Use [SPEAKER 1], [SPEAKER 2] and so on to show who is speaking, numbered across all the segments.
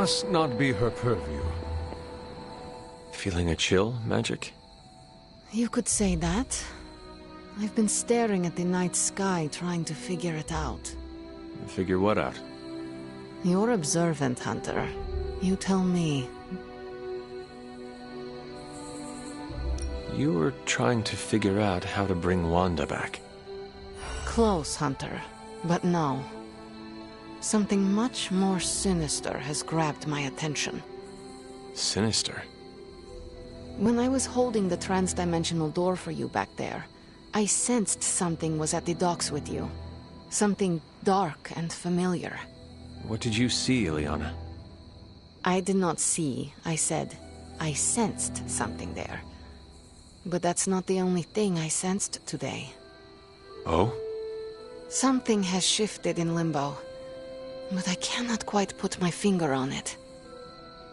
[SPEAKER 1] must not be her purview.
[SPEAKER 2] Feeling a chill, Magic?
[SPEAKER 3] You could say that. I've been staring at the night sky, trying to figure it out.
[SPEAKER 2] Figure what out?
[SPEAKER 3] You're observant, Hunter. You tell me.
[SPEAKER 2] You were trying to figure out how to bring Wanda back.
[SPEAKER 3] Close, Hunter. But no. Something much more sinister has grabbed my attention.
[SPEAKER 2] Sinister?
[SPEAKER 3] When I was holding the trans-dimensional door for you back there, I sensed something was at the docks with you. Something dark and familiar.
[SPEAKER 2] What did you see, Illyana?
[SPEAKER 3] I did not see, I said. I sensed something there. But that's not the only thing I sensed today.
[SPEAKER 2] Oh?
[SPEAKER 3] Something has shifted in Limbo, but I cannot quite put my finger on it.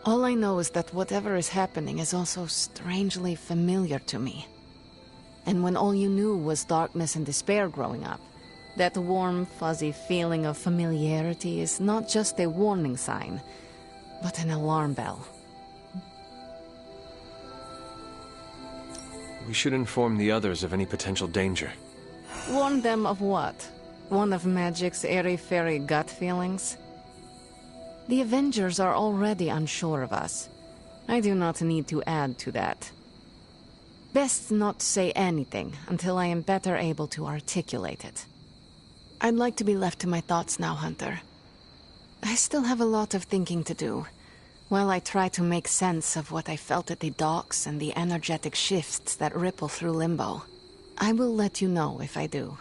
[SPEAKER 3] All I know is that whatever is happening is also strangely familiar to me. And when all you knew was darkness and despair growing up, that warm, fuzzy feeling of familiarity is not just a warning sign, but an alarm bell.
[SPEAKER 2] We should inform the others of any potential danger.
[SPEAKER 3] Warn them of what? One of Magic's airy-fairy gut feelings? The Avengers are already unsure of us. I do not need to add to that. Best not say anything until I am better able to articulate it. I'd like to be left to my thoughts now, Hunter. I still have a lot of thinking to do, while I try to make sense of what I felt at the docks and the energetic shifts that ripple through Limbo. I will let you know if I do.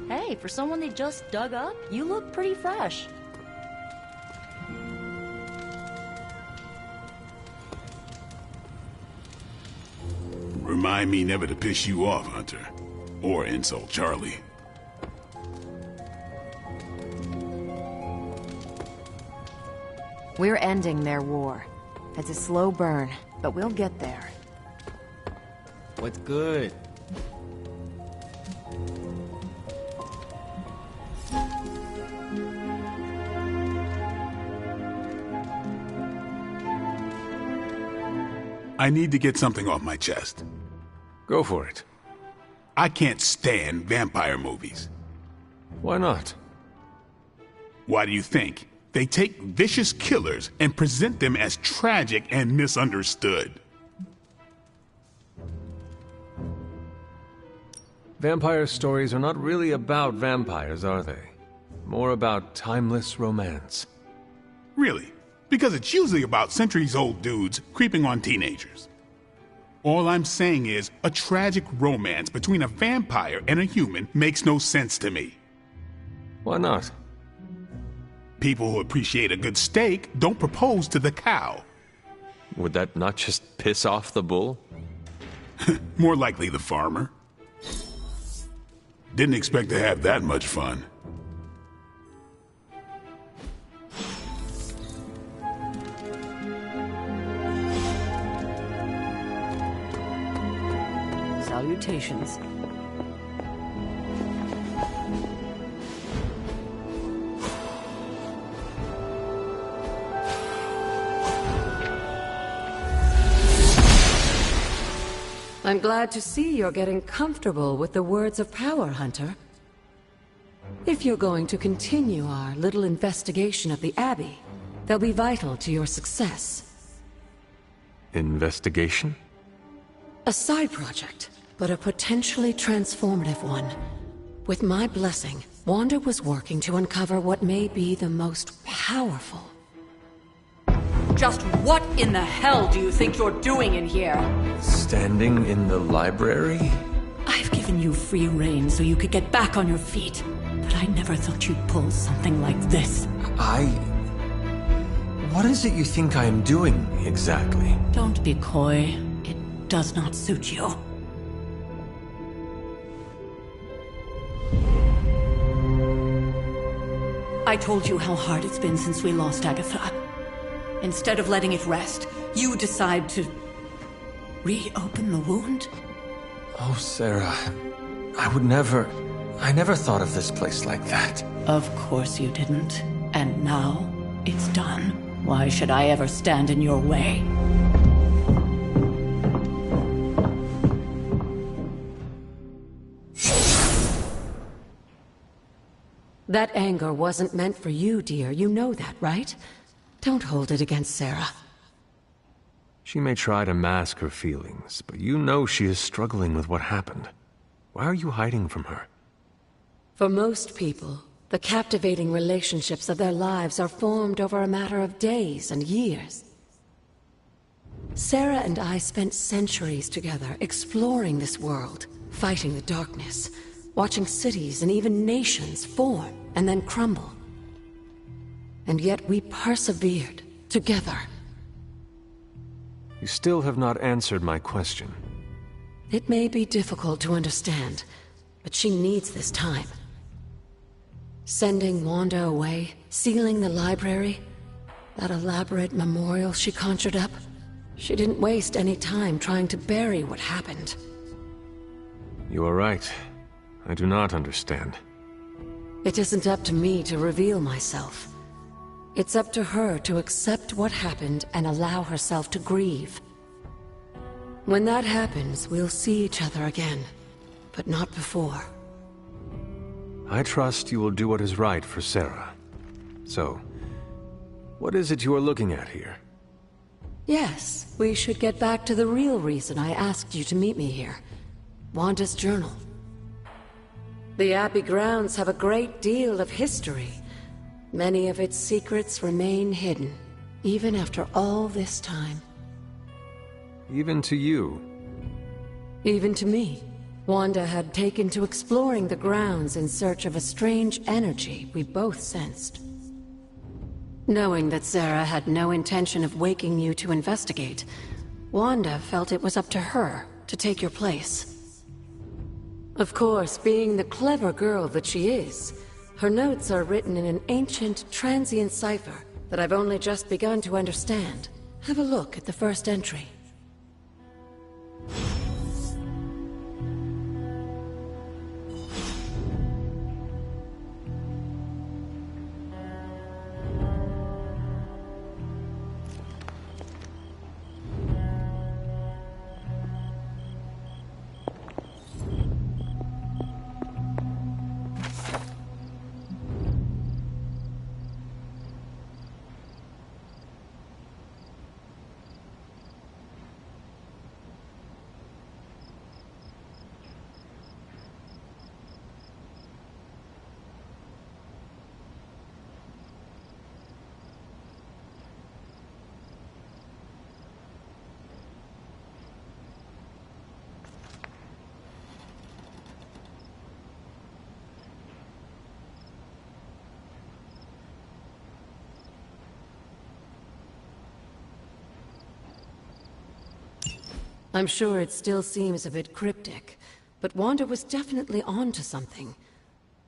[SPEAKER 4] Hey, for someone they just dug up, you look pretty fresh.
[SPEAKER 5] Remind me never to piss you off, Hunter. Or insult Charlie.
[SPEAKER 6] We're ending their war. It's a slow burn, but we'll get there.
[SPEAKER 7] What's good?
[SPEAKER 5] I need to get something off my chest.
[SPEAKER 2] Go for it.
[SPEAKER 5] I can't stand vampire movies.
[SPEAKER 2] Why not?
[SPEAKER 5] Why do you think? They take vicious killers and present them as tragic and misunderstood.
[SPEAKER 2] Vampire stories are not really about vampires, are they? More about timeless romance.
[SPEAKER 5] Really? Because it's usually about centuries-old dudes creeping on teenagers. All I'm saying is, a tragic romance between a vampire and a human makes no sense to me.
[SPEAKER 2] Why not?
[SPEAKER 5] People who appreciate a good steak don't propose to the cow.
[SPEAKER 2] Would that not just piss off the bull?
[SPEAKER 5] More likely the farmer. Didn't expect to have that much fun.
[SPEAKER 6] Salutations.
[SPEAKER 8] I'm glad to see you're getting comfortable with the words of power, Hunter. If you're going to continue our little investigation of the Abbey, they'll be vital to your success.
[SPEAKER 2] Investigation?
[SPEAKER 8] A side project, but a potentially transformative one. With my blessing, Wanda was working to uncover what may be the most powerful.
[SPEAKER 9] Just what in the hell do you think you're doing in here?
[SPEAKER 2] Standing in the library?
[SPEAKER 9] I've given you free rein so you could get back on your feet, but I never thought you'd pull something like this.
[SPEAKER 2] What is it you think I am doing, exactly?
[SPEAKER 9] Don't be coy. It does not suit you. I told you how hard it's been since we lost Agatha. Instead of letting it rest, you decide to reopen the wound?
[SPEAKER 2] Oh, Sarah. I never thought of this place like that.
[SPEAKER 9] Of course you didn't. And now, it's done. Why should I ever stand in your way?
[SPEAKER 8] That anger wasn't meant for you, dear. You know that, right? Don't hold it against Sarah.
[SPEAKER 2] She may try to mask her feelings, but you know she is struggling with what happened. Why are you hiding from her?
[SPEAKER 8] For most people, the captivating relationships of their lives are formed over a matter of days and years. Sarah and I spent centuries together exploring this world, fighting the darkness, watching cities and even nations form and then crumble. And yet we persevered, together.
[SPEAKER 2] You still have not answered my question.
[SPEAKER 8] It may be difficult to understand, but she needs this time. Sending Wanda away, sealing the library, that elaborate memorial she conjured up, she didn't waste any time trying to bury what happened.
[SPEAKER 2] You are right. I do not understand.
[SPEAKER 8] It isn't up to me to reveal myself. It's up to her to accept what happened and allow herself to grieve. When that happens, we'll see each other again, but not before.
[SPEAKER 2] I trust you will do what is right for Sarah. So, what is it you are looking at here?
[SPEAKER 8] Yes, we should get back to the real reason I asked you to meet me here. Wanda's journal. The Abbey grounds have a great deal of history. Many of its secrets remain hidden, even after all this time.
[SPEAKER 2] Even to you?
[SPEAKER 8] Even to me. Wanda had taken to exploring the grounds in search of a strange energy we both sensed. Knowing that Sarah had no intention of waking you to investigate, Wanda felt it was up to her to take your place. Of course, being the clever girl that she is, her notes are written in an ancient, transient cipher that I've only just begun to understand. Have a look at the first entry. I'm sure it still seems a bit cryptic, but Wanda was definitely onto something.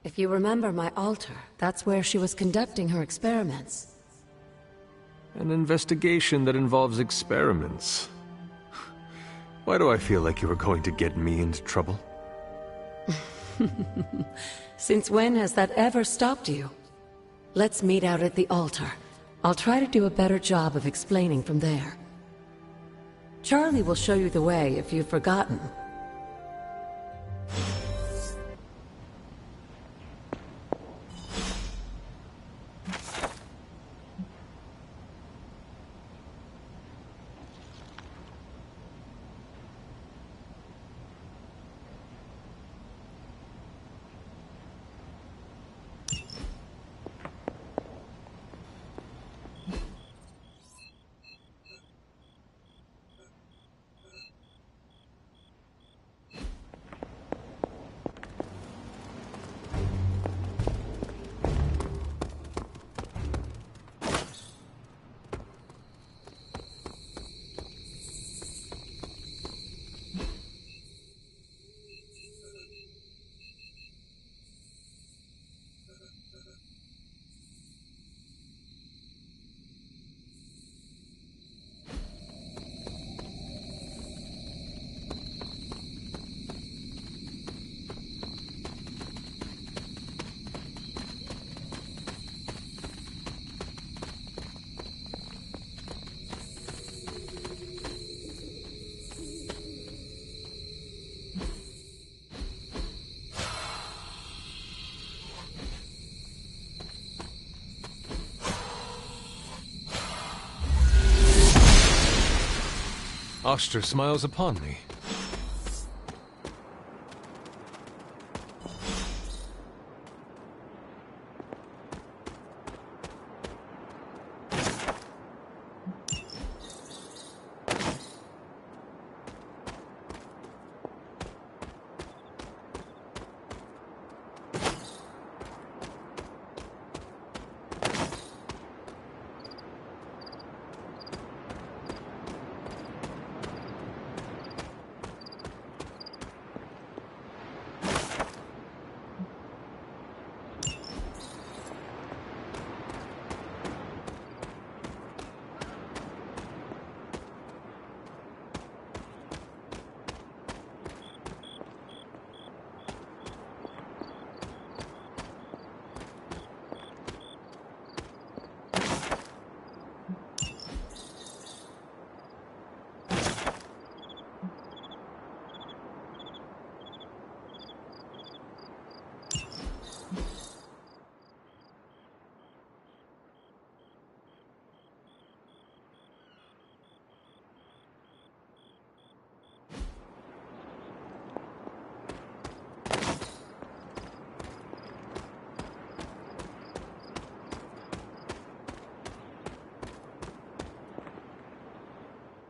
[SPEAKER 8] If you remember my altar, that's where she was conducting her experiments.
[SPEAKER 2] An investigation that involves experiments. Why do I feel like you were going to get me into trouble?
[SPEAKER 8] Since when has that ever stopped you? Let's meet out at the altar. I'll try to do a better job of explaining from there. Charlie will show you the way if you've forgotten.
[SPEAKER 2] Oster smiles upon me.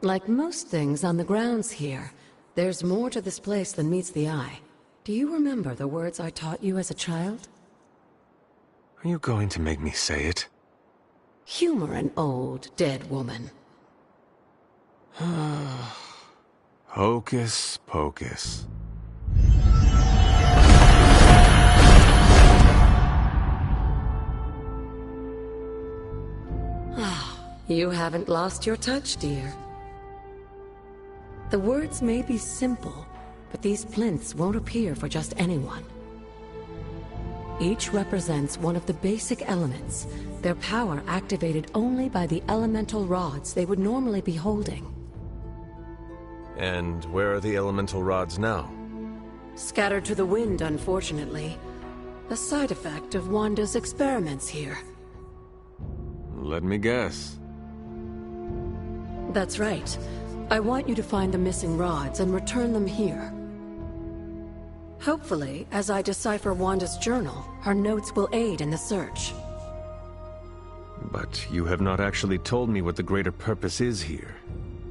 [SPEAKER 8] Like most things on the grounds here, there's more to this place than meets the eye. Do you remember the words I taught you as a child?
[SPEAKER 2] Are you going to make me say it?
[SPEAKER 8] Humor an old, dead woman.
[SPEAKER 2] Hocus pocus.
[SPEAKER 8] You haven't lost your touch, dear. The words may be simple, but these plinths won't appear for just anyone. Each represents one of the basic elements, their power activated only by the elemental rods they would normally be holding.
[SPEAKER 2] And where are the elemental rods now?
[SPEAKER 8] Scattered to the wind, unfortunately. A side effect of Wanda's experiments here.
[SPEAKER 2] Let me guess.
[SPEAKER 8] That's right. I want you to find the missing rods and return them here. Hopefully, as I decipher Wanda's journal, her notes will aid in the search.
[SPEAKER 2] But you have not actually told me what the greater purpose is here.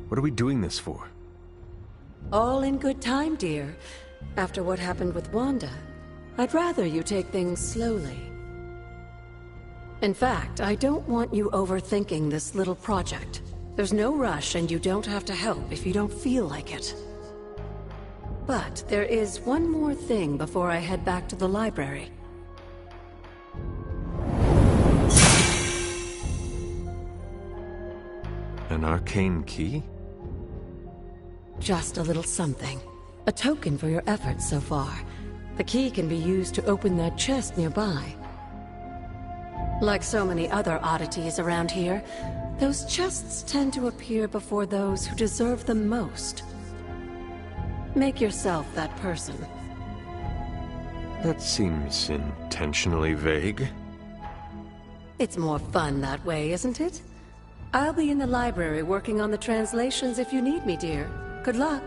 [SPEAKER 2] What are we doing this for?
[SPEAKER 8] All in good time, dear. After what happened with Wanda, I'd rather you take things slowly. In fact, I don't want you overthinking this little project. There's no rush, and you don't have to help if you don't feel like it. But there is one more thing before I head back to the library.
[SPEAKER 2] An arcane key?
[SPEAKER 8] Just a little something. A token for your efforts so far. The key can be used to open that chest nearby. Like so many other oddities around here, Those chests tend to appear before those who deserve them most. Make yourself that person.
[SPEAKER 2] That seems intentionally vague.
[SPEAKER 8] It's more fun that way, isn't it? I'll be in the library working on the translations if you need me, dear. Good luck.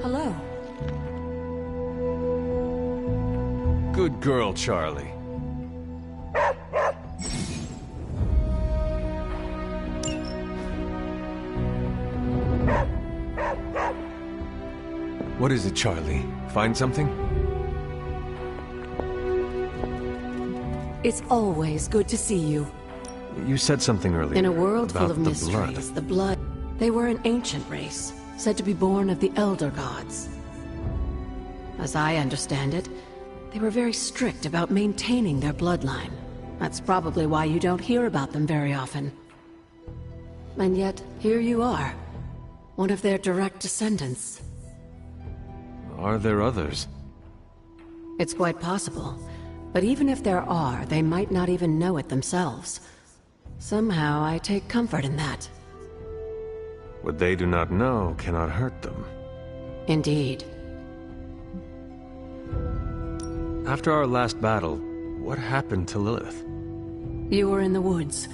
[SPEAKER 8] Hello.
[SPEAKER 2] Good girl, Charlie. What is it, Charlie? Find something?
[SPEAKER 8] It's always good to see you.
[SPEAKER 2] You said something earlier.
[SPEAKER 8] In a world full
[SPEAKER 2] about
[SPEAKER 8] of
[SPEAKER 2] the
[SPEAKER 8] mysteries, the blood... They were an ancient race, said to be born of the Elder Gods. As I understand it, they were very strict about maintaining their bloodline. That's probably why you don't hear about them very often. And yet, here you are, one of their direct descendants.
[SPEAKER 2] Are there others?
[SPEAKER 8] It's quite possible. But even if there are, they might not even know it themselves. Somehow, I take comfort in that.
[SPEAKER 2] What they do not know cannot hurt them.
[SPEAKER 8] Indeed.
[SPEAKER 2] After our last battle, what happened to Lilith?
[SPEAKER 8] You were in the woods.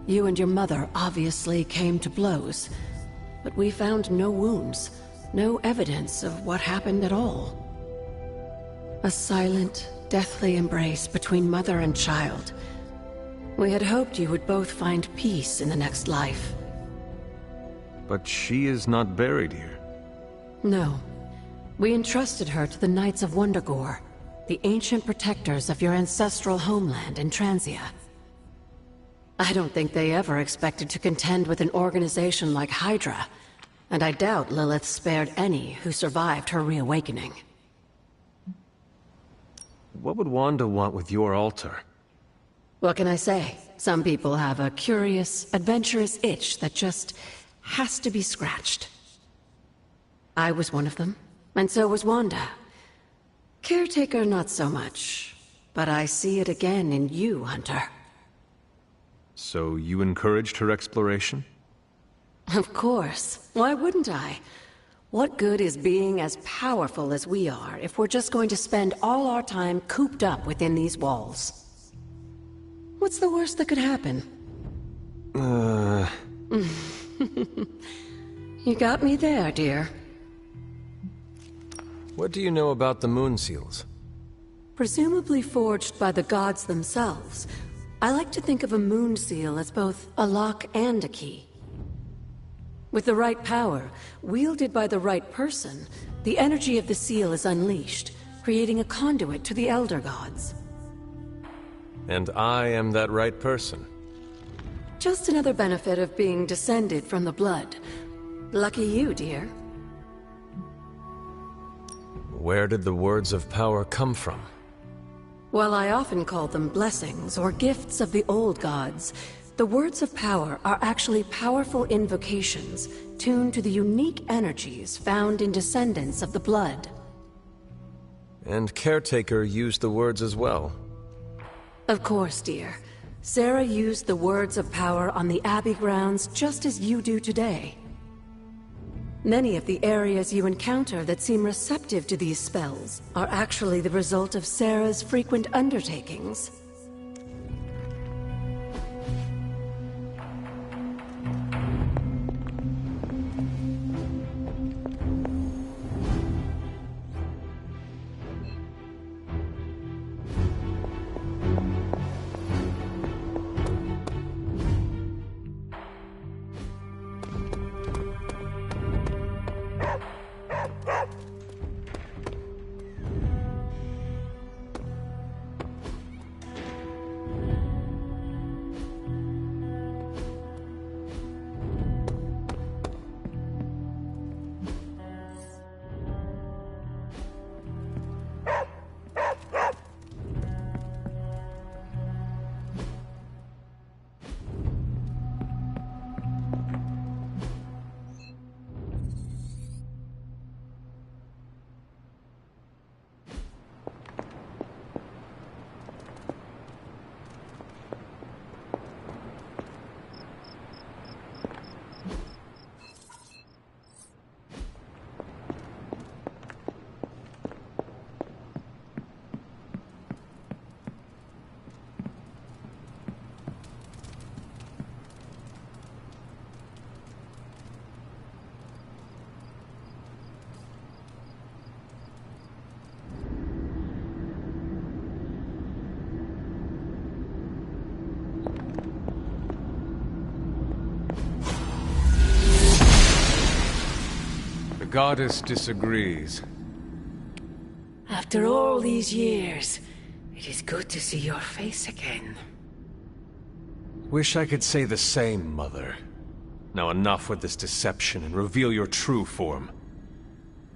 [SPEAKER 8] You and your mother obviously came to blows. But we found no wounds, no evidence of what happened at all. A silent, deathly embrace between mother and child. We had hoped you would both find peace in the next life.
[SPEAKER 2] But she is not buried here.
[SPEAKER 8] No. We entrusted her to the Knights of Wundagore, the ancient protectors of your ancestral homeland in Transia. I don't think they ever expected to contend with an organization like Hydra, and I doubt Lilith spared any who survived her reawakening.
[SPEAKER 2] What would Wanda want with your altar?
[SPEAKER 8] What can I say? Some people have a curious, adventurous itch that just has to be scratched. I was one of them, and so was Wanda. Caretaker, not so much. But I see it again in you, Hunter.
[SPEAKER 2] So you encouraged her exploration?
[SPEAKER 8] Of course. Why wouldn't I? What good is being as powerful as we are if we're just going to spend all our time cooped up within these walls? What's the worst that could happen? You got me there, dear.
[SPEAKER 2] What do you know about the Moon Seals?
[SPEAKER 8] Presumably forged by the gods themselves, I like to think of a moon seal as both a lock and a key. With the right power, wielded by the right person, the energy of the seal is unleashed, creating a conduit to the Elder Gods.
[SPEAKER 2] And I am that right person.
[SPEAKER 8] Just another benefit of being descended from the blood. Lucky you, dear.
[SPEAKER 2] Where did the words of power come from?
[SPEAKER 8] While I often call them blessings or gifts of the old gods, the words of power are actually powerful invocations tuned to the unique energies found in descendants of the blood.
[SPEAKER 2] And Caretaker used the words as well.
[SPEAKER 8] Of course, dear. Sarah used the words of power on the Abbey grounds just as you do today. Many of the areas you encounter that seem receptive to these spells are actually the result of Sarah's frequent undertakings.
[SPEAKER 2] The goddess disagrees.
[SPEAKER 10] After all these years, it is good to see your face again.
[SPEAKER 2] Wish I could say the same, Mother. Now enough with this deception and reveal your true form.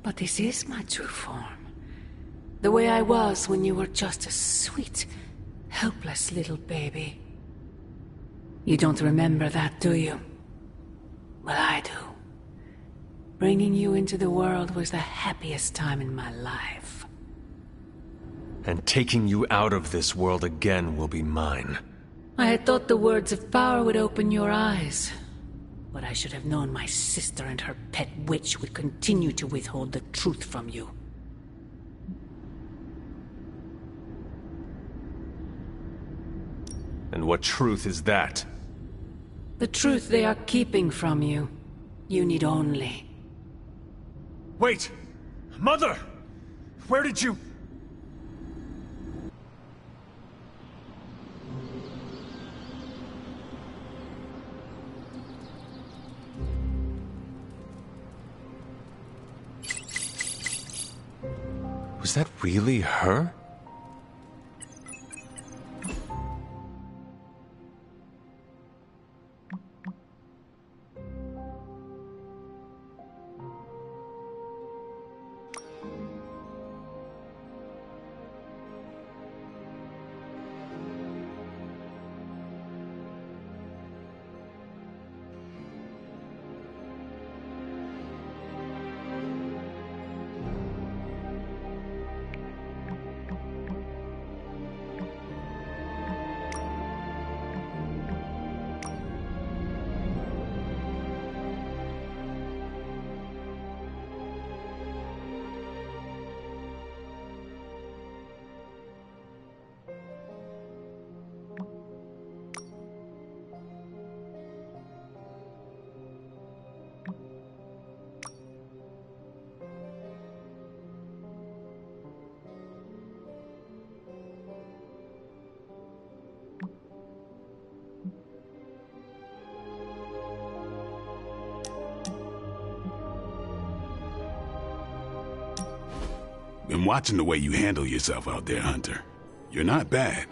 [SPEAKER 10] But this is my true form. The way I was when you were just a sweet, helpless little baby. You don't remember that, do you? Well, I do. Bringing you into the world was the happiest time in my life.
[SPEAKER 2] And taking you out of this world again will be mine.
[SPEAKER 10] I had thought the words of power would open your eyes. But I should have known my sister and her pet witch would continue to withhold the truth from you.
[SPEAKER 2] And what truth is that?
[SPEAKER 10] The truth they are keeping from you. You need only.
[SPEAKER 2] Wait! Mother! Where did you... Was that really her?
[SPEAKER 5] Been watching the way you handle yourself out there, Hunter. You're not bad.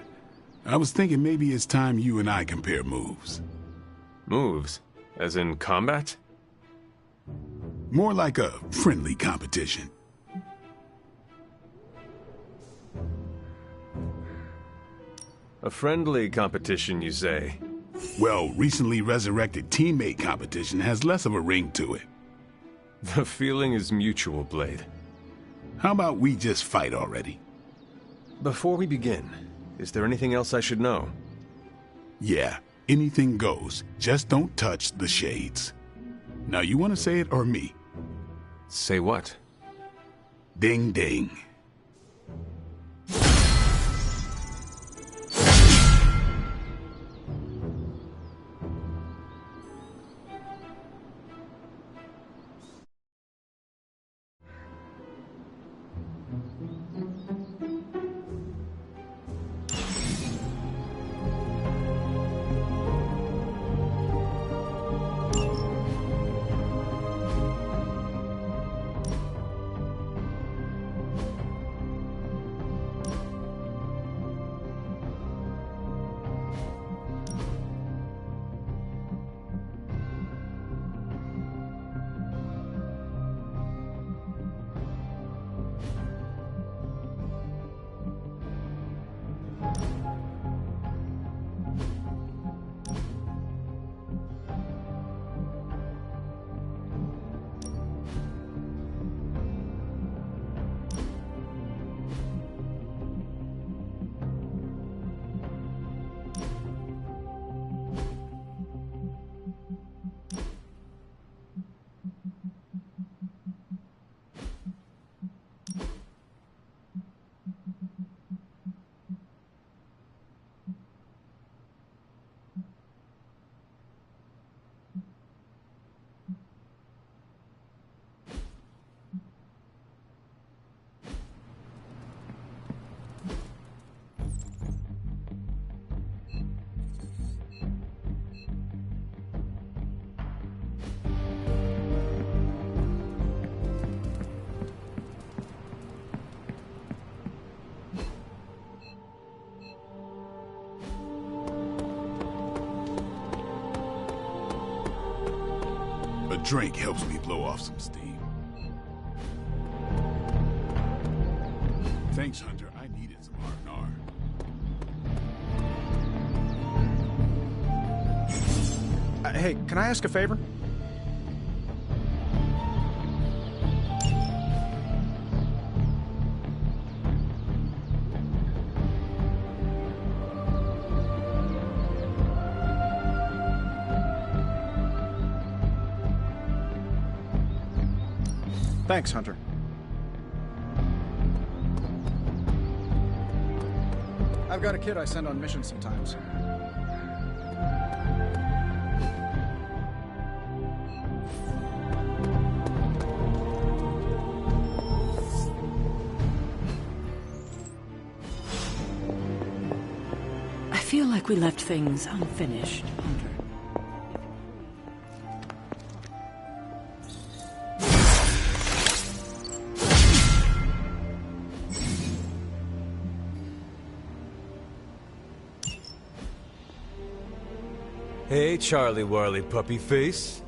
[SPEAKER 5] I was thinking maybe it's time you and I compare moves.
[SPEAKER 2] Moves? As in combat?
[SPEAKER 5] More like a friendly competition.
[SPEAKER 2] A friendly competition, you say?
[SPEAKER 5] Well, recently resurrected teammate competition has less of a ring to it.
[SPEAKER 2] The feeling is mutual, Blade.
[SPEAKER 5] How about we just fight already?
[SPEAKER 2] Before we begin, is there anything else I should know?
[SPEAKER 5] Yeah, anything goes. Just don't touch the shades. Now, you want to say it or me?
[SPEAKER 2] Say what?
[SPEAKER 5] Ding ding. A drink helps me blow off some steam. Thanks, Hunter. I needed some R&R.
[SPEAKER 11] Hey, can I ask a favor? Thanks, Hunter. I've got a kid I send on missions sometimes.
[SPEAKER 9] I feel like we left things unfinished, Hunter.
[SPEAKER 2] Hey, Charlie Warley puppy face.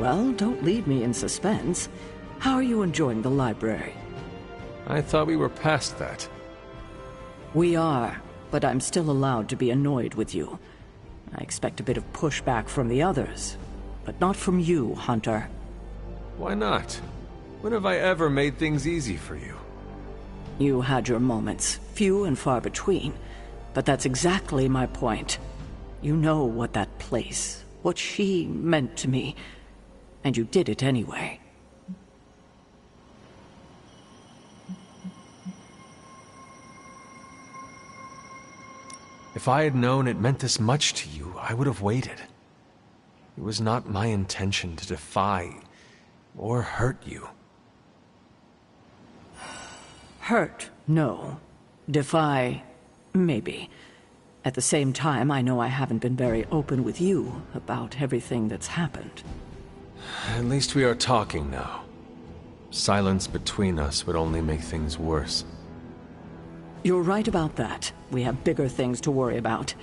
[SPEAKER 12] Well, don't leave me in suspense. How are you enjoying the library?
[SPEAKER 2] I thought we were past that.
[SPEAKER 12] We are, but I'm still allowed to be annoyed with you. I expect a bit of pushback from the others, but not from you, Hunter.
[SPEAKER 2] Why not? When have I ever made things easy for you?
[SPEAKER 12] You had your moments, few and far between, but that's exactly my point. You know what that place, what she meant to me, and you did it anyway.
[SPEAKER 2] If I had known it meant this much to you, I would have waited. It was not my intention to defy or hurt you.
[SPEAKER 12] Hurt, no. Defy, maybe. At the same time, I know I haven't been very open with you about everything that's happened.
[SPEAKER 2] At least we are talking now. Silence between us would only make things worse.
[SPEAKER 12] You're right about that. We have bigger things to worry about.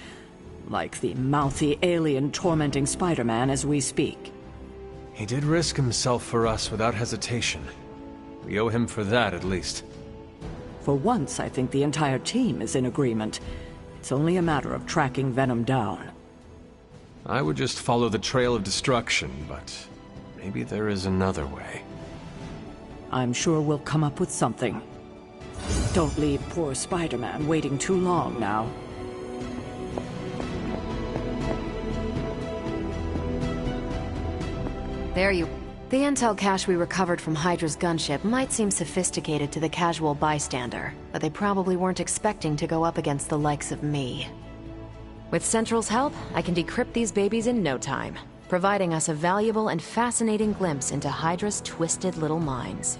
[SPEAKER 12] Like the mouthy alien tormenting Spider-Man as we speak.
[SPEAKER 2] He did risk himself for us without hesitation. We owe him for that, at least.
[SPEAKER 12] For once, I think the entire team is in agreement. It's only a matter of tracking Venom down.
[SPEAKER 2] I would just follow the trail of destruction, but maybe there is another way.
[SPEAKER 12] I'm sure we'll come up with something. Don't leave poor Spider-Man waiting too long now.
[SPEAKER 6] There you... The intel cache we recovered from Hydra's gunship might seem sophisticated to the casual bystander, but they probably weren't expecting to go up against the likes of me. With Central's help, I can decrypt these babies in no time, providing us a valuable and fascinating glimpse into Hydra's twisted little minds.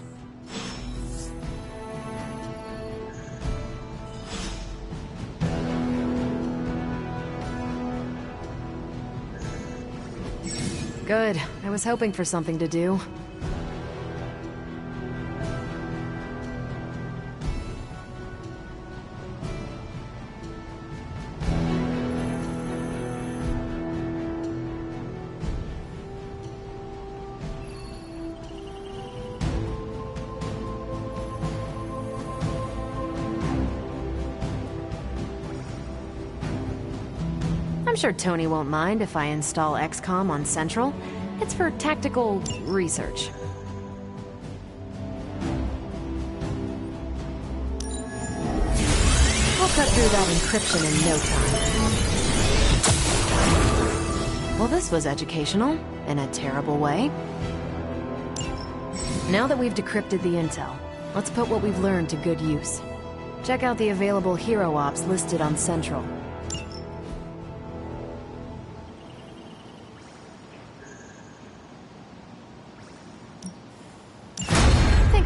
[SPEAKER 6] Good. I was hoping for something to do. I'm sure Tony won't mind if I install XCOM on Central. It's for tactical research. I'll cut through that encryption in no time. Well, this was educational, in a terrible way. Now that we've decrypted the intel, let's put what we've learned to good use. Check out the available hero ops listed on Central.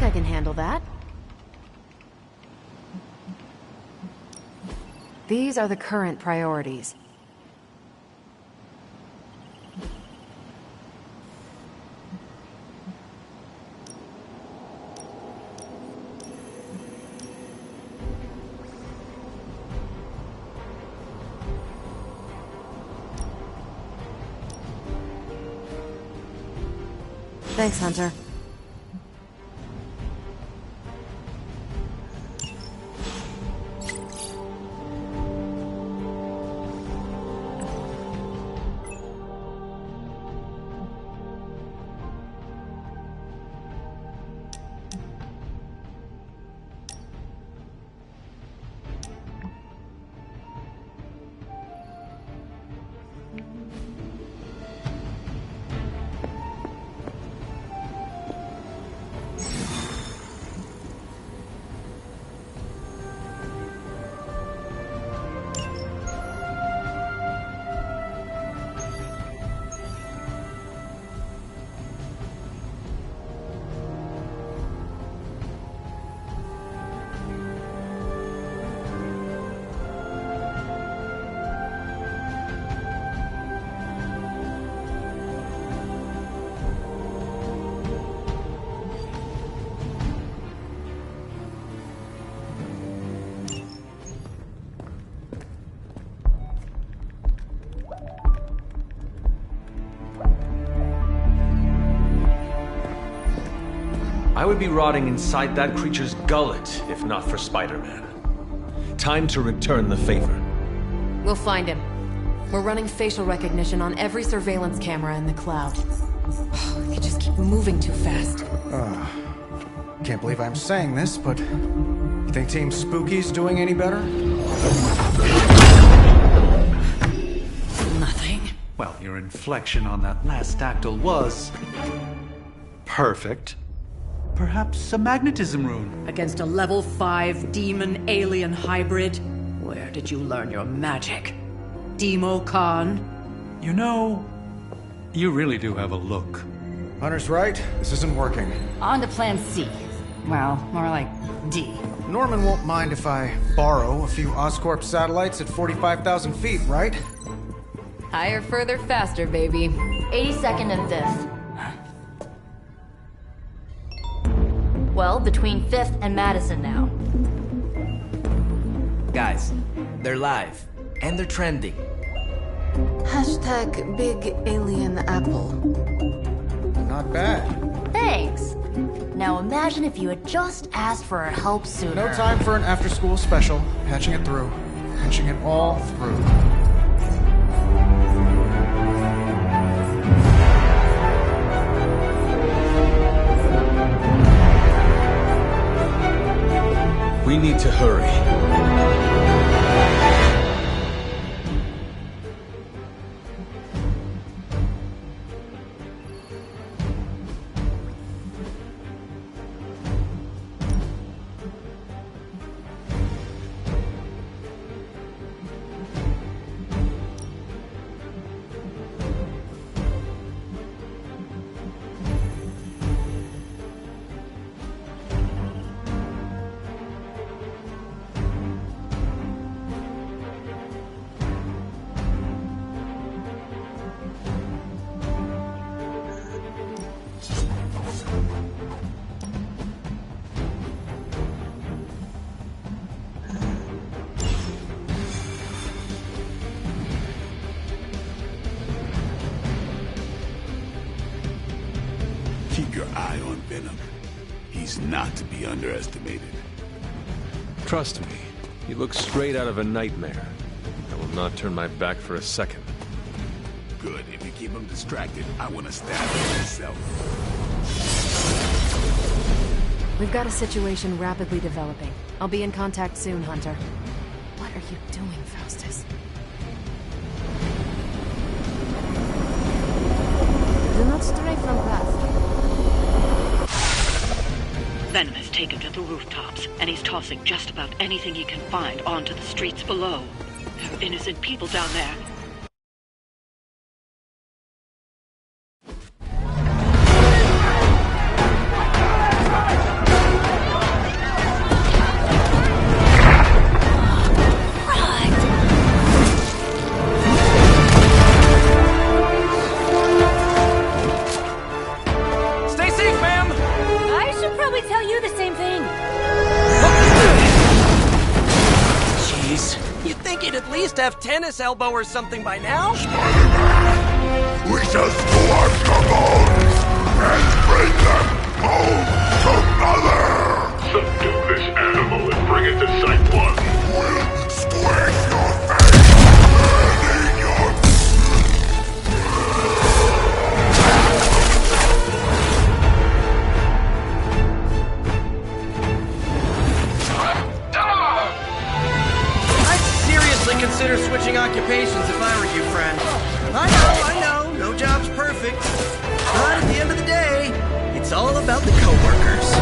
[SPEAKER 6] I can handle that. These are the current priorities. Thanks, Hunter.
[SPEAKER 2] I would be rotting inside that creature's gullet if not for Spider-Man. Time to return the favor.
[SPEAKER 6] We'll find him. We're running facial recognition on every surveillance camera in the cloud. They just keep moving too fast.
[SPEAKER 11] Can't believe I'm saying this, but you think Team Spooky's doing any better?
[SPEAKER 6] Nothing.
[SPEAKER 13] Well, your inflection on that last dactyl was perfect. Perhaps a magnetism rune.
[SPEAKER 9] Against a level 5 demon alien hybrid? Where did you learn your magic? Demo Khan?
[SPEAKER 13] You know, you really do have a look.
[SPEAKER 11] Hunter's right. This isn't working.
[SPEAKER 4] On to plan C.
[SPEAKER 14] Well, more like D.
[SPEAKER 11] Norman won't mind if I borrow a few Oscorp satellites at 45,000 feet, right?
[SPEAKER 6] Higher, further, faster, baby.
[SPEAKER 4] 82nd and 5th. Well, between 5th and Madison now.
[SPEAKER 7] Guys, they're live. And they're trending.
[SPEAKER 3] Hashtag Big Alien Apple.
[SPEAKER 11] Not bad.
[SPEAKER 4] Thanks. Now imagine if you had just asked for our help sooner.
[SPEAKER 11] No time for an after-school special. Patching it through. Patching it all through.
[SPEAKER 2] We need to hurry.
[SPEAKER 5] Keep your eye on Venom. He's not to be underestimated.
[SPEAKER 2] Trust me, he looks straight out of a nightmare. I will not turn my back for a second.
[SPEAKER 5] Good. If you keep him distracted, I want to stab him myself.
[SPEAKER 6] We've got a situation rapidly developing. I'll be in contact soon, Hunter. What are you doing, Faustus?
[SPEAKER 3] Do not stray from path.
[SPEAKER 15] Venom has taken to the rooftops, and he's tossing just about anything he can find onto the streets below. There are innocent people down there.
[SPEAKER 7] Have tennis elbow or something by now?
[SPEAKER 16] Spider-Man! We shall scorch the bones and bring them home to Mother!
[SPEAKER 17] Subdue this animal and bring it to Site 1.
[SPEAKER 16] We'll squish your face and eat your...
[SPEAKER 7] Consider switching occupations if I were you, friend. I know, no job's perfect. But at the end of the day, it's all about the coworkers.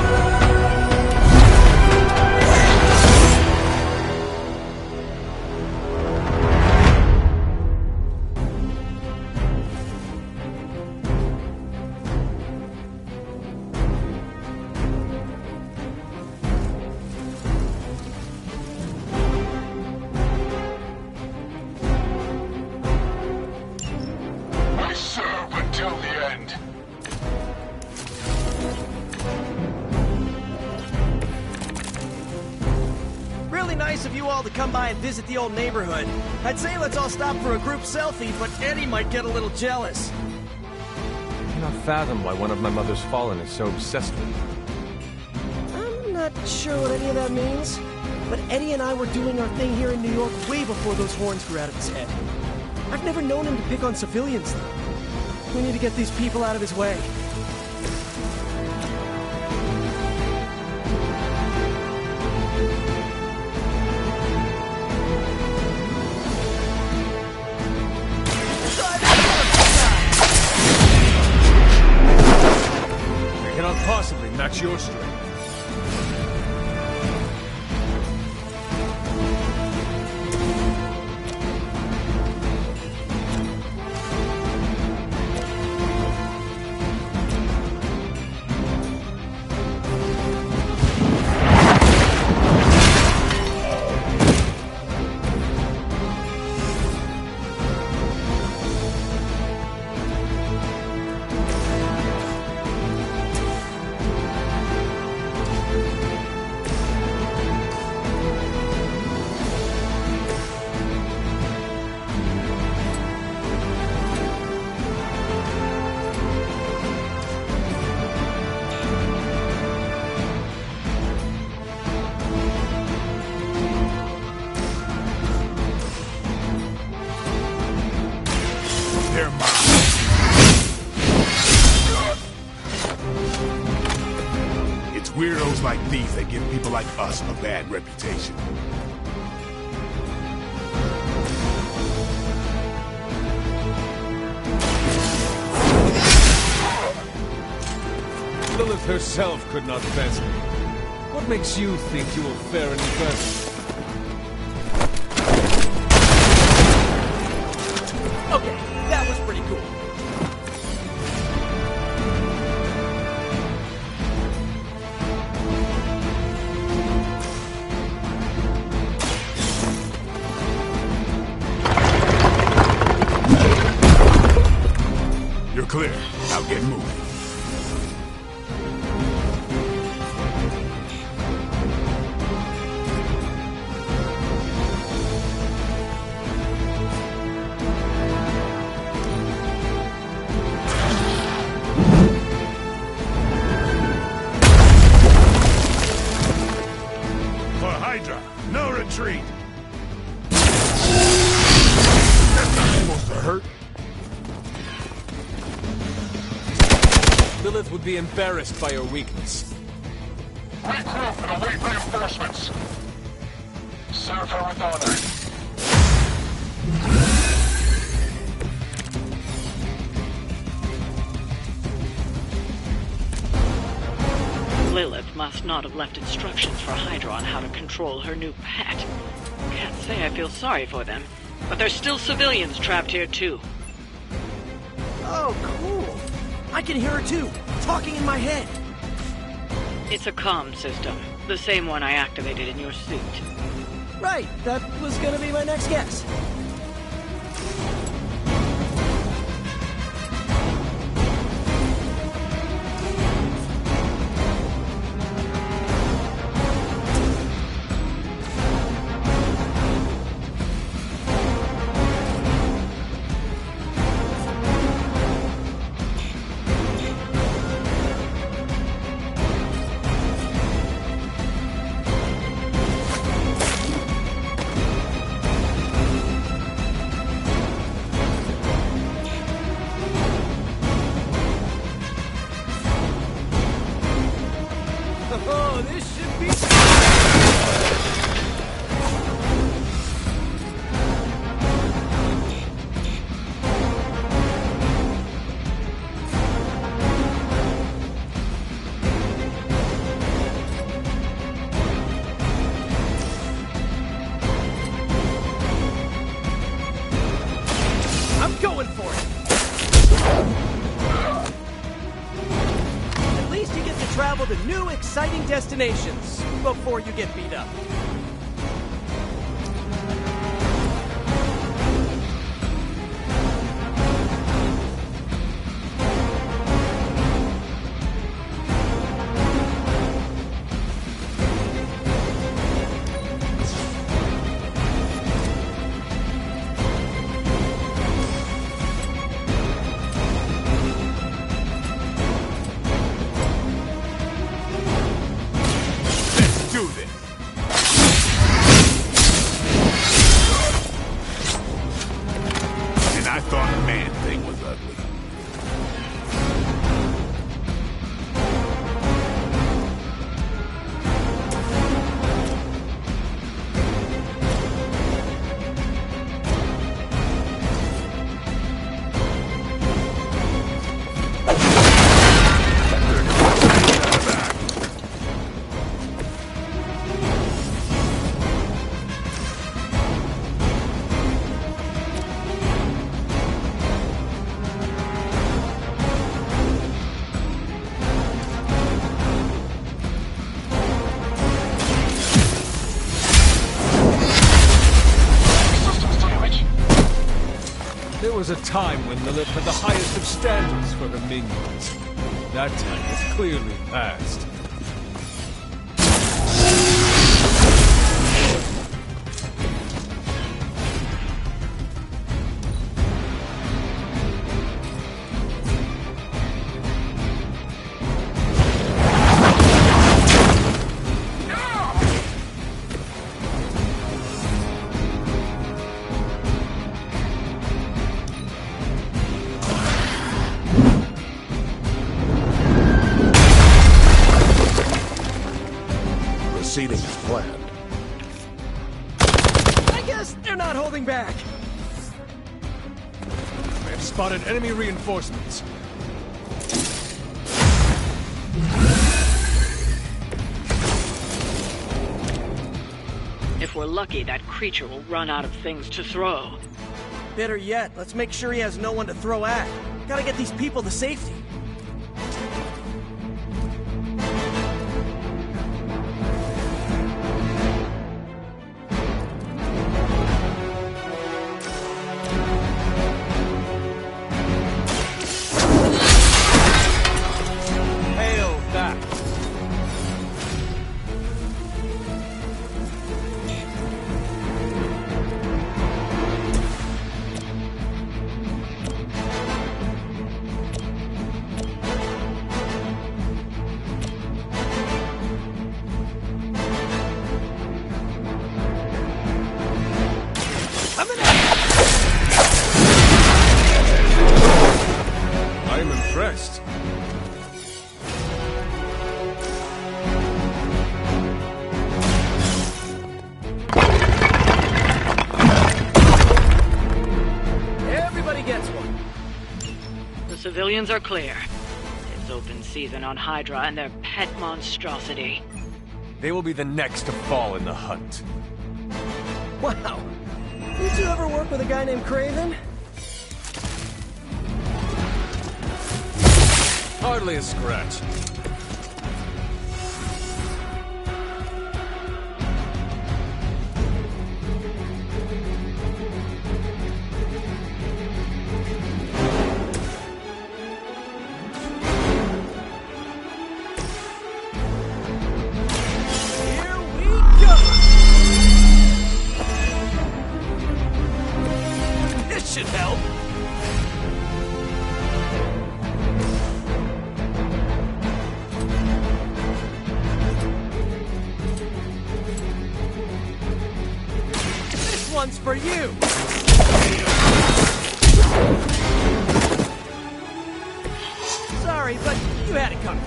[SPEAKER 7] Come by and visit the old neighborhood. I'd say let's all stop for a group selfie, but Eddie might get a little jealous.
[SPEAKER 2] I cannot fathom why one of my mother's fallen is so obsessed with me.
[SPEAKER 7] I'm not sure what any of that means, but Eddie and I were doing our thing here in New York way before those horns grew out of his head. I've never known him to pick on civilians, though. We need to get these people out of his way.
[SPEAKER 2] Possibly match your strength.
[SPEAKER 5] weirdos like these that give people like us a bad reputation.
[SPEAKER 2] Lilith herself could not fence me. What makes you think you will fare any better?
[SPEAKER 7] Okay, that was pretty cool.
[SPEAKER 5] You're clear. Now get moving.
[SPEAKER 16] For Hydra, no retreat!
[SPEAKER 5] That's not supposed to hurt.
[SPEAKER 2] Lilith would be embarrassed by your weakness.
[SPEAKER 16] Regroup and await reinforcements. Serve her with honor.
[SPEAKER 15] Lilith must not have left instructions for Hydra on how to control her new pet. Can't say I feel sorry for them, but there's still civilians trapped here too.
[SPEAKER 7] Oh, cool. I can hear her too, talking in my head.
[SPEAKER 15] It's a comm system, the same one I activated in your suit.
[SPEAKER 7] Right, that was gonna be my next guess. Oh, this should be... I'm going for it! At least you get to travel to new, exciting destinations before you get beat up.
[SPEAKER 5] Let's do this. And I thought a man thing was ugly.
[SPEAKER 2] There was a time when Lilith had the highest of standards for her minions. That time is clearly past.
[SPEAKER 1] proceeding as planned.
[SPEAKER 7] I guess they're not holding back.
[SPEAKER 2] I have spotted enemy reinforcements.
[SPEAKER 15] If we're lucky, that creature will run out of things to throw.
[SPEAKER 7] Better yet, let's make sure he has no one to throw at. Gotta get these people to safety.
[SPEAKER 2] Hail that! I am impressed.
[SPEAKER 7] Everybody gets one.
[SPEAKER 15] The civilians are clear. It's open season on Hydra and their pet monstrosity.
[SPEAKER 2] They will be the next to fall in the hunt.
[SPEAKER 7] Wow. You two ever work with a guy named Craven?
[SPEAKER 2] Hardly a scratch.
[SPEAKER 7] Here we go! This should help. This one's for you. Sorry, but you had it coming.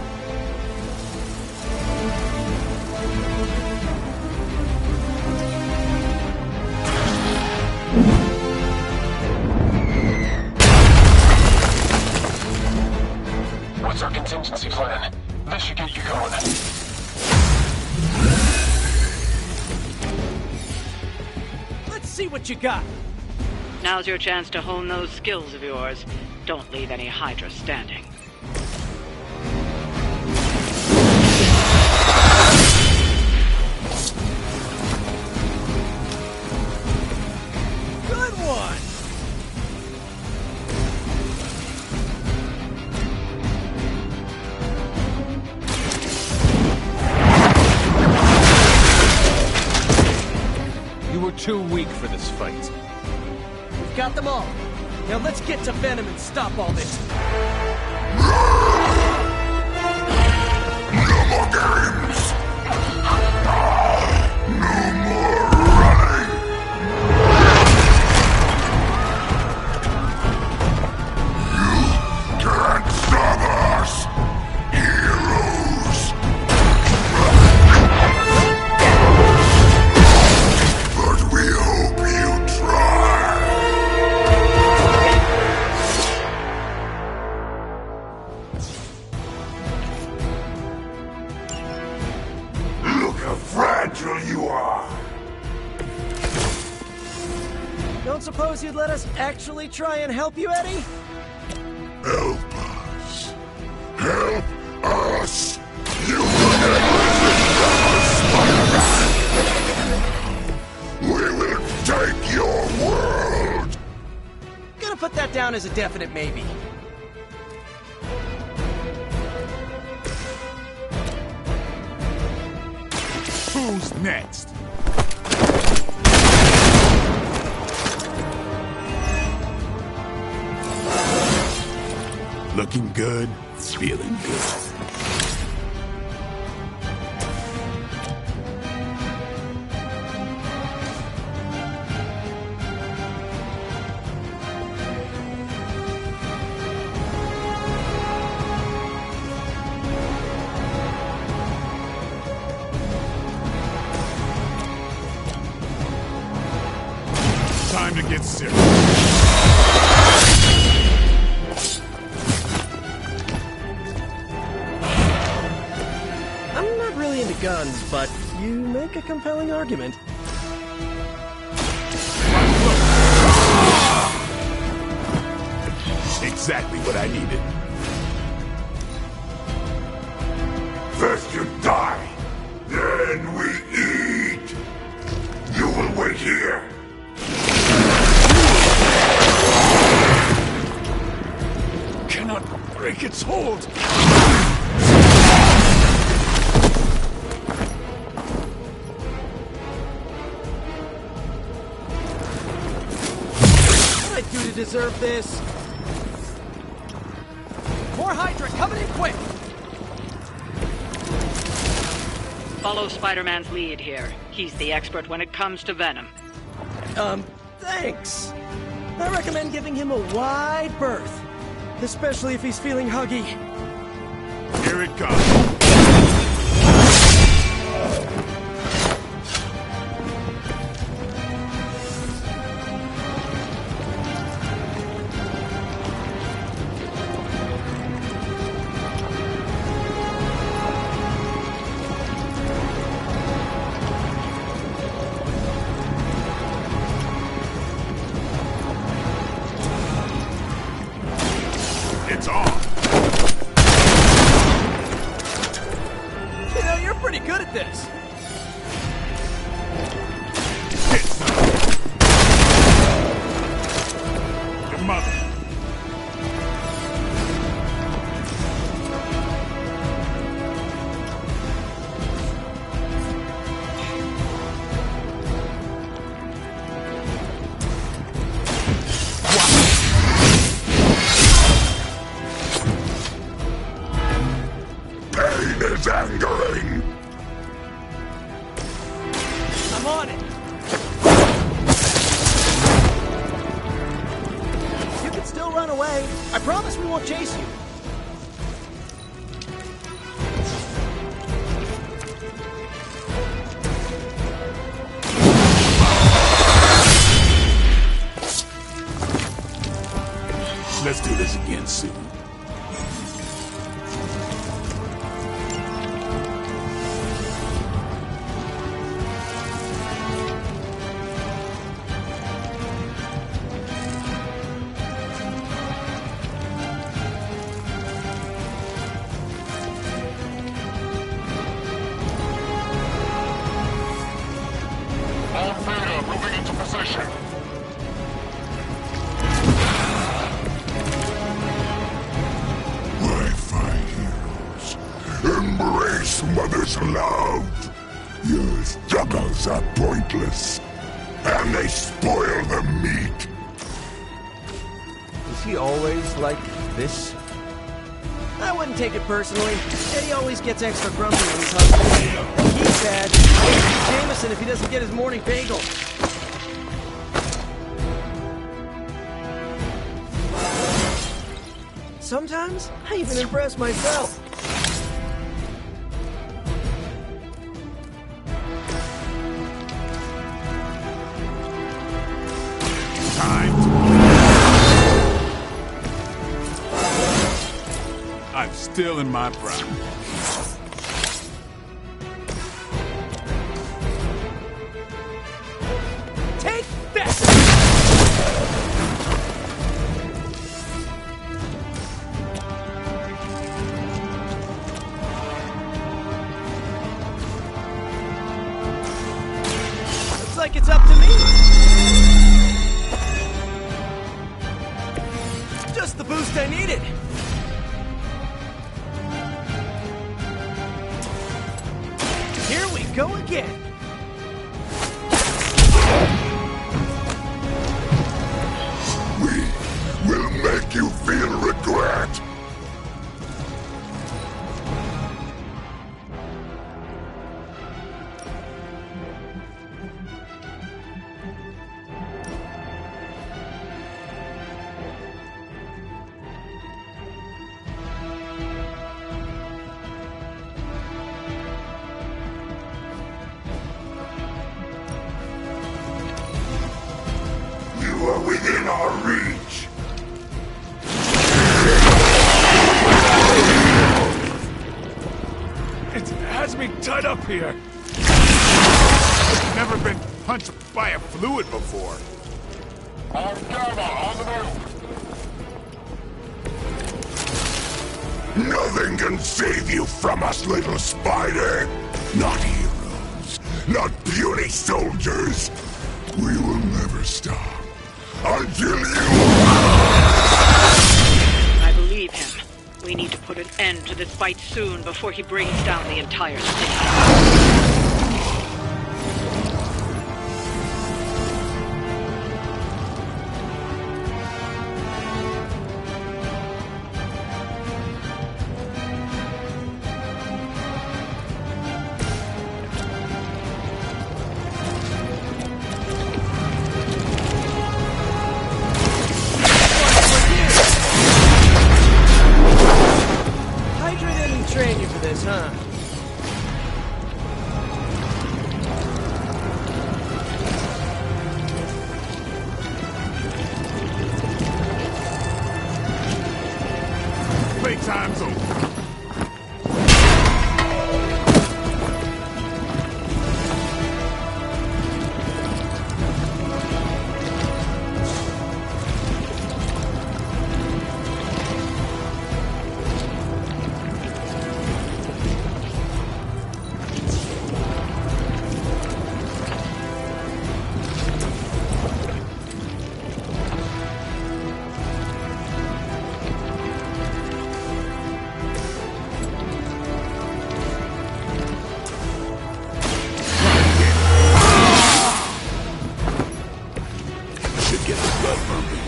[SPEAKER 18] What's our contingency plan? This should get you going.
[SPEAKER 7] Let's see what you got.
[SPEAKER 15] Now's your chance to hone those skills of yours. Don't leave any Hydra standing.
[SPEAKER 7] Good one.
[SPEAKER 2] You were too weak for this fight.
[SPEAKER 7] We've got them all. Now let's get to Venom and stop all this.
[SPEAKER 16] No more games! No more running! You can't stop us! Heroes! But we hope you try! Look how fragile you are!
[SPEAKER 7] Don't suppose you'd let us actually try and help you, Eddie?
[SPEAKER 16] Help us! Help us! You will Spider-Man! We will take your world!
[SPEAKER 7] Gonna put that down as a definite maybe.
[SPEAKER 5] Who's next? Looking good, feeling good. get serious.
[SPEAKER 7] I'm not really into guns, but you make a compelling argument.
[SPEAKER 5] Exactly what I needed.
[SPEAKER 16] First you die, then we eat. You will wait here.
[SPEAKER 1] Cannot break its hold.
[SPEAKER 7] What did I do to deserve this? More Hydra coming in quick!
[SPEAKER 15] Follow Spider-Man's lead here. He's the expert when it comes to Venom.
[SPEAKER 7] Thanks. I recommend giving him a wide berth. Especially if he's feeling huggy.
[SPEAKER 5] Here it comes. It's on.
[SPEAKER 7] You know, you're pretty good at this.
[SPEAKER 5] Your mother.
[SPEAKER 16] Pain is angering.
[SPEAKER 7] I'm on it. You can still run away. I promise we won't chase you.
[SPEAKER 5] Let's do this again soon.
[SPEAKER 18] All Vader moving into position.
[SPEAKER 16] My fine heroes, embrace Mother's love. Your struggles are pointless, and they spoil the meat.
[SPEAKER 1] Is he always like this?
[SPEAKER 7] I wouldn't take it personally. Eddie always gets extra grumpy when he's hungry. And he's bad. He'll Jameson if he doesn't get his morning bagel. Sometimes, I even impress myself.
[SPEAKER 5] I'm still in my prime.
[SPEAKER 7] Take this! Looks like it's up to me. Just the boost I needed. Here we go again.
[SPEAKER 16] We will make you feel regret. our reach.
[SPEAKER 1] It has me tied up here.
[SPEAKER 5] I've never been punched by a fluid before.
[SPEAKER 16] On Gamma, on the move. Nothing can save you from us, little spider. Not heroes, not puny soldiers. We will never stop until you...
[SPEAKER 15] I believe him. We need to put an end to this fight soon before he brings down the entire city.
[SPEAKER 7] Hydra didn't train you for this, huh?
[SPEAKER 5] Playtime's over. Should get the blood pumping.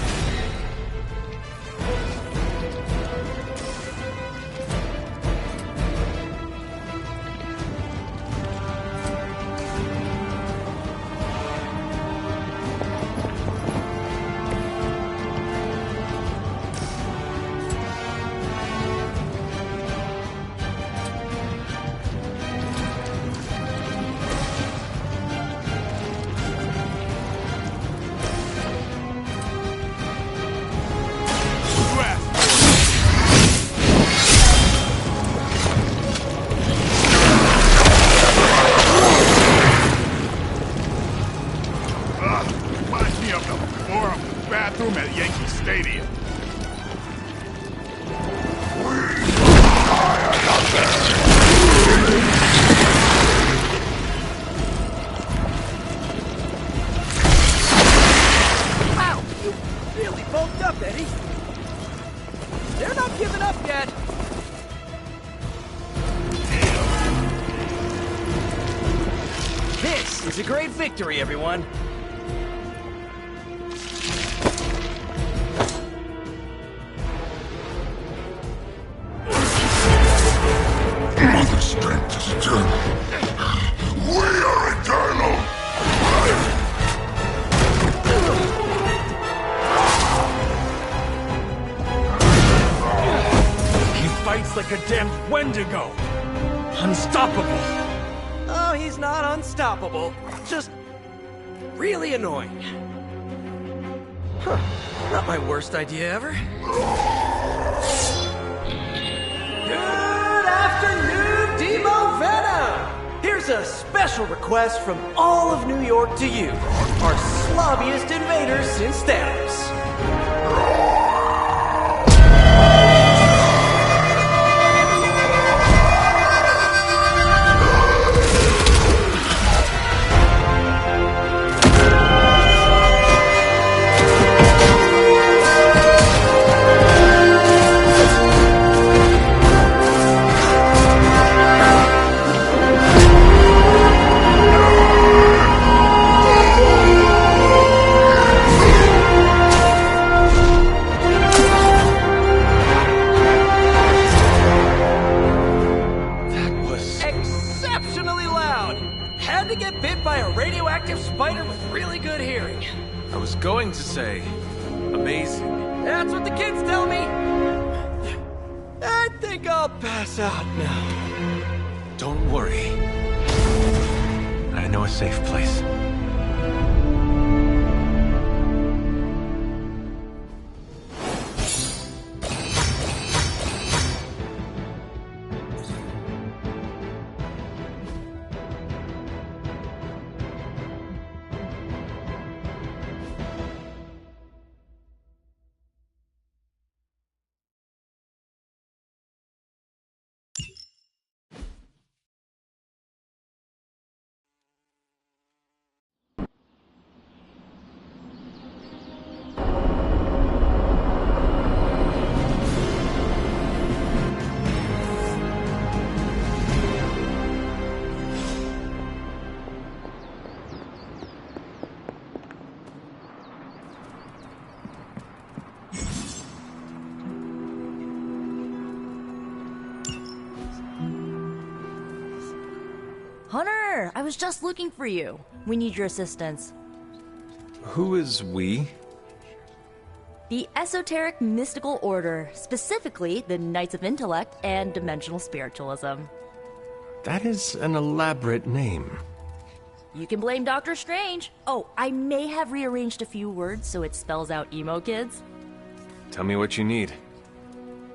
[SPEAKER 5] Reminds me of the floor of the bathroom at Yankee Stadium.
[SPEAKER 7] Wow, you really bulked up, Eddie. They're not giving up yet. This is a great victory, everyone.
[SPEAKER 16] Mother strength is eternal. We are eternal.
[SPEAKER 1] He fights like a damned Wendigo. Unstoppable.
[SPEAKER 7] Oh, he's not unstoppable. Just really annoying. Huh. Not my worst idea ever. Good afternoon, Demo Venom! Here's a special request from all of New York to you, our slobbiest invaders since Thanos. Exceptionally loud! Had to get bit by a radioactive spider with really good hearing.
[SPEAKER 2] I was going to say, amazing.
[SPEAKER 7] That's what the kids tell me. I think I'll pass out now.
[SPEAKER 2] Don't worry. I know a safe place.
[SPEAKER 4] Hunter, I was just looking for you. We need your assistance.
[SPEAKER 2] Who is we?
[SPEAKER 4] The Esoteric Mystical Order, specifically the Knights of Intellect and Dimensional Spiritualism.
[SPEAKER 2] That is an elaborate name.
[SPEAKER 4] You can blame Dr. Strange. Oh, I may have rearranged a few words so it spells out emo kids.
[SPEAKER 2] Tell me what you need.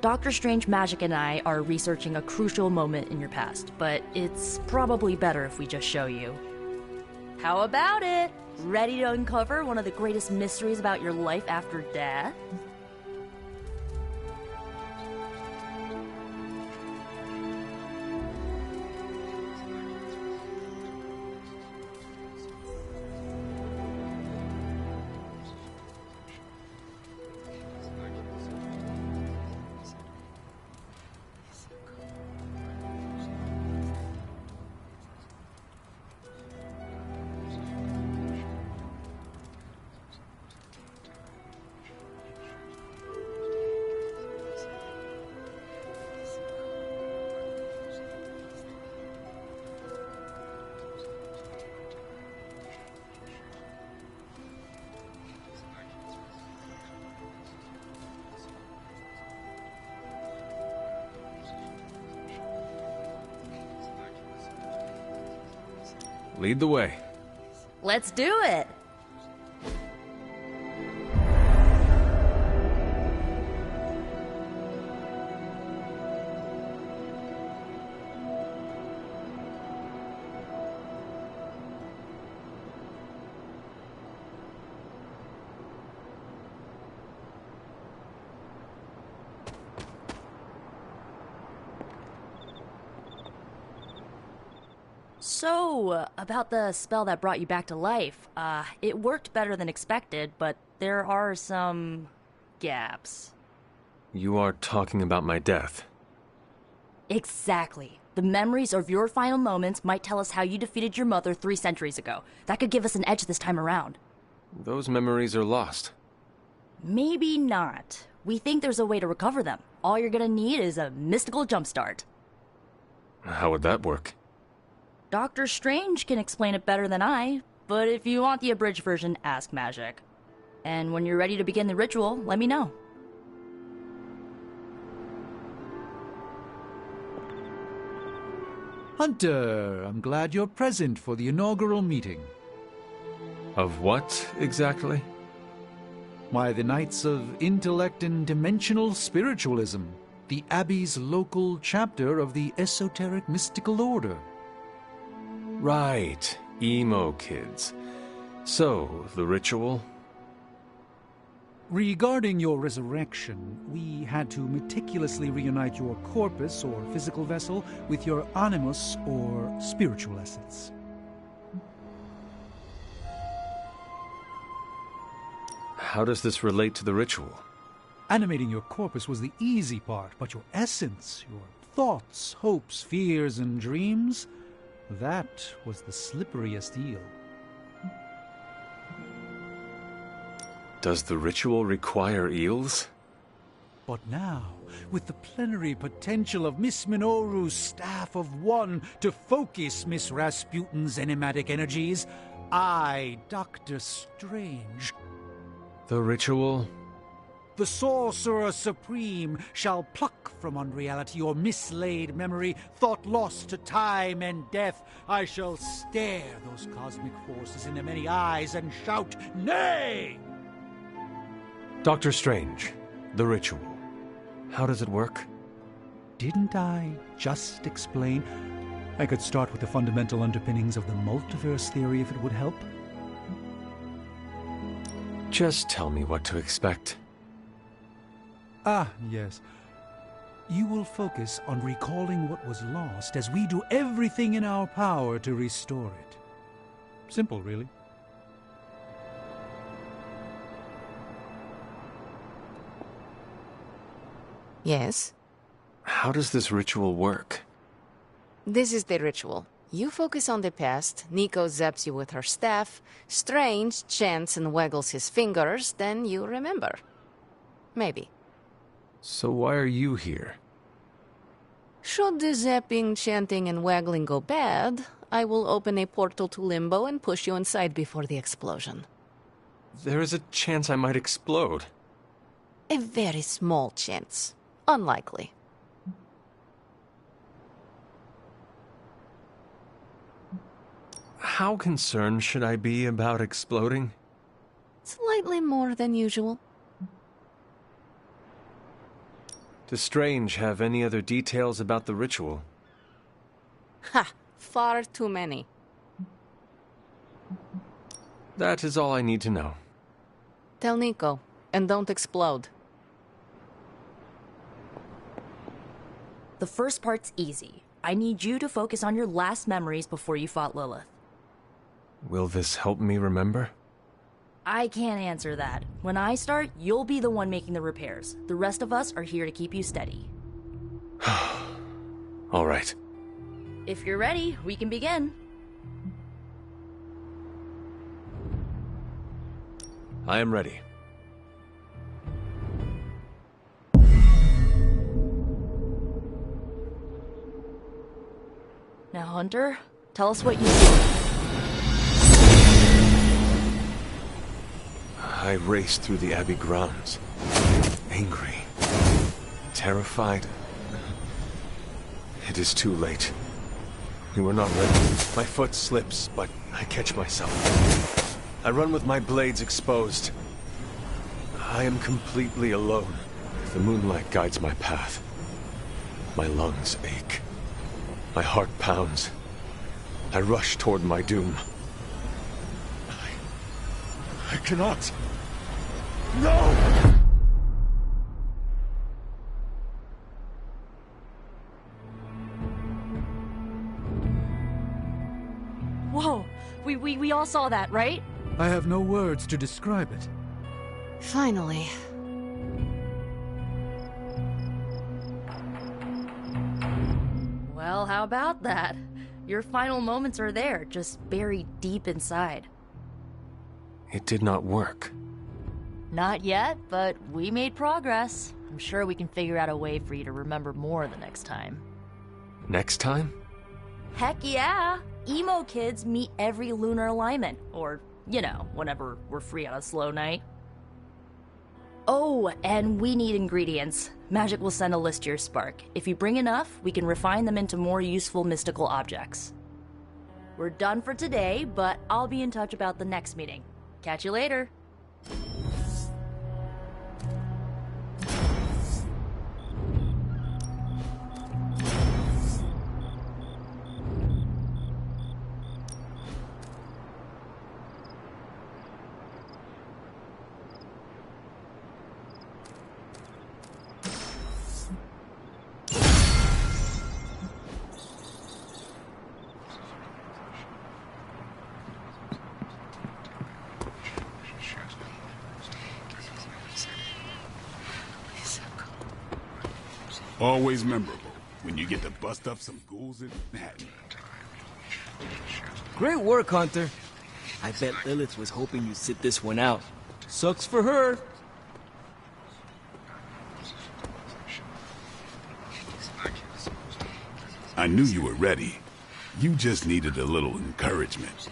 [SPEAKER 4] Dr. Strange Magic and I are researching a crucial moment in your past, but it's probably better if we just show you. How about it? Ready to uncover one of the greatest mysteries about your life after death?
[SPEAKER 2] Lead the way.
[SPEAKER 4] Let's do it! So, about the spell that brought you back to life, it worked better than expected, but there are some gaps.
[SPEAKER 2] You are talking about my death.
[SPEAKER 4] Exactly. The memories of your final moments might tell us how you defeated your mother 3 centuries ago. That could give us an edge this time around.
[SPEAKER 2] Those memories are lost.
[SPEAKER 4] Maybe not. We think there's a way to recover them. All you're gonna need is a mystical jumpstart.
[SPEAKER 2] How would that work?
[SPEAKER 4] Dr. Strange can explain it better than I, but if you want the abridged version, ask Magic. And when you're ready to begin the ritual, let me know.
[SPEAKER 19] Hunter, I'm glad you're present for the inaugural meeting.
[SPEAKER 2] Of what, exactly?
[SPEAKER 19] Why, the Knights of Intellect and Dimensional Spiritualism, the Abbey's local chapter of the Esoteric Mystical Order.
[SPEAKER 2] Right, emo kids. So, the ritual?
[SPEAKER 19] Regarding your resurrection, we had to meticulously reunite your corpus, or physical vessel, with your animus, or spiritual essence.
[SPEAKER 2] How does this relate to the ritual?
[SPEAKER 19] Animating your corpus was the easy part, but your essence, your thoughts, hopes, fears, and dreams, that was the slipperiest eel.
[SPEAKER 2] Does the ritual require eels?
[SPEAKER 19] But now, with the plenary potential of Miss Minoru's Staff of One to focus Miss Rasputin's enigmatic energies, I, Dr. Strange...
[SPEAKER 2] The ritual?
[SPEAKER 19] The Sorcerer Supreme shall pluck from unreality your mislaid memory, thought lost to time and death. I shall stare those cosmic forces in their many eyes and shout, Nay!
[SPEAKER 2] Dr. Strange, the ritual. How does it work?
[SPEAKER 19] Didn't I just explain? I could start with the fundamental underpinnings of the multiverse theory if it would help.
[SPEAKER 2] Just tell me what to expect.
[SPEAKER 19] Ah, yes. You will focus on recalling what was lost as we do everything in our power to restore it. Simple, really.
[SPEAKER 3] Yes?
[SPEAKER 2] How does this ritual work?
[SPEAKER 3] This is the ritual. You focus on the past, Nico zaps you with her staff, Strange chants and waggles his fingers, then you remember. Maybe.
[SPEAKER 2] So why are you here?
[SPEAKER 3] Should the zapping, chanting, and waggling go bad, I will open a portal to Limbo and push you inside before the explosion.
[SPEAKER 2] There is a chance I might explode.
[SPEAKER 3] A very small chance. Unlikely.
[SPEAKER 2] How concerned should I be about exploding?
[SPEAKER 3] Slightly more than usual.
[SPEAKER 2] Does Strange have any other details about the ritual?
[SPEAKER 3] Ha! Far too many.
[SPEAKER 2] That is all I need to know.
[SPEAKER 3] Tell Nico, and don't explode.
[SPEAKER 4] The first part's easy. I need you to focus on your last memories before you fought Lilith.
[SPEAKER 2] Will this help me remember?
[SPEAKER 4] I can't answer that. When I start, you'll be the one making the repairs. The rest of us are here to keep you steady.
[SPEAKER 2] All right.
[SPEAKER 4] If you're ready, we can begin.
[SPEAKER 2] I am ready.
[SPEAKER 4] Now, Hunter, tell us what you see.
[SPEAKER 2] I raced through the Abbey grounds. Angry. Terrified. It is too late. We were not ready. My foot slips, but I catch myself. I run with my blades exposed. I am completely alone. The moonlight guides my path. My lungs ache. My heart pounds. I rush toward my doom. I cannot. No!
[SPEAKER 4] Whoa! We all saw that, right?
[SPEAKER 19] I have no words to describe it.
[SPEAKER 3] Finally.
[SPEAKER 4] Well, how about that? Your final moments are there, just buried deep inside.
[SPEAKER 2] It did not work.
[SPEAKER 4] Not yet, but we made progress. I'm sure we can figure out a way for you to remember more the next time.
[SPEAKER 2] Next time?
[SPEAKER 4] Heck yeah! Emo kids meet every lunar alignment. Or, you know, whenever we're free on a slow night. Oh, and we need ingredients. Magic will send a list to your spark. If you bring enough, we can refine them into more useful mystical objects. We're done for today, but I'll be in touch about the next meeting. Catch you later.
[SPEAKER 5] Always memorable when you get to bust up some ghouls in Manhattan.
[SPEAKER 7] Great work, Hunter. I bet Lilith was hoping you'd sit this one out. Sucks for her.
[SPEAKER 5] I knew you were ready. You just needed a little encouragement.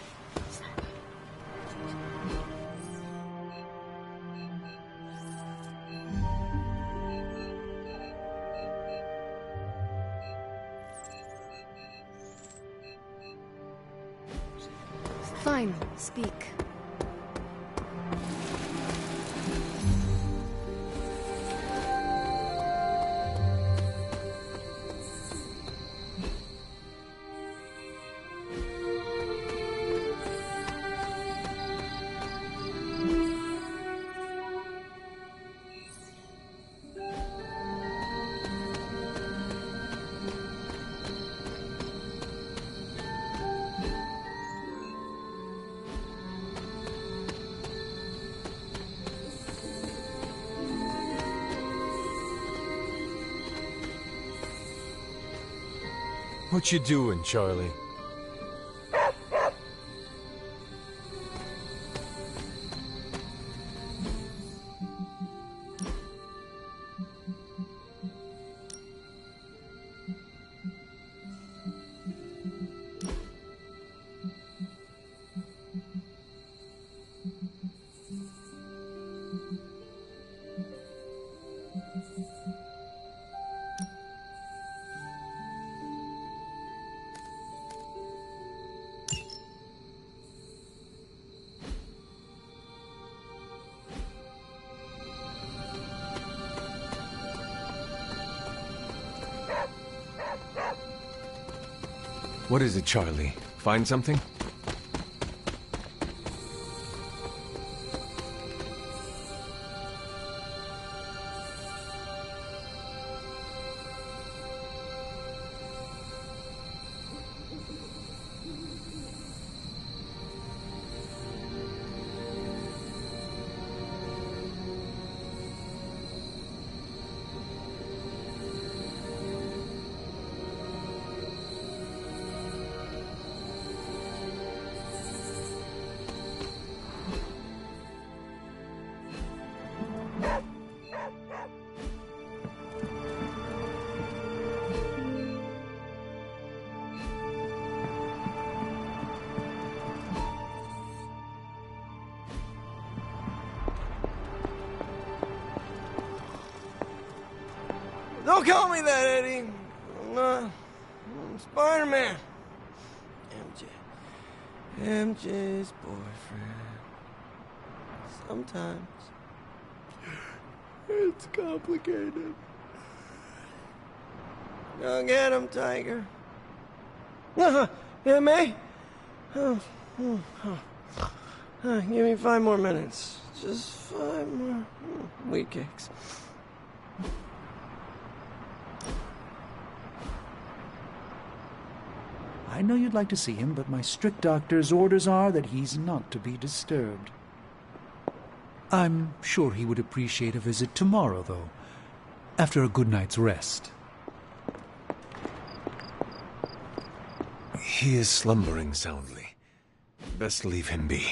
[SPEAKER 3] Fine, speak.
[SPEAKER 2] What you doing, Charlie? What is it, Charlie? Find something?
[SPEAKER 7] Don't call me that, Eddie. I'm Spider-Man. MJ's boyfriend. Sometimes it's complicated. Go get him, Tiger. Yeah, May? Give me 5 more minutes. Just 5 more wheat cakes.
[SPEAKER 19] I know you'd like to see him, but my strict doctor's orders are that he's not to be disturbed. I'm sure he would appreciate a visit tomorrow, though, after a good night's rest.
[SPEAKER 2] He is slumbering soundly. Best leave him be.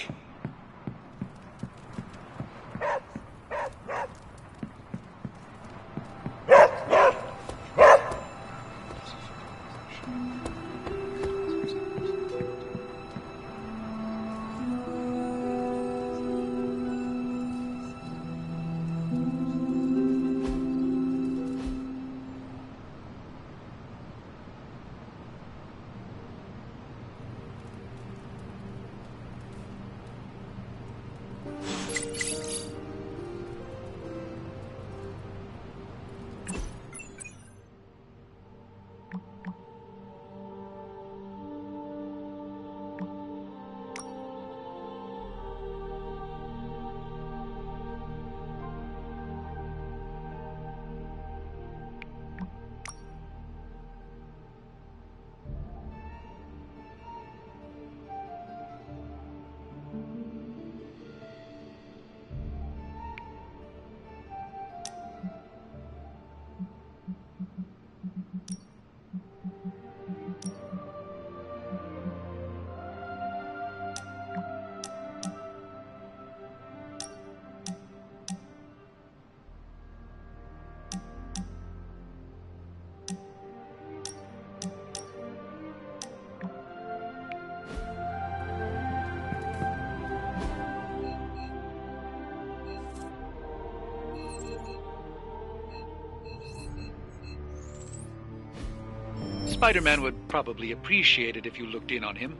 [SPEAKER 20] Spider-Man would probably appreciate it if you looked in on him.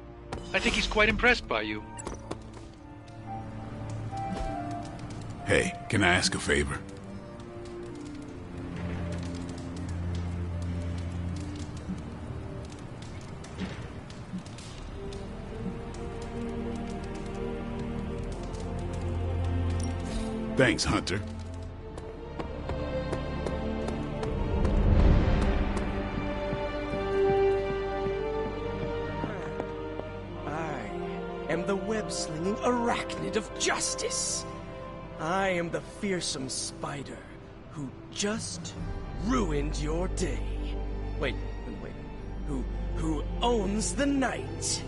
[SPEAKER 20] I think he's quite impressed by you.
[SPEAKER 5] Hey, can I ask a favor? Thanks, Hunter.
[SPEAKER 7] I am the web-slinging arachnid of justice. I am the fearsome spider who just ruined your day. Wait. Who owns the night.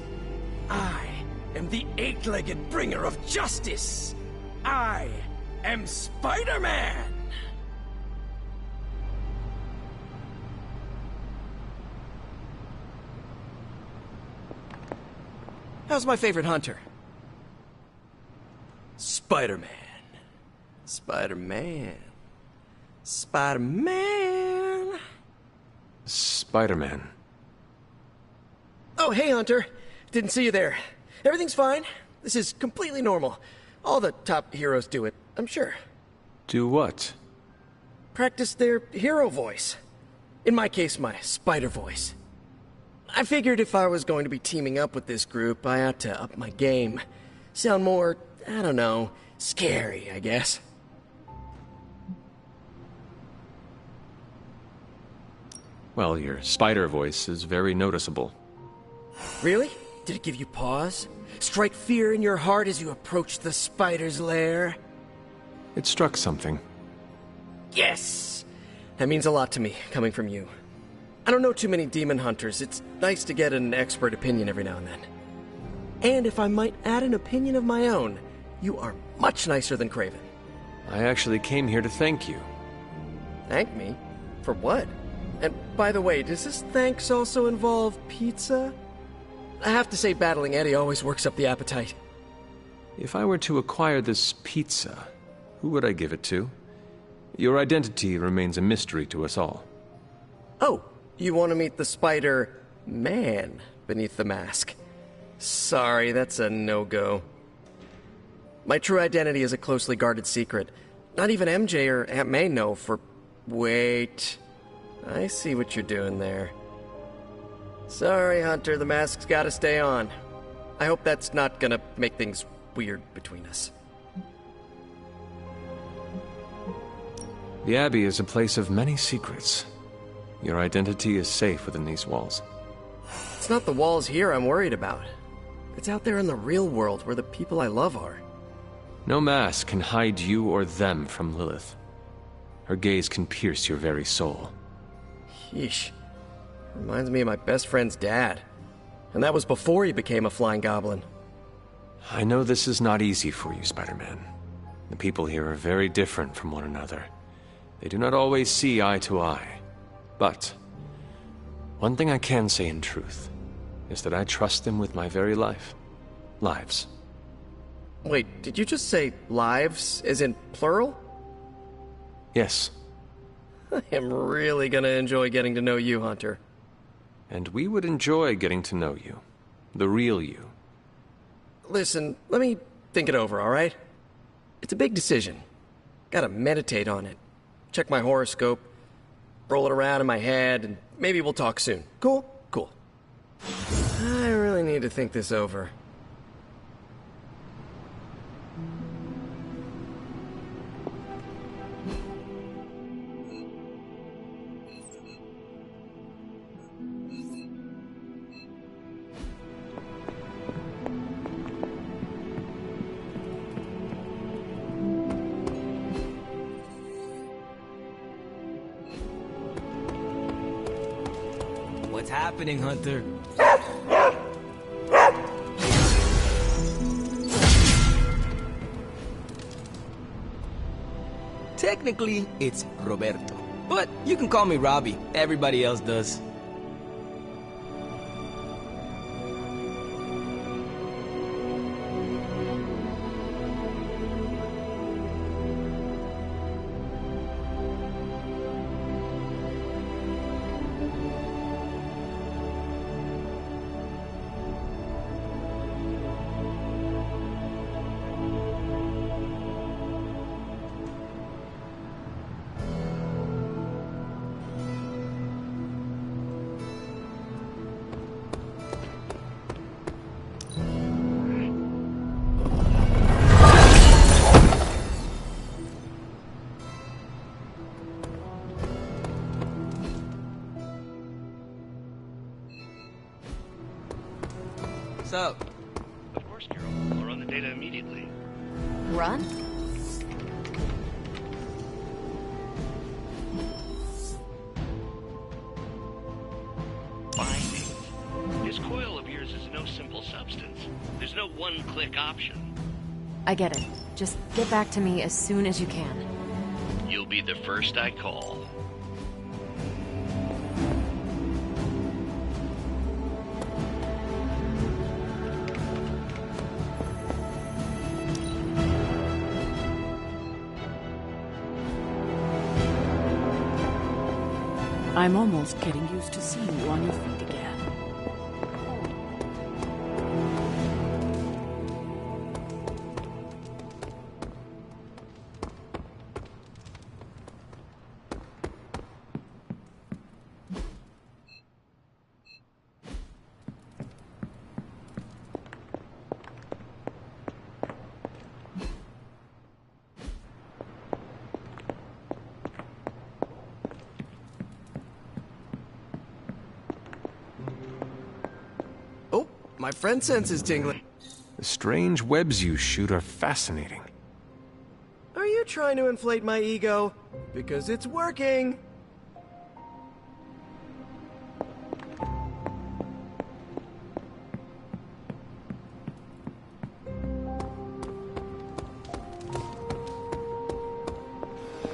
[SPEAKER 7] I am the 8-legged bringer of justice. I am Spider-Man! How's my favorite hunter? Spider-Man. Spider-Man. Spider-Man.
[SPEAKER 2] Spider-Man.
[SPEAKER 7] Oh, hey, Hunter. Didn't see you there. Everything's fine. This is completely normal. All the top heroes do it, I'm sure.
[SPEAKER 2] Do what?
[SPEAKER 7] Practice their hero voice. In my case, my spider voice. I figured if I was going to be teaming up with this group, I ought to up my game. Sound more, I don't know, scary, I guess.
[SPEAKER 2] Well, your spider voice is very noticeable.
[SPEAKER 7] Really? Did it give you pause? Strike fear in your heart as you approach the spider's lair?
[SPEAKER 2] It struck something.
[SPEAKER 7] Yes! That means a lot to me, coming from you. I don't know too many demon hunters. It's nice to get an expert opinion every now and then. And if I might add an opinion of my own, you are much nicer than Craven.
[SPEAKER 2] I actually came here to thank you.
[SPEAKER 7] Thank me? For what? And by the way, does this thanks also involve pizza? I have to say battling Eddie always works up the appetite.
[SPEAKER 2] If I were to acquire this pizza, who would I give it to? Your identity remains a mystery to us all.
[SPEAKER 7] Oh, you want to meet the Spider-Man beneath the mask. Sorry, that's a no-go. My true identity is a closely guarded secret. Not even MJ or Aunt May know for... Wait... I see what you're doing there. Sorry, Hunter, the mask's gotta stay on. I hope that's not gonna make things weird between us.
[SPEAKER 2] The Abbey is a place of many secrets. Your identity is safe within these walls.
[SPEAKER 7] It's not the walls here I'm worried about. It's out there in the real world where the people I love are.
[SPEAKER 2] No mask can hide you or them from Lilith. Her gaze can pierce your very soul.
[SPEAKER 7] Yeesh. Reminds me of my best friend's dad. And that was before he became a flying goblin.
[SPEAKER 2] I know this is not easy for you, Spider-Man. The people here are very different from one another. They do not always see eye to eye. But one thing I can say in truth is that I trust them with my very life. Lives.
[SPEAKER 7] Wait, did you just say lives, as in plural?
[SPEAKER 2] Yes.
[SPEAKER 7] I am really gonna enjoy getting to know you, Hunter.
[SPEAKER 2] And we would enjoy getting to know you. The real you.
[SPEAKER 7] Listen, let me think it over, alright? It's a big decision. Gotta meditate on it. Check my horoscope, roll it around in my head, and maybe we'll talk soon. Cool? Cool. I really need to think this over.
[SPEAKER 21] What's happening, Hunter? Technically, it's Roberto. But you can call me Robbie. Everybody else does. What's up?
[SPEAKER 22] Of course, Carol. I'll run the data immediately.
[SPEAKER 6] Run?
[SPEAKER 22] Binding. This coil of yours is no simple substance. There's no one-click option.
[SPEAKER 6] I get it. Just get back to me as soon as you can.
[SPEAKER 22] You'll be the first I call.
[SPEAKER 12] I'm almost getting used to seeing you on your feet again.
[SPEAKER 7] My friend sense is tingling.
[SPEAKER 2] The strange webs you shoot are fascinating.
[SPEAKER 7] Are you trying to inflate my ego? Because it's working.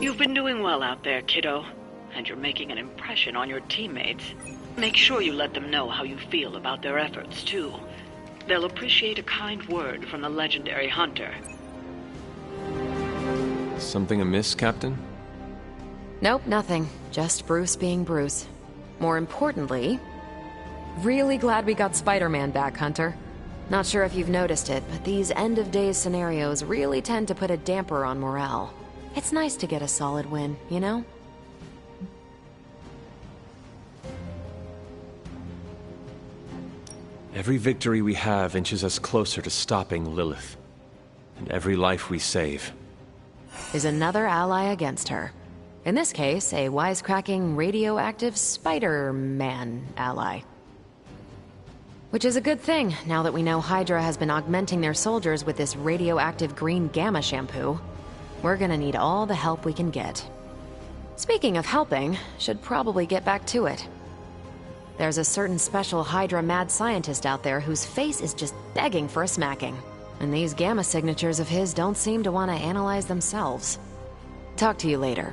[SPEAKER 15] You've been doing well out there, kiddo. And you're making an impression on your teammates. Make sure you let them know how you feel about their efforts, too. They'll appreciate a kind word from the legendary hunter.
[SPEAKER 2] Something amiss, Captain?
[SPEAKER 6] Nope, nothing. Just Bruce being Bruce. More importantly, really glad we got Spider-Man back, Hunter. Not sure if you've noticed it, but these end-of-days scenarios really tend to put a damper on morale. It's nice to get a solid win, you know?
[SPEAKER 2] Every victory we have inches us closer to stopping Lilith. And every life we save
[SPEAKER 6] is another ally against her. In this case, a wisecracking, radioactive Spider-Man ally. Which is a good thing, now that we know Hydra has been augmenting their soldiers with this radioactive green gamma shampoo. We're gonna need all the help we can get. Speaking of helping, should probably get back to it. There's a certain special Hydra mad scientist out there whose face is just begging for a smacking. And these gamma signatures of his don't seem to want to analyze themselves. Talk to you later.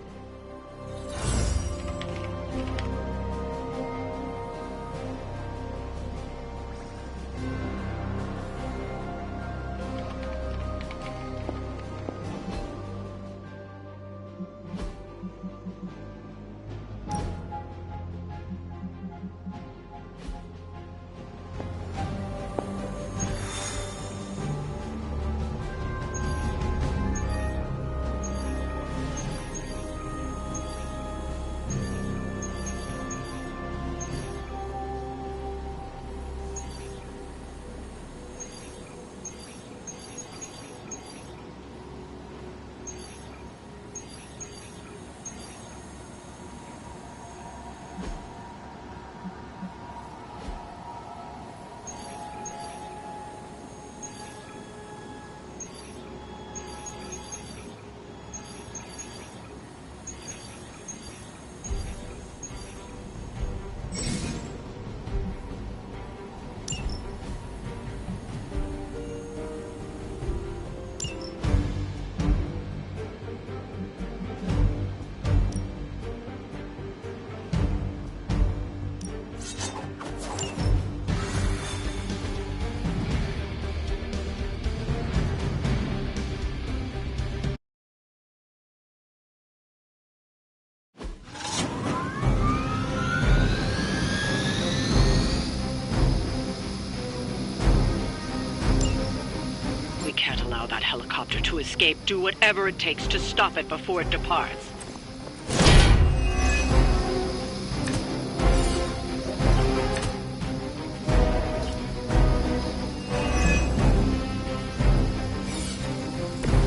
[SPEAKER 15] That helicopter to escape. Do whatever it takes to stop it before it departs.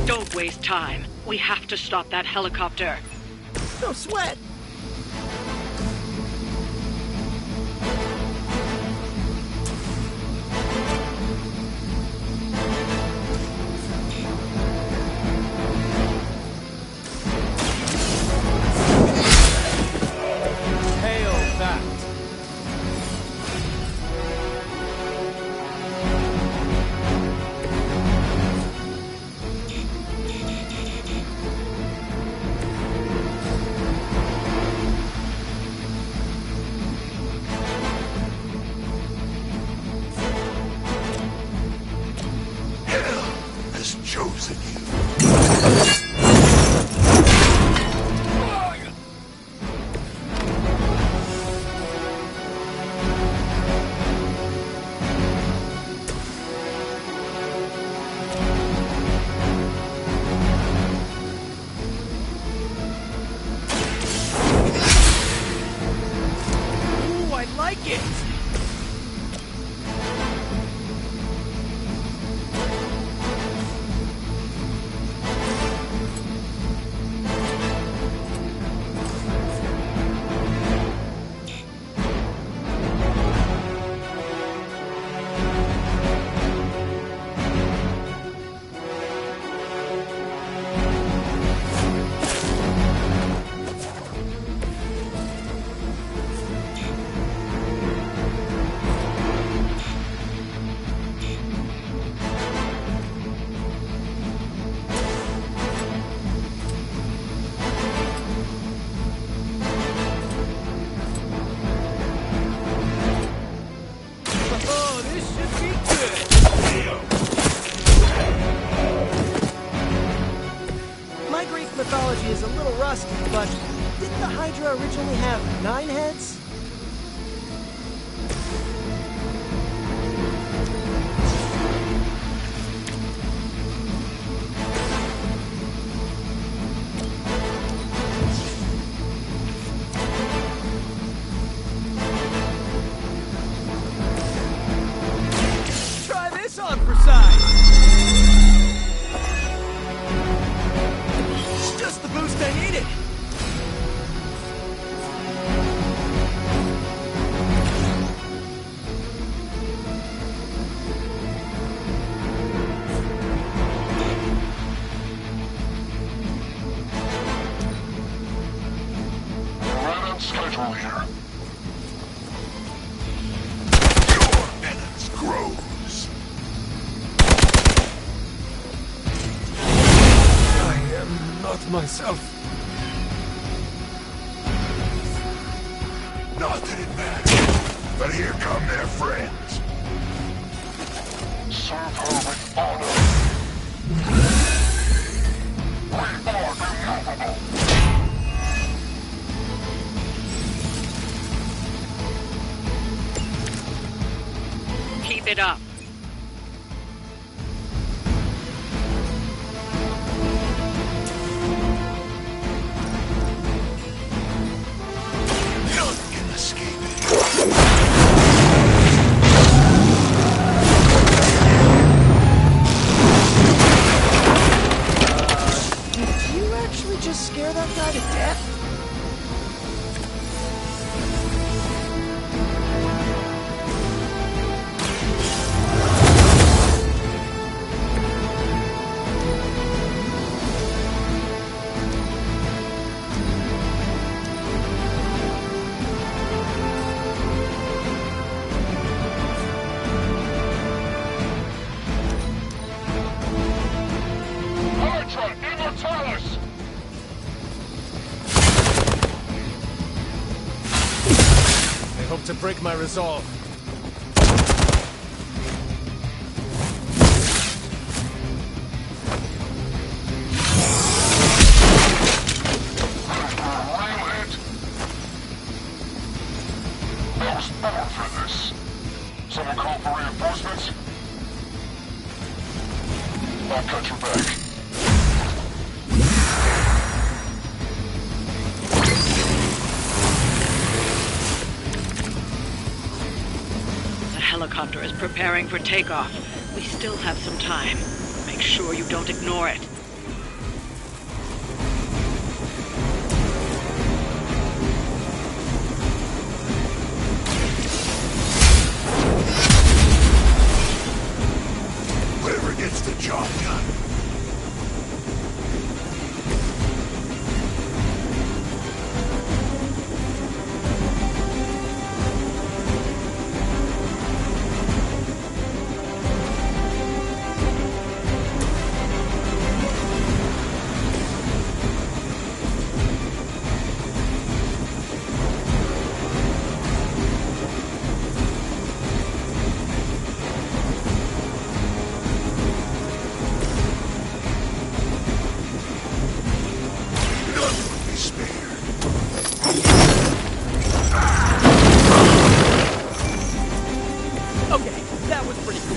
[SPEAKER 15] Don't waste time. We have to stop that helicopter.
[SPEAKER 7] No sweat. little rusty, but didn't the Hydra originally have 9 heads? On for size. It's just the boost I needed.
[SPEAKER 16] Right on schedule here. Your penance grows.
[SPEAKER 2] Not myself.
[SPEAKER 16] Nothing matters. But here come their friends. Serve her with honor. We are immovable.
[SPEAKER 15] Keep it up.
[SPEAKER 7] Scare that guy to death?
[SPEAKER 16] Hydra Immortalis!
[SPEAKER 2] They hope to break my resolve.
[SPEAKER 16] I was born for this. Someone call for reinforcements? I'll cut your back.
[SPEAKER 15] The helicopter is preparing for takeoff. We still have some time. Make sure you don't ignore it.
[SPEAKER 16] Whoever gets the job done.
[SPEAKER 7] Okay, that was pretty cool.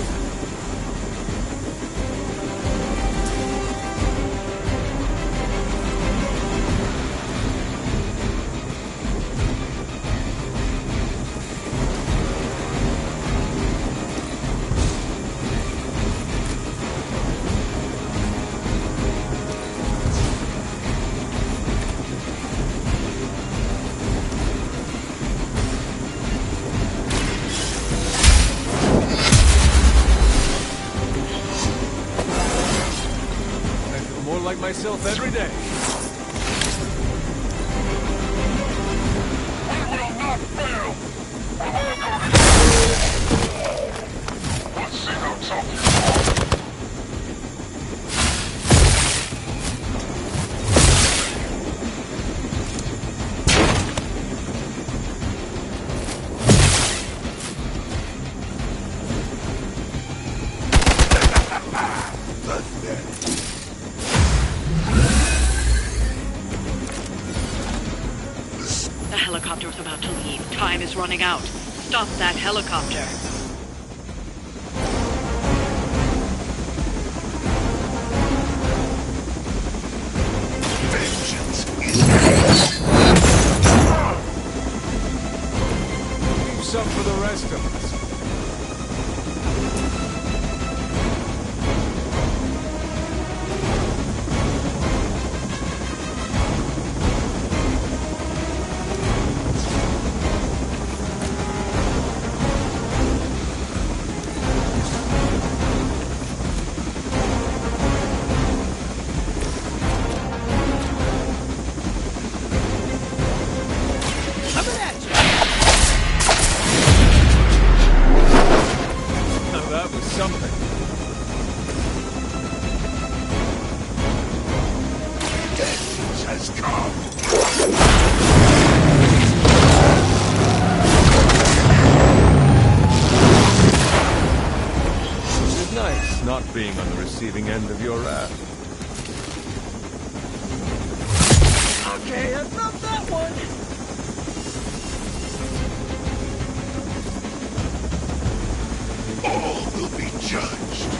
[SPEAKER 2] More like myself every day.
[SPEAKER 16] We will not fail! Let's see how tough you are.
[SPEAKER 15] time is running out. Stop that helicopter.
[SPEAKER 16] Vengeance is
[SPEAKER 2] Leave some for the rest of us. Not being on the receiving end of your wrath.
[SPEAKER 7] Okay, that's not that one!
[SPEAKER 16] All will be judged.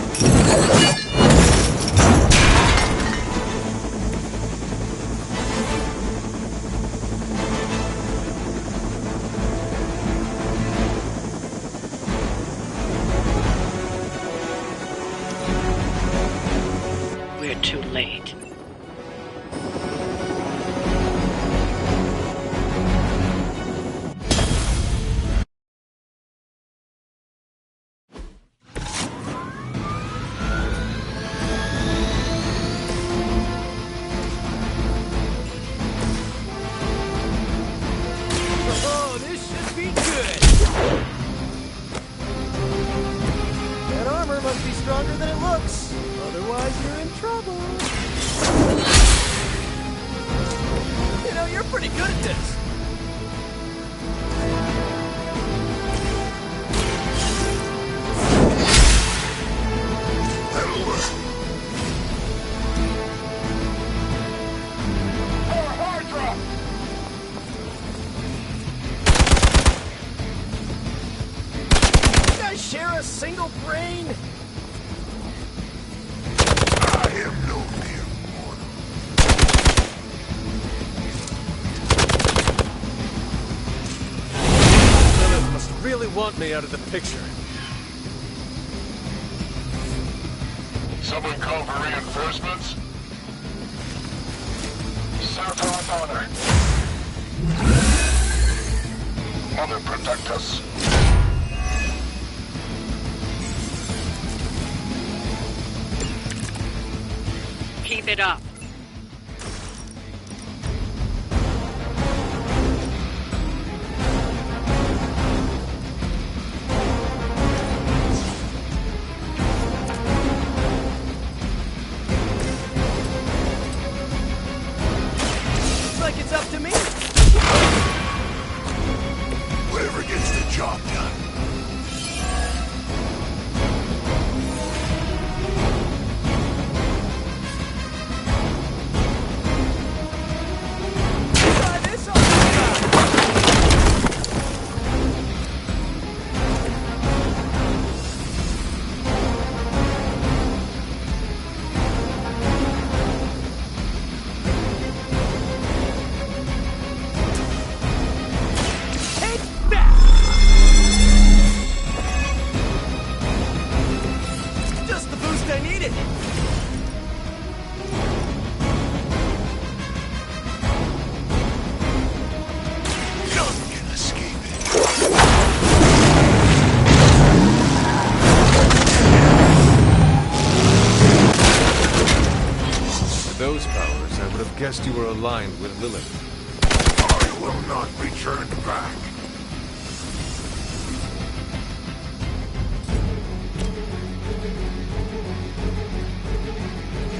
[SPEAKER 15] We're too late.
[SPEAKER 7] Oh, this should be good! That armor must be stronger than it looks. Otherwise, you're in trouble. You know, you're pretty good at this.
[SPEAKER 16] That'll work. More Hydra!
[SPEAKER 7] You guys share a single brain?
[SPEAKER 16] I am no mere mortal.
[SPEAKER 2] Lilith must really want me out of the picture.
[SPEAKER 18] Someone call for reinforcements? Sartor Honor. Mother, protect us.
[SPEAKER 15] Keep it up.
[SPEAKER 7] Looks like it's up to me.
[SPEAKER 16] Whatever gets the job done.
[SPEAKER 7] Try this on this guy. Take that! Just the boost I needed.
[SPEAKER 16] None can escape it.
[SPEAKER 2] With those powers, I would have guessed you were aligned with Lilith.
[SPEAKER 16] I will not return back.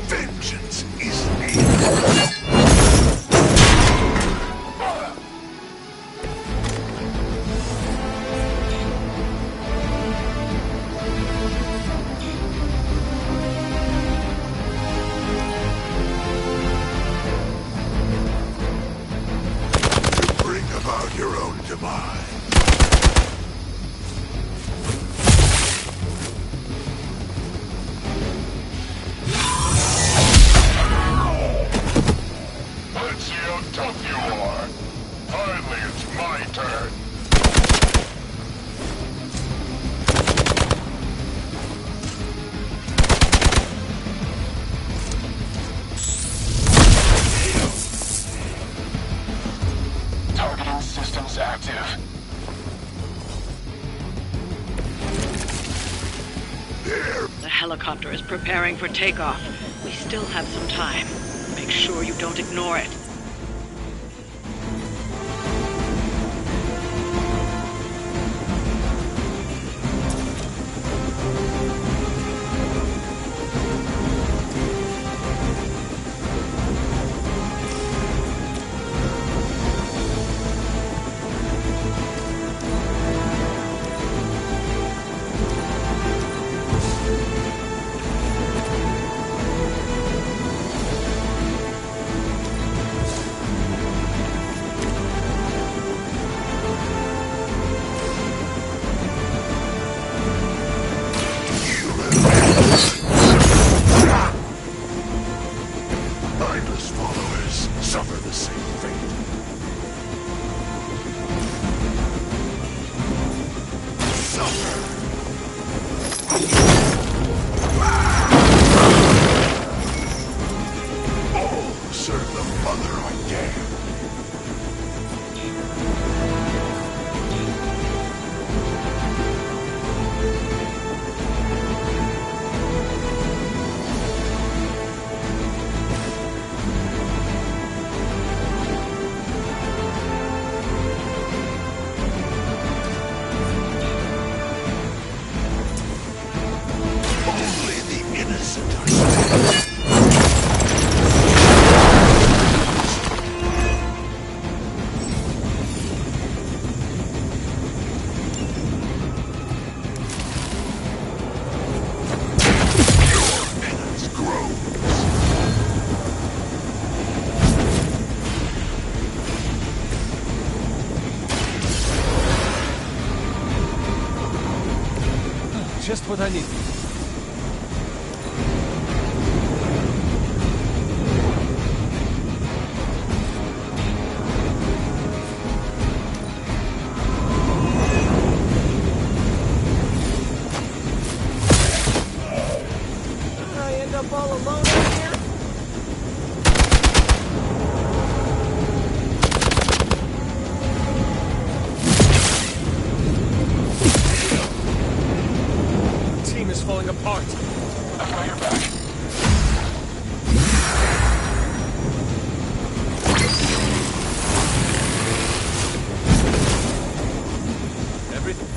[SPEAKER 16] Vengeance is needed. To bring about your own demise.
[SPEAKER 15] The helicopter is preparing for takeoff. We still have some time. Make sure you don't ignore it.
[SPEAKER 16] Mindless followers suffer the same fate. Suffer. All who serve the Mother are damned. Only the innocent are spared. Your penance grows.
[SPEAKER 2] Just what I need.
[SPEAKER 7] I end up all alone out here?
[SPEAKER 2] The team is falling apart.
[SPEAKER 18] I've got your back.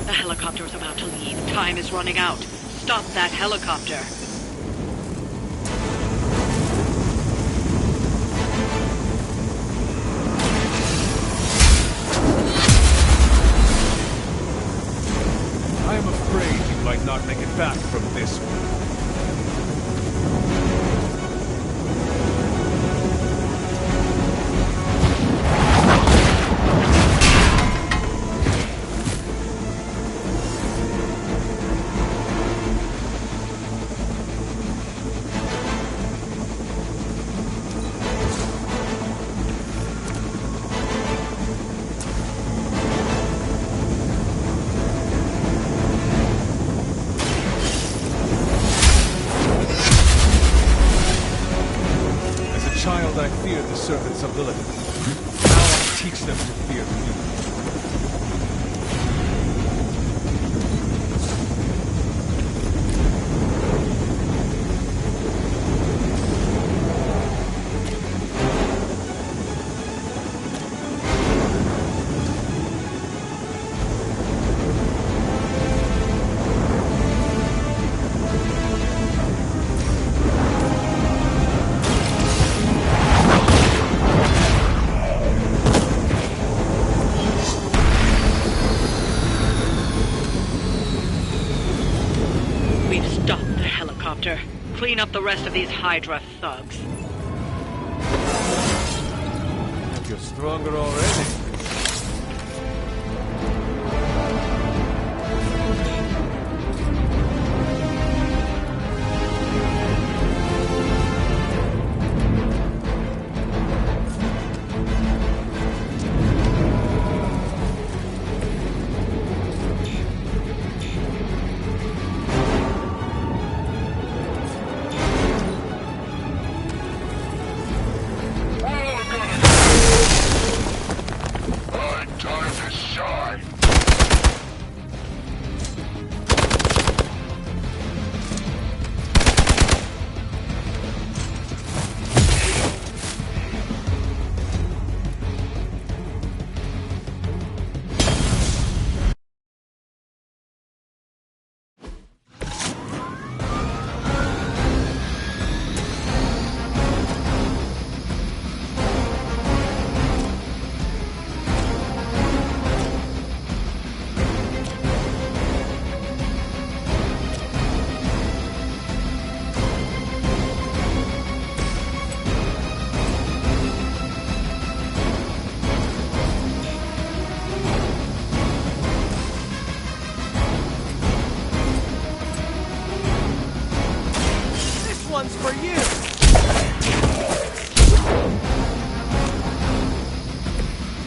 [SPEAKER 15] The helicopter is about to leave. Time is running out. Stop that helicopter.
[SPEAKER 2] I am afraid you might not make it back from this one. As a child, I feared the servants of Lilith. Now I teach them to fear me.
[SPEAKER 15] We've stopped the helicopter. Clean up the rest of these Hydra thugs.
[SPEAKER 2] You're stronger already.
[SPEAKER 7] one's for you!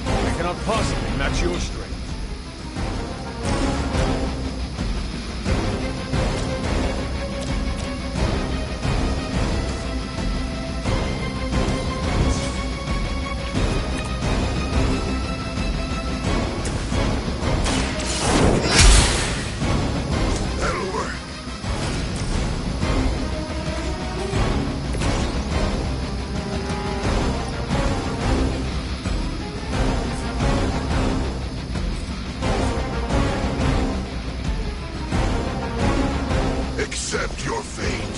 [SPEAKER 2] I cannot possibly match your strength.
[SPEAKER 16] Accept your fate.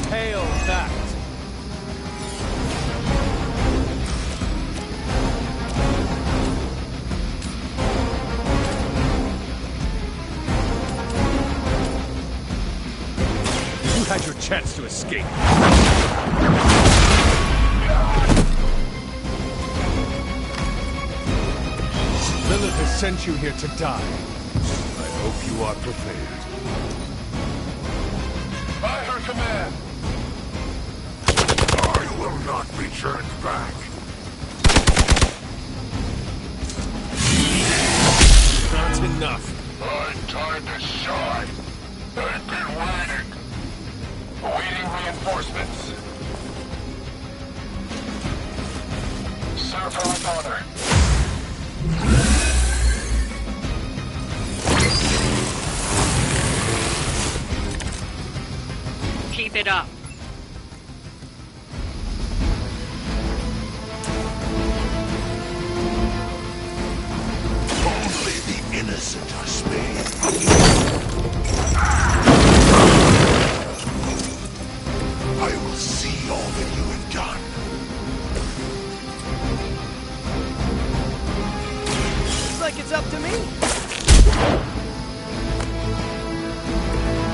[SPEAKER 2] Hail that! You had your chance to escape. Lilith has sent you here to die. I hope you are prepared.
[SPEAKER 16] By her command. I will not be turned back.
[SPEAKER 2] Not enough.
[SPEAKER 16] My time to shine. I've been waiting. Awaiting reinforcements. Serve her with honor.
[SPEAKER 15] Keep it up.
[SPEAKER 16] Only the innocent are spared. I will see all that you have done.
[SPEAKER 7] Looks like it's up to me.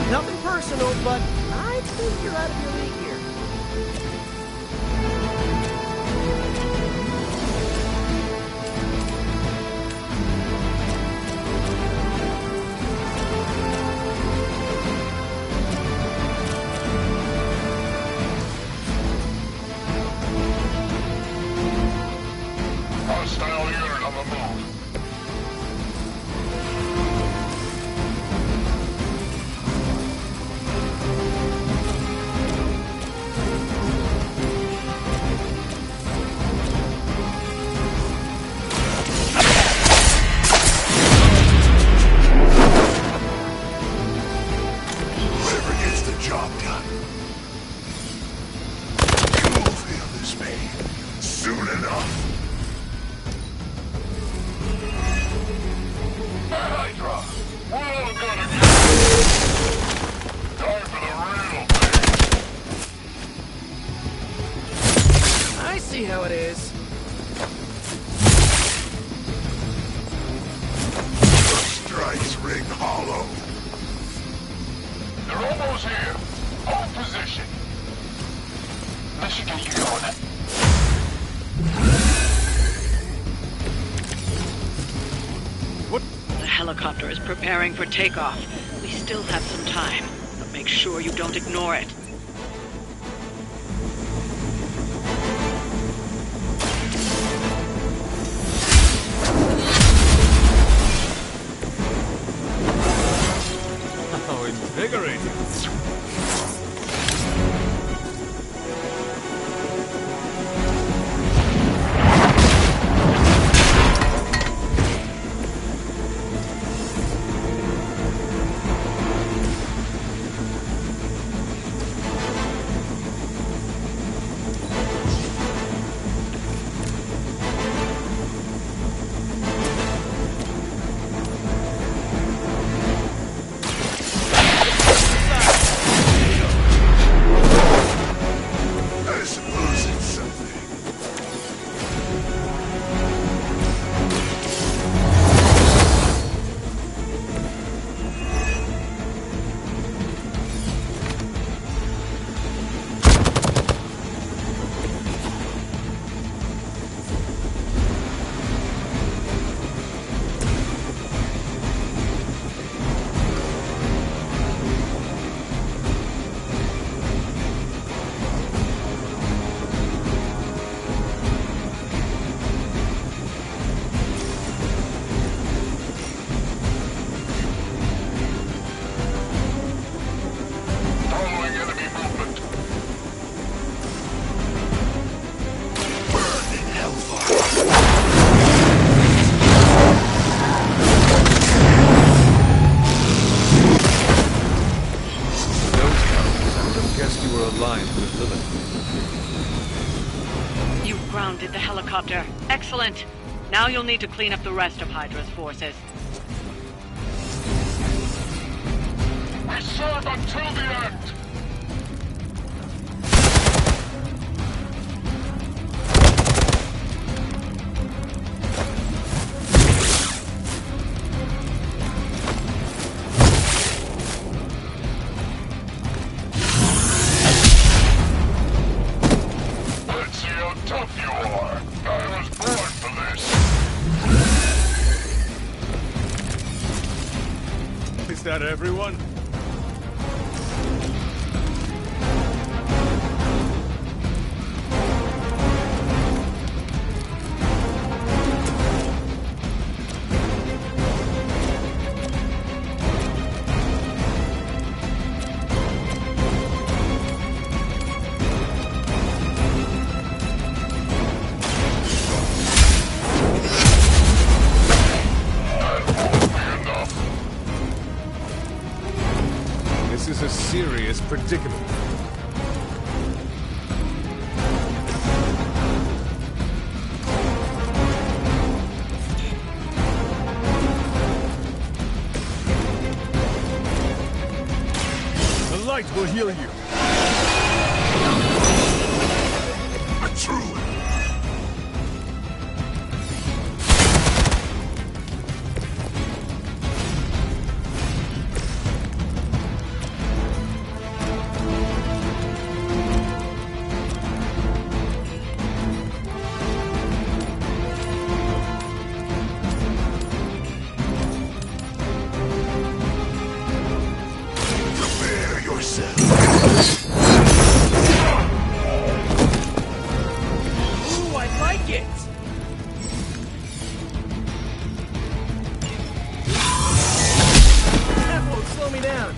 [SPEAKER 7] Nothing personal, but I think you're out of your league here.
[SPEAKER 16] Hostile unit on the move. Whoever gets the job done. You will feel this pain soon enough. Hydra! We're all gonna get time for the real thing.
[SPEAKER 7] I see how it is.
[SPEAKER 16] The strikes ring hollow. They're almost here. Hold position. This should get you going.
[SPEAKER 15] The helicopter is preparing for takeoff. We still have some time, but make sure you don't ignore it.
[SPEAKER 2] How invigorating. Lilith.
[SPEAKER 15] You've grounded the helicopter. Excellent. Now you'll need to clean up the rest of Hydra's forces.
[SPEAKER 16] We serve until the end! Let's see how tough you are. I was born for this.
[SPEAKER 2] Is that everyone? This is a serious predicament. The light will heal you.
[SPEAKER 16] A true prepare yourself.
[SPEAKER 7] Ooh, I like it! That won't slow me down.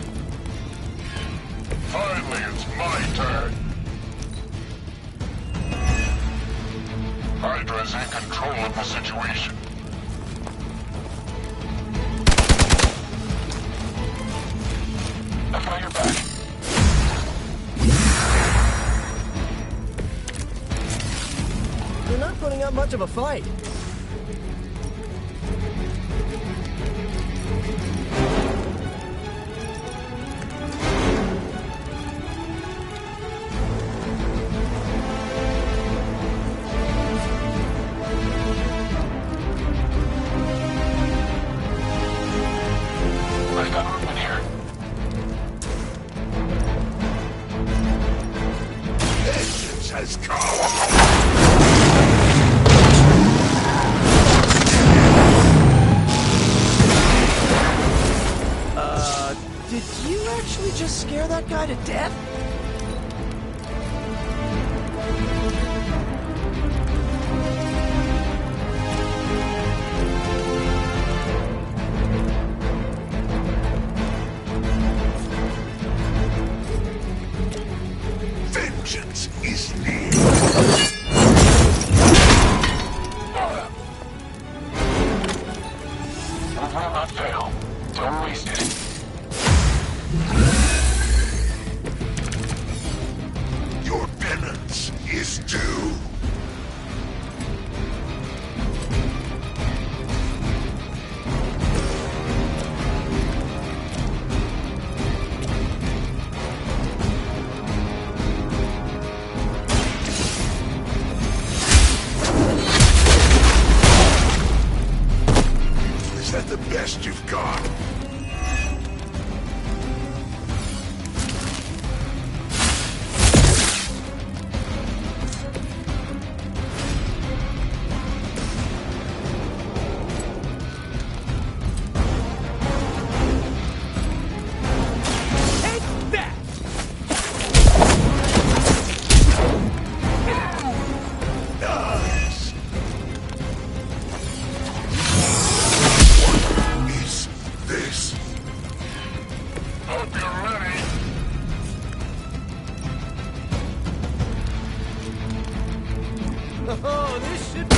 [SPEAKER 16] Finally, it's my turn. Hydra's in control of the situation. I've got your back.
[SPEAKER 7] They're not putting up much of a fight.
[SPEAKER 16] I've got movement here. Vengeance has come.
[SPEAKER 7] Did you actually just scare that guy to death?
[SPEAKER 16] Vengeance is near. I will not fail. Don't waste it. Your penance is due. Is that the best you've got?
[SPEAKER 7] Take that!
[SPEAKER 16] Nice. What is this? Hope you're ready.
[SPEAKER 7] Oh, this should be...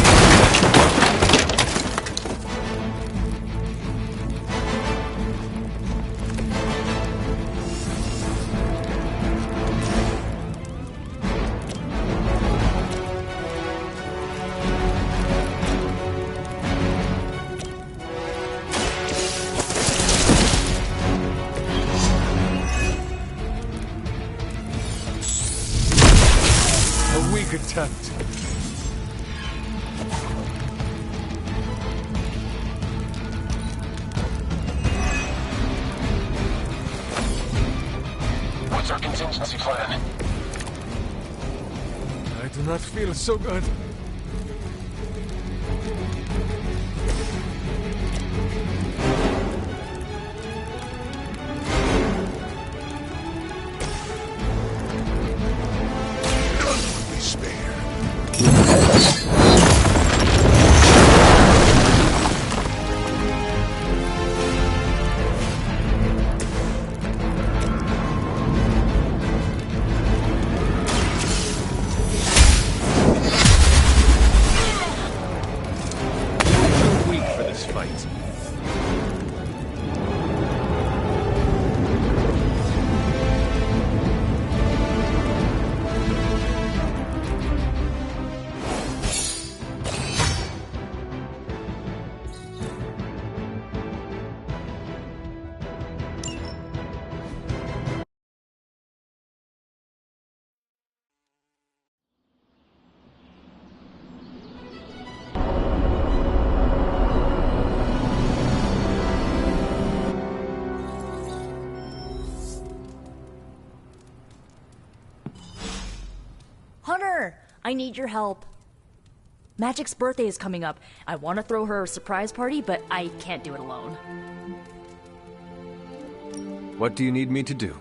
[SPEAKER 2] attempt.
[SPEAKER 18] What's our contingency plan?
[SPEAKER 2] I do not feel so good.
[SPEAKER 4] Hunter, I need your help. Magic's birthday is coming up. I want to throw her a surprise party, but I can't do it alone.
[SPEAKER 2] What do you need me to do?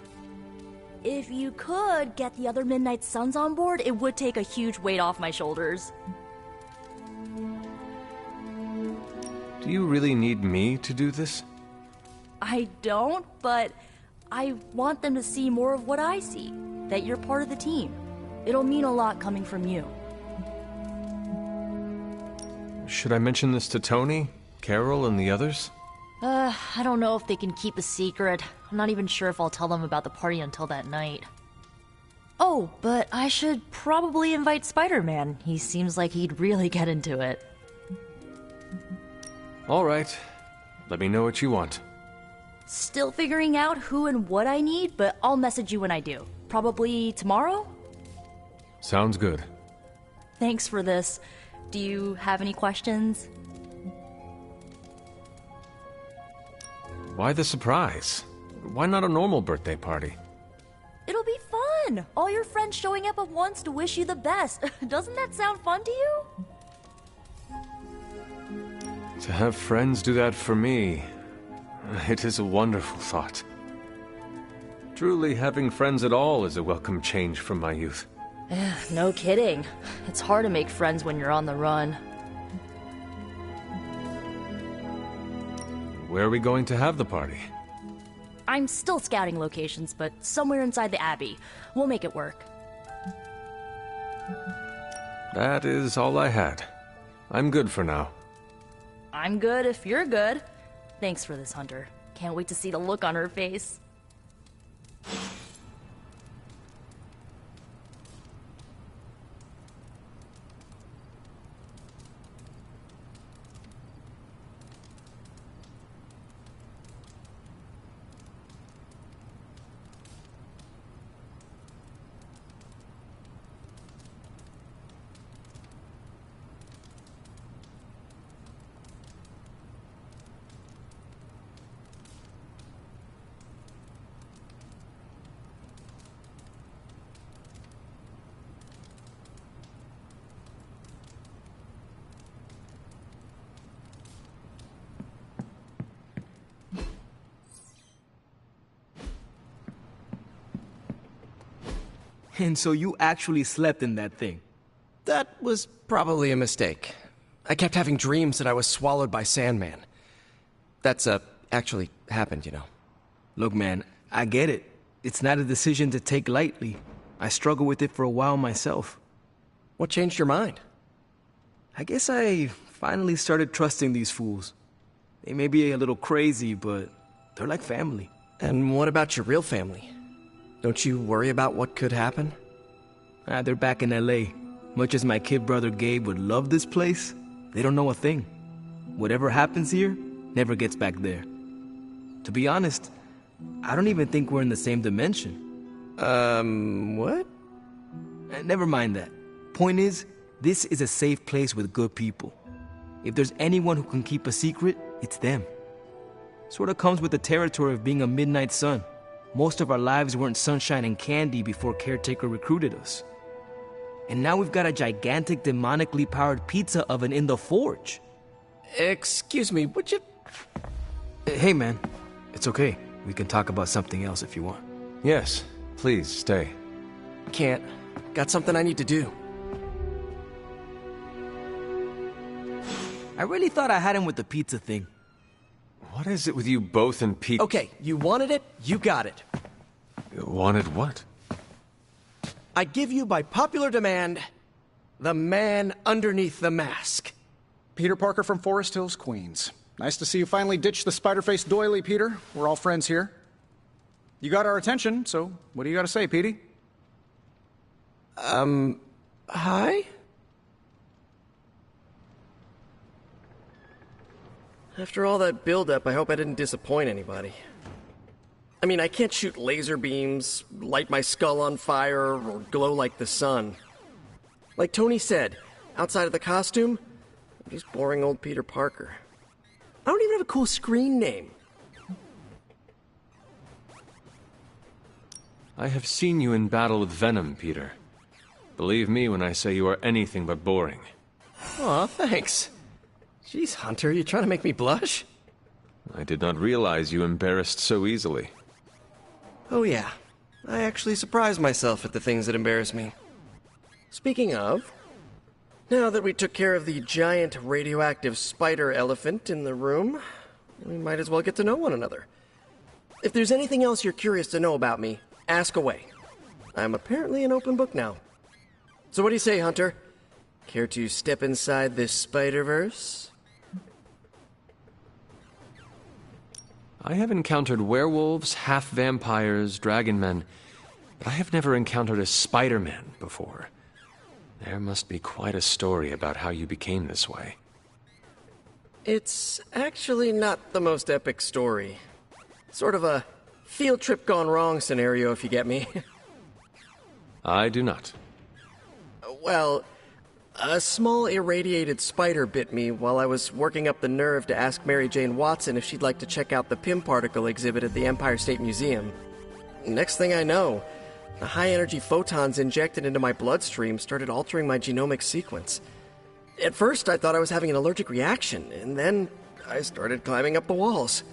[SPEAKER 4] If you could get the other Midnight Suns on board, it would take a huge weight off my shoulders.
[SPEAKER 2] Do you really need me to do this?
[SPEAKER 4] I don't, but I want them to see more of what I see. That you're part of the team. It'll mean a lot coming from you.
[SPEAKER 2] Should I mention this to Tony, Carol, and the others?
[SPEAKER 4] I don't know if they can keep a secret. I'm not even sure if I'll tell them about the party until that night. Oh, but I should probably invite Spider-Man. He seems like he'd really get into it.
[SPEAKER 2] All right. Let me know what you want.
[SPEAKER 4] Still figuring out who and what I need, but I'll message you when I do. Probably tomorrow?
[SPEAKER 2] Sounds good.
[SPEAKER 4] Thanks for this. Do you have any questions?
[SPEAKER 2] Why the surprise? Why not a normal birthday party?
[SPEAKER 4] It'll be fun! All your friends showing up at once to wish you the best. Doesn't that sound fun to you?
[SPEAKER 2] To have friends do that for me, it is a wonderful thought. Truly, having friends at all is a welcome change from my youth.
[SPEAKER 4] No kidding. It's hard to make friends when you're on the run.
[SPEAKER 2] Where are we going to have the party?
[SPEAKER 4] I'm still scouting locations, but somewhere inside the Abbey. We'll make it work.
[SPEAKER 2] That is all I had. I'm good for now.
[SPEAKER 4] I'm good if you're good. Thanks for this, Hunter. Can't wait to see the look on her face.
[SPEAKER 21] And so you actually slept in that thing?
[SPEAKER 7] That was probably a mistake. I kept having dreams that I was swallowed by Sandman. That's, actually happened, you know.
[SPEAKER 21] Look, man, I get it. It's not a decision to take lightly. I struggled with it for a while myself.
[SPEAKER 7] What changed your mind?
[SPEAKER 21] I guess I finally started trusting these fools. They may be a little crazy, but they're like family.
[SPEAKER 7] And what about your real family? Don't you worry about what could happen?
[SPEAKER 21] They're back in LA. Much as my kid brother Gabe would love this place, they don't know a thing. Whatever happens here never gets back there. To be honest, I don't even think we're in the same dimension.
[SPEAKER 7] What?
[SPEAKER 21] Never mind that. Point is, this is a safe place with good people. If there's anyone who can keep a secret, it's them. Sort of comes with the territory of being a Midnight Sun. Most of our lives weren't sunshine and candy before Caretaker recruited us. And now we've got a gigantic demonically powered pizza oven in the forge.
[SPEAKER 7] Excuse me, would you...
[SPEAKER 21] Hey man, it's okay. We can talk about something else if you want.
[SPEAKER 2] Yes, please, stay.
[SPEAKER 7] Can't. Got something I need to do.
[SPEAKER 21] I really thought I had him with the pizza thing.
[SPEAKER 2] What is it with you both and pizza?
[SPEAKER 7] Okay, you wanted it, you got it.
[SPEAKER 2] Wanted what?
[SPEAKER 7] I give you, by popular demand, the man underneath the mask.
[SPEAKER 11] Peter Parker from Forest Hills, Queens. Nice to see you finally ditched the spider-faced doily, Peter. We're all friends here. You got our attention, so what do you got to say, Petey?
[SPEAKER 7] Hi? After all that build-up, I hope I didn't disappoint anybody. I mean, I can't shoot laser beams, light my skull on fire, or glow like the sun. Like Tony said, outside of the costume, I'm just boring old Peter Parker. I don't even have a cool screen name.
[SPEAKER 2] I have seen you in battle with Venom, Peter. Believe me when I say you are anything but boring.
[SPEAKER 7] Aw, thanks. Jeez, Hunter, you trying to make me blush?
[SPEAKER 2] I did not realize you embarrassed so easily.
[SPEAKER 7] Oh yeah, I actually surprise myself at the things that embarrass me. Speaking of, now that we took care of the giant radioactive spider elephant in the room, we might as well get to know one another. If there's anything else you're curious to know about me, ask away. I'm apparently an open book now. So what do you say, Hunter? Care to step inside this Spider-Verse?
[SPEAKER 2] I have encountered werewolves, half-vampires, dragon men, but I have never encountered a Spider-Man before. There must be quite a story about how you became this way.
[SPEAKER 7] It's actually not the most epic story. Sort of a field trip gone wrong scenario, if you get me.
[SPEAKER 2] I do not.
[SPEAKER 7] Well, a small irradiated spider bit me while I was working up the nerve to ask Mary Jane Watson if she'd like to check out the Pym particle exhibit at the Empire State Museum. Next thing I know, the high-energy photons injected into my bloodstream started altering my genomic sequence. At first, I thought I was having an allergic reaction, and then I started climbing up the walls.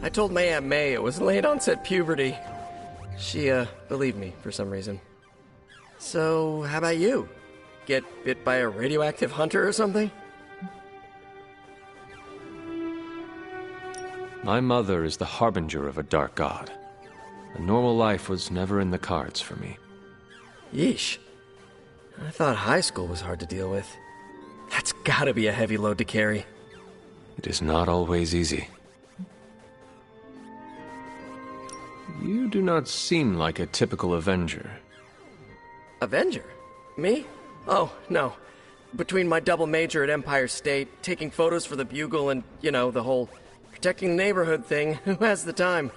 [SPEAKER 7] I told my Aunt May it was late-onset puberty. She, believed me for some reason. So, how about you? Get bit by a radioactive hunter or something?
[SPEAKER 2] My mother is the harbinger of a dark god. A normal life was never in the cards for me.
[SPEAKER 7] Yeesh. I thought high school was hard to deal with. That's gotta be a heavy load to carry.
[SPEAKER 2] It is not always easy. You do not seem like a typical Avenger.
[SPEAKER 7] Avenger? Me? Oh, no. Between my double major at Empire State, taking photos for the Bugle, and, the whole protecting the neighborhood thing, who has the time?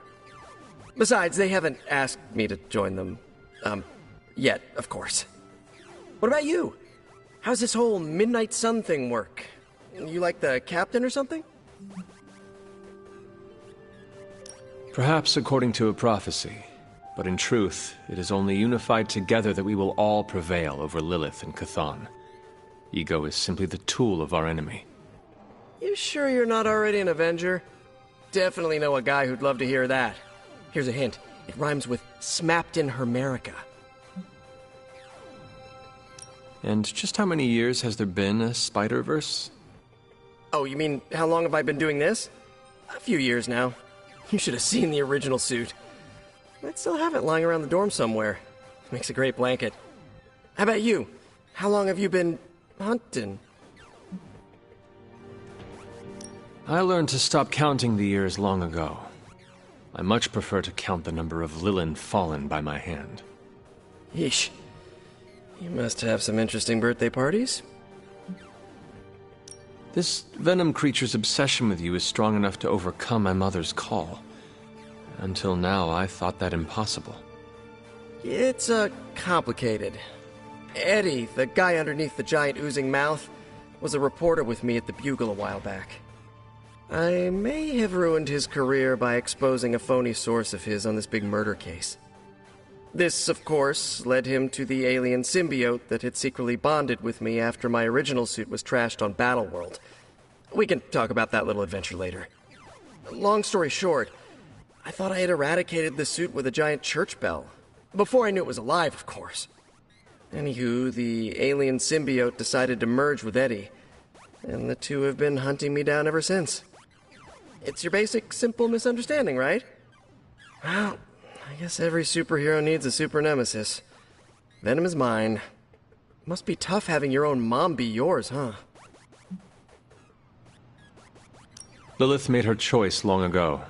[SPEAKER 7] Besides, they haven't asked me to join them. Yet, of course. What about you? How's this whole Midnight Sun thing work? You like the captain or something?
[SPEAKER 2] Perhaps according to a prophecy, but in truth, it is only unified together that we will all prevail over Lilith and Chthon. Ego is simply the tool of our enemy.
[SPEAKER 7] You sure you're not already an Avenger? Definitely know a guy who'd love to hear that. Here's a hint. It rhymes with smapped in Hermerica.
[SPEAKER 2] And just how many years has there been a Spider-Verse?
[SPEAKER 7] Oh, you mean how long have I been doing this? A few years now. You should have seen the original suit. I still have it lying around the dorm somewhere. It makes a great blanket. How about you? How long have you been hunting?
[SPEAKER 2] I learned to stop counting the years long ago. I much prefer to count the number of Lilin fallen by my hand.
[SPEAKER 7] Yeesh. You must have some interesting birthday parties.
[SPEAKER 2] This Venom creature's obsession with you is strong enough to overcome my mother's call. Until now, I thought that impossible.
[SPEAKER 7] It's, complicated. Eddie, the guy underneath the giant oozing mouth, was a reporter with me at the Bugle a while back. I may have ruined his career by exposing a phony source of his on this big murder case. This, of course, led him to the alien symbiote that had secretly bonded with me after my original suit was trashed on Battleworld. We can talk about that little adventure later. Long story short, I thought I had eradicated the suit with a giant church bell. Before I knew it was alive, of course. Anywho, the alien symbiote decided to merge with Eddie, and the two have been hunting me down ever since. It's your basic, simple misunderstanding, right? Well, I guess every superhero needs a super nemesis. Venom is mine. Must be tough having your own mom be yours, huh?
[SPEAKER 2] Lilith made her choice long ago,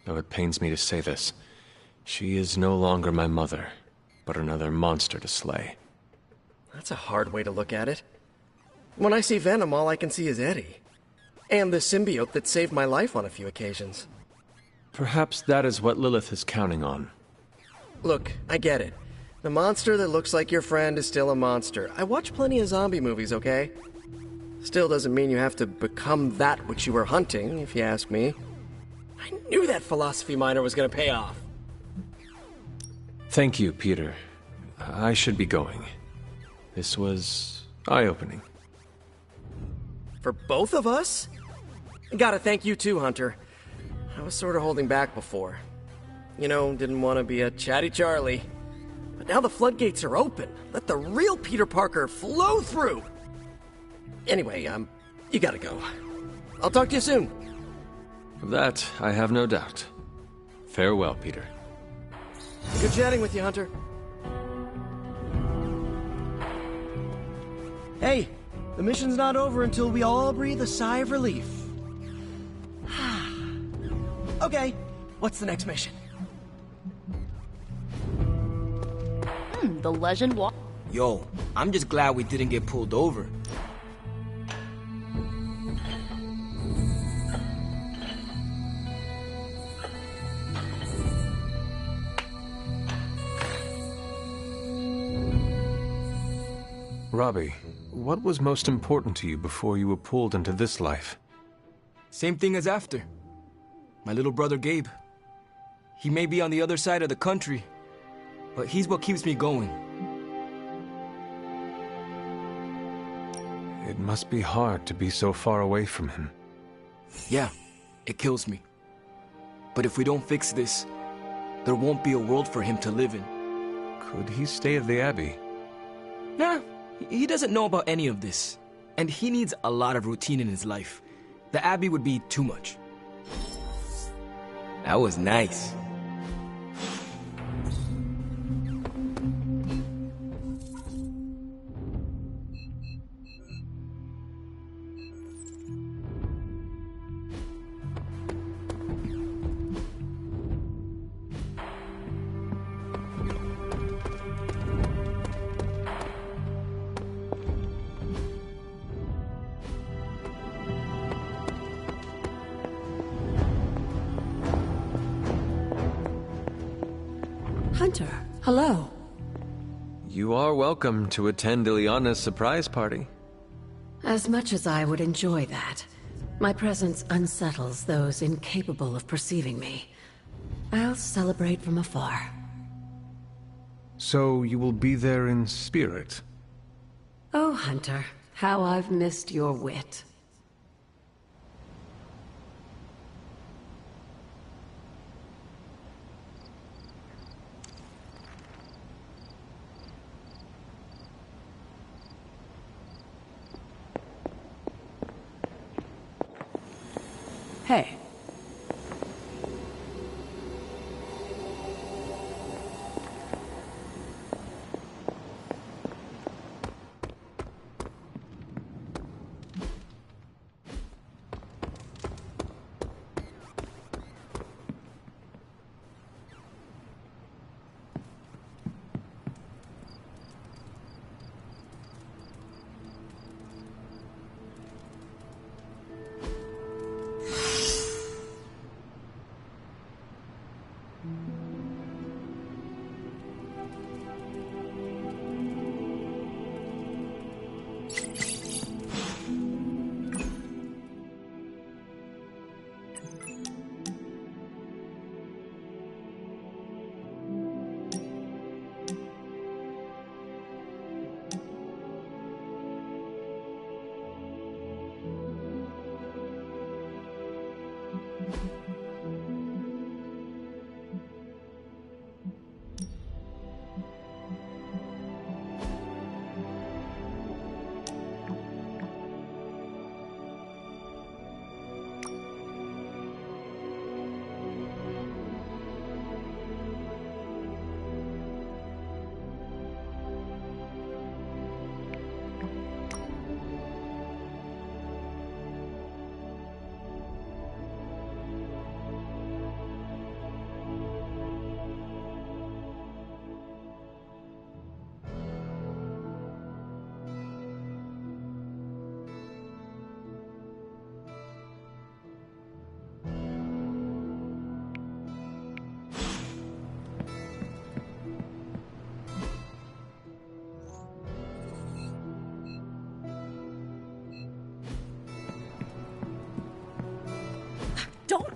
[SPEAKER 2] though it pains me to say this. She is no longer my mother, but another monster to slay.
[SPEAKER 7] That's a hard way to look at it. When I see Venom, all I can see is Eddie. And the symbiote that saved my life on a few occasions.
[SPEAKER 2] Perhaps that is what Lilith is counting on.
[SPEAKER 7] Look, I get it. The monster that looks like your friend is still a monster. I watch plenty of zombie movies, okay? Still doesn't mean you have to become that which you were hunting, if you ask me. I knew that philosophy minor was gonna pay off.
[SPEAKER 2] Thank you, Peter. I should be going. This was eye-opening.
[SPEAKER 7] For both of us? Gotta thank you too, Hunter. I was sort of holding back before. You know, didn't want to be a chatty Charlie. But now the floodgates are open. Let the real Peter Parker flow through! Anyway, you gotta go. I'll talk to you soon.
[SPEAKER 2] Of that, I have no doubt. Farewell, Peter.
[SPEAKER 7] Good chatting with you, Hunter. Hey, the mission's not over until we all breathe a sigh of relief. Okay, what's the next mission?
[SPEAKER 4] The legend walk.
[SPEAKER 21] Yo, I'm just glad we didn't get pulled over.
[SPEAKER 2] Robbie, what was most important to you before you were pulled into this life?
[SPEAKER 21] Same thing as after. My little brother Gabe. He may be on the other side of the country, but he's what keeps me going.
[SPEAKER 2] It must be hard to be so far away from him.
[SPEAKER 21] Yeah, it kills me. But if we don't fix this, there won't be a world for him to live in.
[SPEAKER 2] Could he stay at the Abbey?
[SPEAKER 21] Nah, he doesn't know about any of this. And he needs a lot of routine in his life. The Abbey would be too much. That was nice.
[SPEAKER 9] Hunter, hello.
[SPEAKER 2] You are welcome to attend Ileana's surprise party.
[SPEAKER 9] As much as I would enjoy that, my presence unsettles those incapable of perceiving me. I'll celebrate from afar.
[SPEAKER 2] So you will be there in spirit?
[SPEAKER 9] Oh, Hunter, how I've missed your wit. Hey.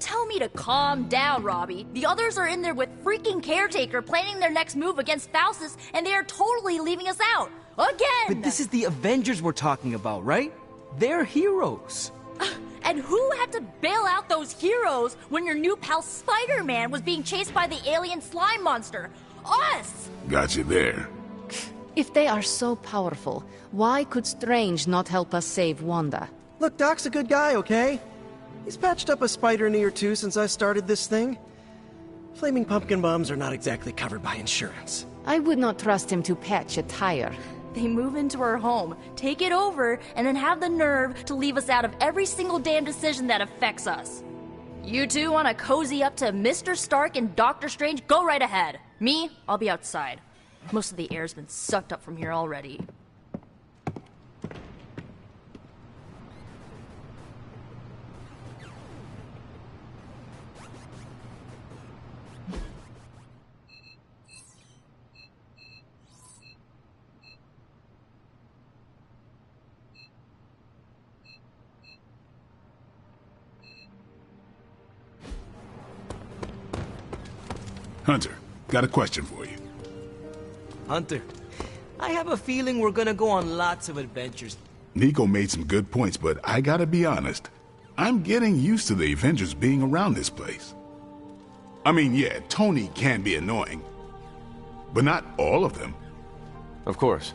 [SPEAKER 4] Tell me to calm down, Robbie. The others are in there with freaking Caretaker planning their next move against Faustus, and they are totally leaving us out. Again!
[SPEAKER 21] But this is the Avengers we're talking about, right? They're heroes.
[SPEAKER 4] And who had to bail out those heroes when your new pal Spider-Man was being chased by the alien slime monster? Us!
[SPEAKER 16] Got you there.
[SPEAKER 3] If they are so powerful, why could Strange not help us save Wanda?
[SPEAKER 7] Look, Doc's a good guy, okay? He's patched up a spider knee or two since I started this thing. Flaming pumpkin bombs are not exactly covered by insurance.
[SPEAKER 3] I would not trust him to patch a tire.
[SPEAKER 4] They move into our home, take it over, and then have the nerve to leave us out of every single damn decision that affects us. You two want to cozy up to Mr. Stark and Doctor Strange? Go right ahead. Me, I'll be outside. Most of the air's been sucked up from here already.
[SPEAKER 16] Hunter, got a question for you.
[SPEAKER 21] Hunter, I have a feeling we're gonna go on lots of adventures.
[SPEAKER 16] Nico made some good points, but I gotta be honest. I'm getting used to the Avengers being around this place. I mean, yeah, Tony can be annoying, but not all of them.
[SPEAKER 2] Of course.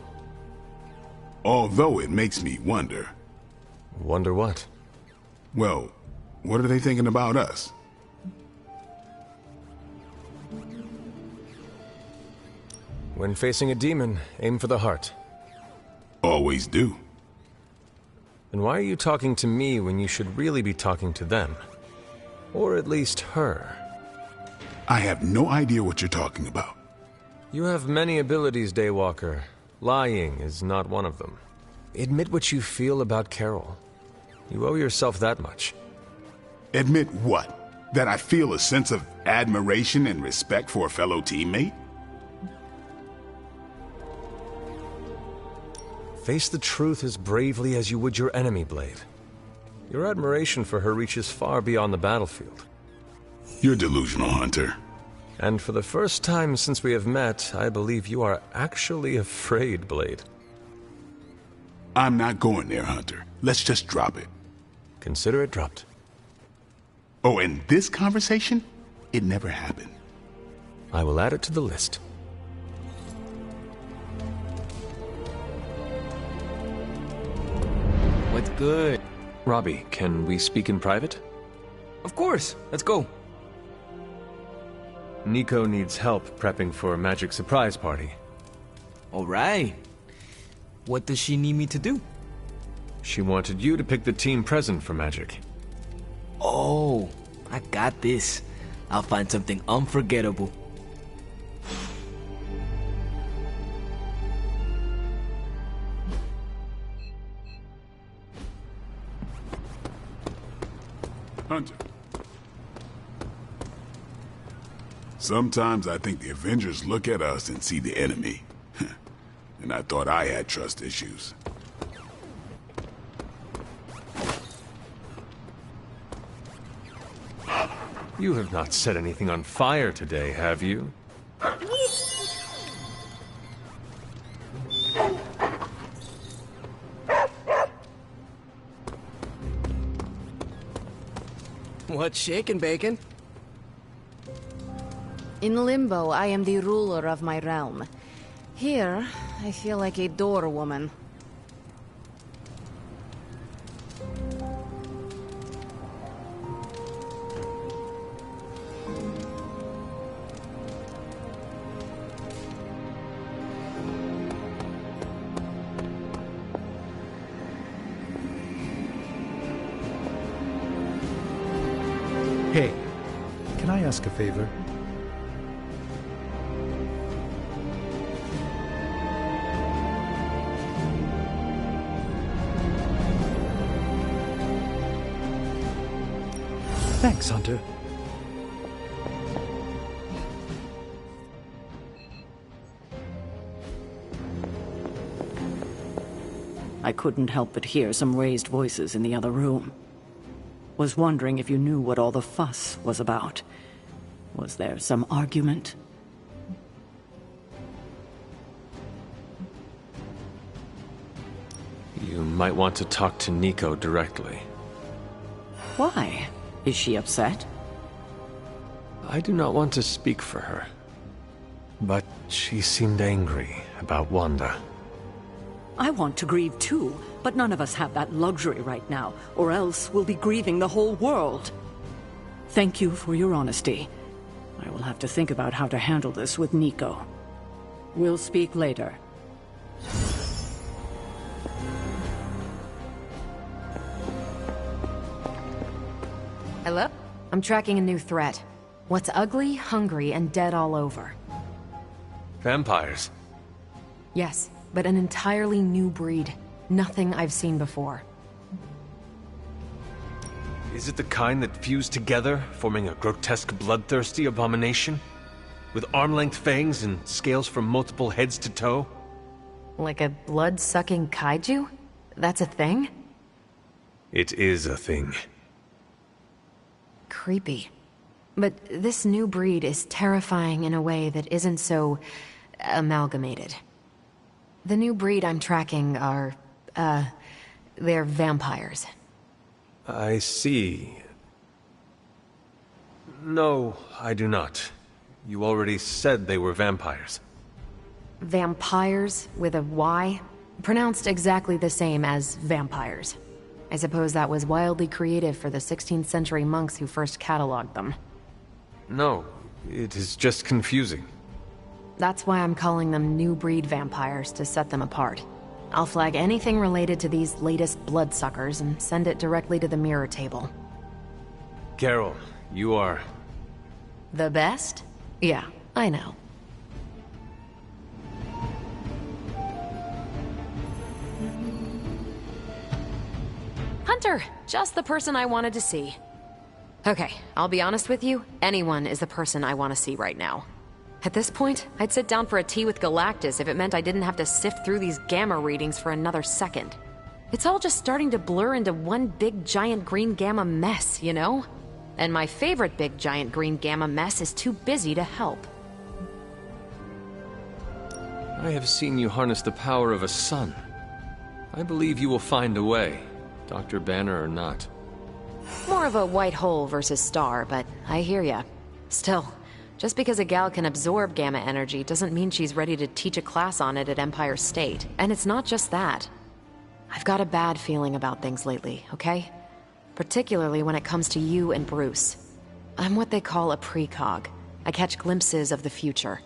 [SPEAKER 16] Although it makes me wonder.
[SPEAKER 2] Wonder what?
[SPEAKER 16] Well, what are they thinking about us?
[SPEAKER 2] When facing a demon, aim for the heart.
[SPEAKER 16] Always do.
[SPEAKER 2] Then why are you talking to me when you should really be talking to them? Or at least her?
[SPEAKER 16] I have no idea what you're talking about.
[SPEAKER 2] You have many abilities, Daywalker. Lying is not one of them. Admit what you feel about Carol. You owe yourself that much.
[SPEAKER 16] Admit what? That I feel a sense of admiration and respect for a fellow teammate?
[SPEAKER 2] Face the truth as bravely as you would your enemy, Blade. Your admiration for her reaches far beyond the battlefield.
[SPEAKER 16] You're delusional, Hunter.
[SPEAKER 2] And for the first time since we have met, I believe you are actually afraid, Blade.
[SPEAKER 16] I'm not going there, Hunter. Let's just drop it.
[SPEAKER 2] Consider it dropped.
[SPEAKER 16] Oh, and this conversation? It never happened.
[SPEAKER 2] I will add it to the list.
[SPEAKER 21] What's good?
[SPEAKER 2] Robbie, can we speak in private?
[SPEAKER 21] Of course. Let's go.
[SPEAKER 2] Nico needs help prepping for a magic surprise party.
[SPEAKER 21] All right. What does she need me to do?
[SPEAKER 2] She wanted you to pick the team present for magic.
[SPEAKER 21] Oh, I got this. I'll find something unforgettable.
[SPEAKER 16] Hunter. Sometimes I think the Avengers look at us and see the enemy. And I thought I had trust issues.
[SPEAKER 2] You have not set anything on fire today, have you?
[SPEAKER 7] What's shaking, Bacon?
[SPEAKER 3] In Limbo, I am the ruler of my realm. Here, I feel like a door woman.
[SPEAKER 13] Hey, can I ask a favor? Thanks, Hunter.
[SPEAKER 12] I couldn't help but hear some raised voices in the other room. Was wondering if you knew what all the fuss was about. Was there some argument?
[SPEAKER 2] You might want to talk to Nico directly.
[SPEAKER 12] Why? Is she upset?
[SPEAKER 2] I do not want to speak for her. But she seemed angry about Wanda.
[SPEAKER 12] I want to grieve too, but none of us have that luxury right now, or else we'll be grieving the whole world. Thank you for your honesty. I will have to think about how to handle this with Nico. We'll speak later.
[SPEAKER 6] Hello? I'm tracking a new threat. What's ugly, hungry, and dead all over.
[SPEAKER 2] Vampires?
[SPEAKER 6] Yes, but an entirely new breed. Nothing I've seen before.
[SPEAKER 2] Is it the kind that fuse together, forming a grotesque, bloodthirsty abomination? With arm-length fangs and scales from multiple heads to toe?
[SPEAKER 6] Like a blood-sucking kaiju? That's a thing?
[SPEAKER 2] It is a thing.
[SPEAKER 6] Creepy. But this new breed is terrifying in a way that isn't so amalgamated. The new breed I'm tracking are, they're vampires.
[SPEAKER 2] I see. No, I do not. You already said they were vampires.
[SPEAKER 6] Vampires with a Y? Pronounced exactly the same as vampires. I suppose that was wildly creative for the 16th century monks who first cataloged them.
[SPEAKER 2] No, it is just confusing.
[SPEAKER 6] That's why I'm calling them new breed vampires, to set them apart. I'll flag anything related to these latest bloodsuckers and send it directly to the mirror table.
[SPEAKER 2] Carol, you are...
[SPEAKER 6] The best? Yeah, I know. Hunter! Just the person I wanted to see. Okay, I'll be honest with you, anyone is the person I want to see right now. At this point, I'd sit down for a tea with Galactus if it meant I didn't have to sift through these gamma readings for another second. It's all just starting to blur into one big giant green gamma mess, you know? And my favorite big giant green gamma mess is too busy to help.
[SPEAKER 2] I have seen you harness the power of a sun. I believe you will find a way, Dr. Banner or not.
[SPEAKER 6] More of a white hole versus star, but I hear ya. Still, just because a gal can absorb gamma energy doesn't mean she's ready to teach a class on it at Empire State. And it's not just that. I've got a bad feeling about things lately, okay? Particularly when it comes to you and Bruce. I'm what they call a precog. I catch glimpses of the future.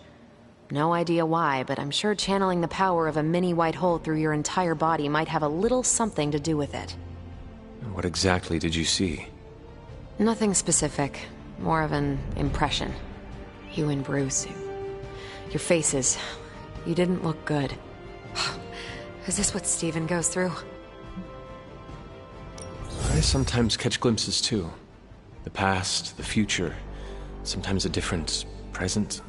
[SPEAKER 6] No idea why, but I'm sure channeling the power of a mini white hole through your entire body might have a little something to do with it.
[SPEAKER 2] What exactly did you see?
[SPEAKER 6] Nothing specific. More of an impression. You and Bruce. Your faces. You didn't look good. Is this what Steven goes through?
[SPEAKER 2] I sometimes catch glimpses too. The past, the future, sometimes a different present.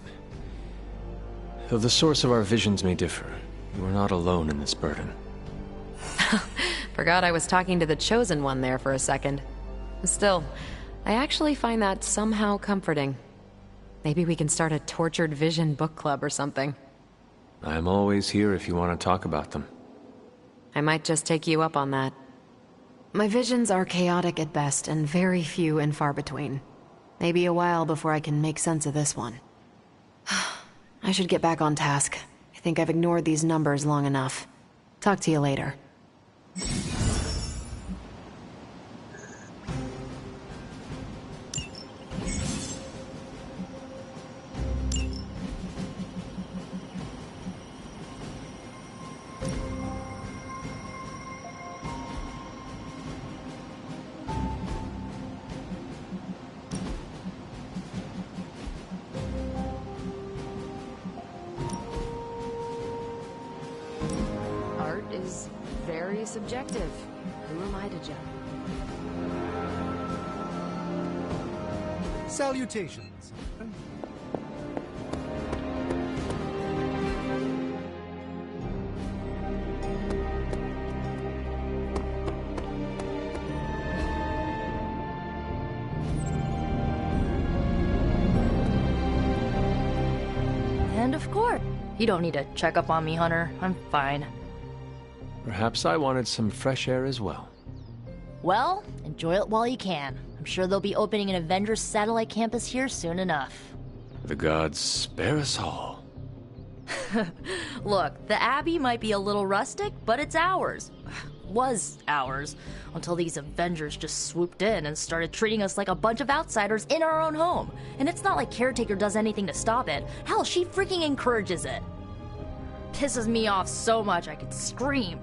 [SPEAKER 2] Though the source of our visions may differ, you are not alone in this burden.
[SPEAKER 6] Forgot I was talking to the Chosen One there for a second. Still, I actually find that somehow comforting. Maybe we can start a Tortured Vision book club or something.
[SPEAKER 2] I'm always here if you want to talk about them.
[SPEAKER 6] I might just take you up on that. My visions are chaotic at best and very few and far between. Maybe a while before I can make sense of this one. I should get back on task. I think I've ignored these numbers long enough. Talk to you later. Is very subjective. Who am I to judge?
[SPEAKER 19] Salutations.
[SPEAKER 4] And of course, you don't need to check up on me, Hunter. I'm fine.
[SPEAKER 2] Perhaps I wanted some fresh air as well.
[SPEAKER 4] Well, enjoy it while you can. I'm sure they'll be opening an Avengers satellite campus here soon enough.
[SPEAKER 2] The gods spare us all.
[SPEAKER 4] Look, the Abbey might be a little rustic, but it's ours. Was ours. Until these Avengers just swooped in and started treating us like a bunch of outsiders in our own home. And it's not like Caretaker does anything to stop it. Hell, she freaking encourages it. Pisses me off so much I could scream.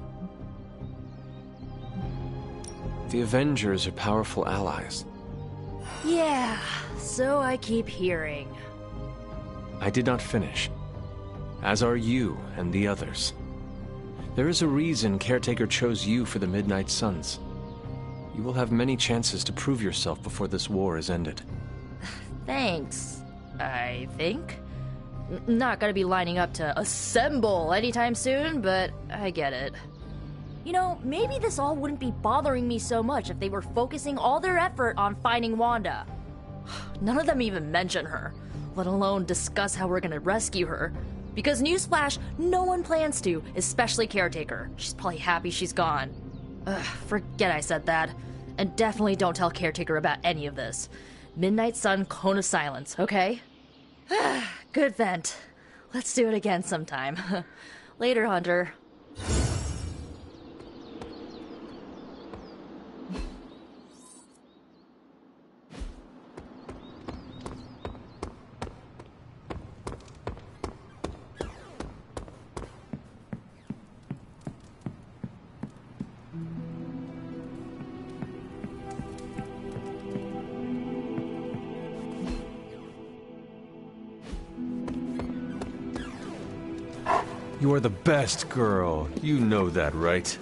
[SPEAKER 2] The Avengers are powerful allies.
[SPEAKER 4] Yeah, so I keep hearing.
[SPEAKER 2] I did not finish. As are you and the others. There is a reason Caretaker chose you for the Midnight Suns. You will have many chances to prove yourself before this war is ended.
[SPEAKER 4] Thanks, I think. Not gonna be lining up to assemble anytime soon, but I get it. You know, maybe this all wouldn't be bothering me so much if they were focusing all their effort on finding Wanda. None of them even mention her, let alone discuss how we're gonna rescue her. Because newsflash, no one plans to, especially Caretaker. She's probably happy she's gone. Forget I said that. And definitely don't tell Caretaker about any of this. Midnight Sun, Cone of Silence, okay? Good vent. Let's do it again sometime. Later, Hunter.
[SPEAKER 2] You are the best girl. You know that, right?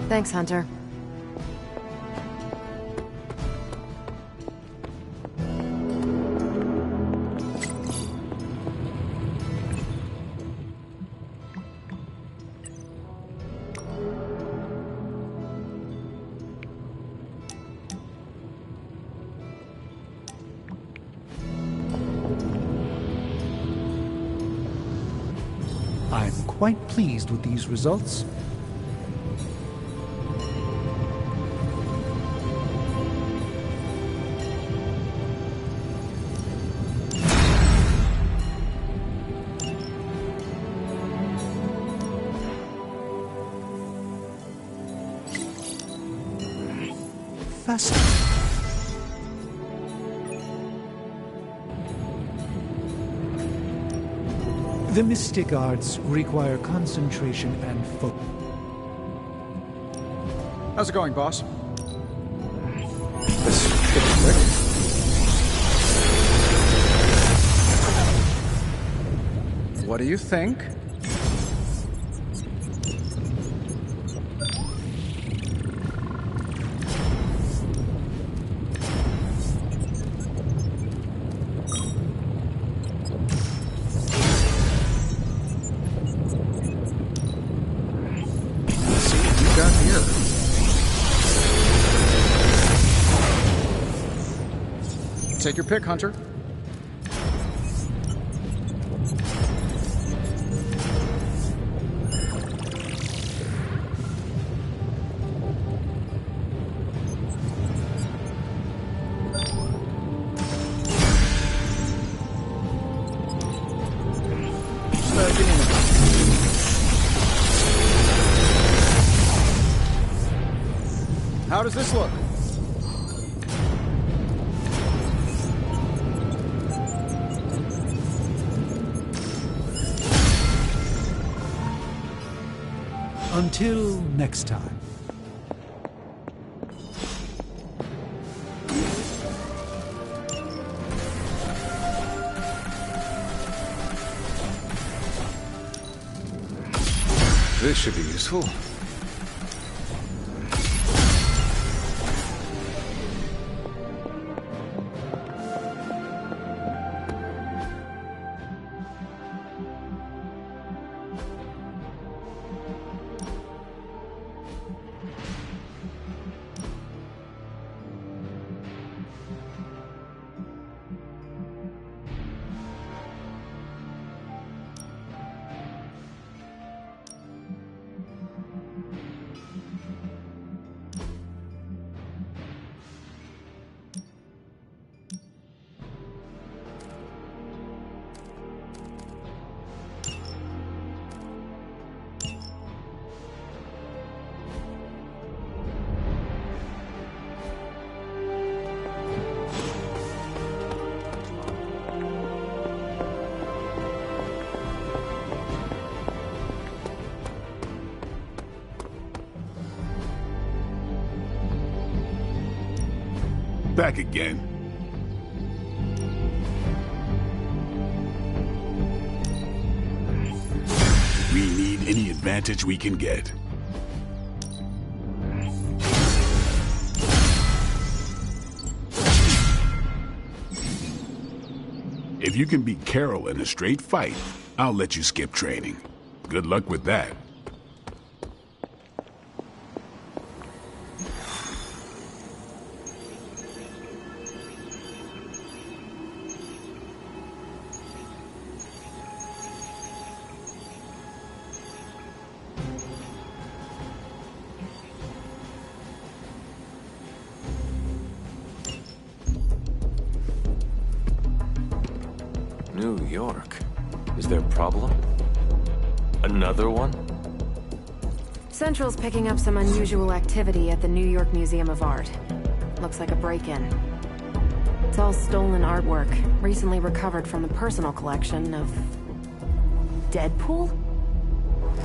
[SPEAKER 6] Thanks, Hunter.
[SPEAKER 19] I'm quite pleased with these results. The mystic arts require concentration and focus.
[SPEAKER 11] How's it going, boss? What do you think? Take your pick, Hunter. How does this look?
[SPEAKER 19] Until next time.
[SPEAKER 2] This should be useful.
[SPEAKER 16] Back again. We need any advantage we can get. If you can beat Carol in a straight fight, I'll let you skip training. Good luck with that.
[SPEAKER 2] New York. Is there a problem? Another one?
[SPEAKER 6] Central's picking up some unusual activity at the New York Museum of Art. Looks like a break-in. It's all stolen artwork, recently recovered from the personal collection of... Deadpool?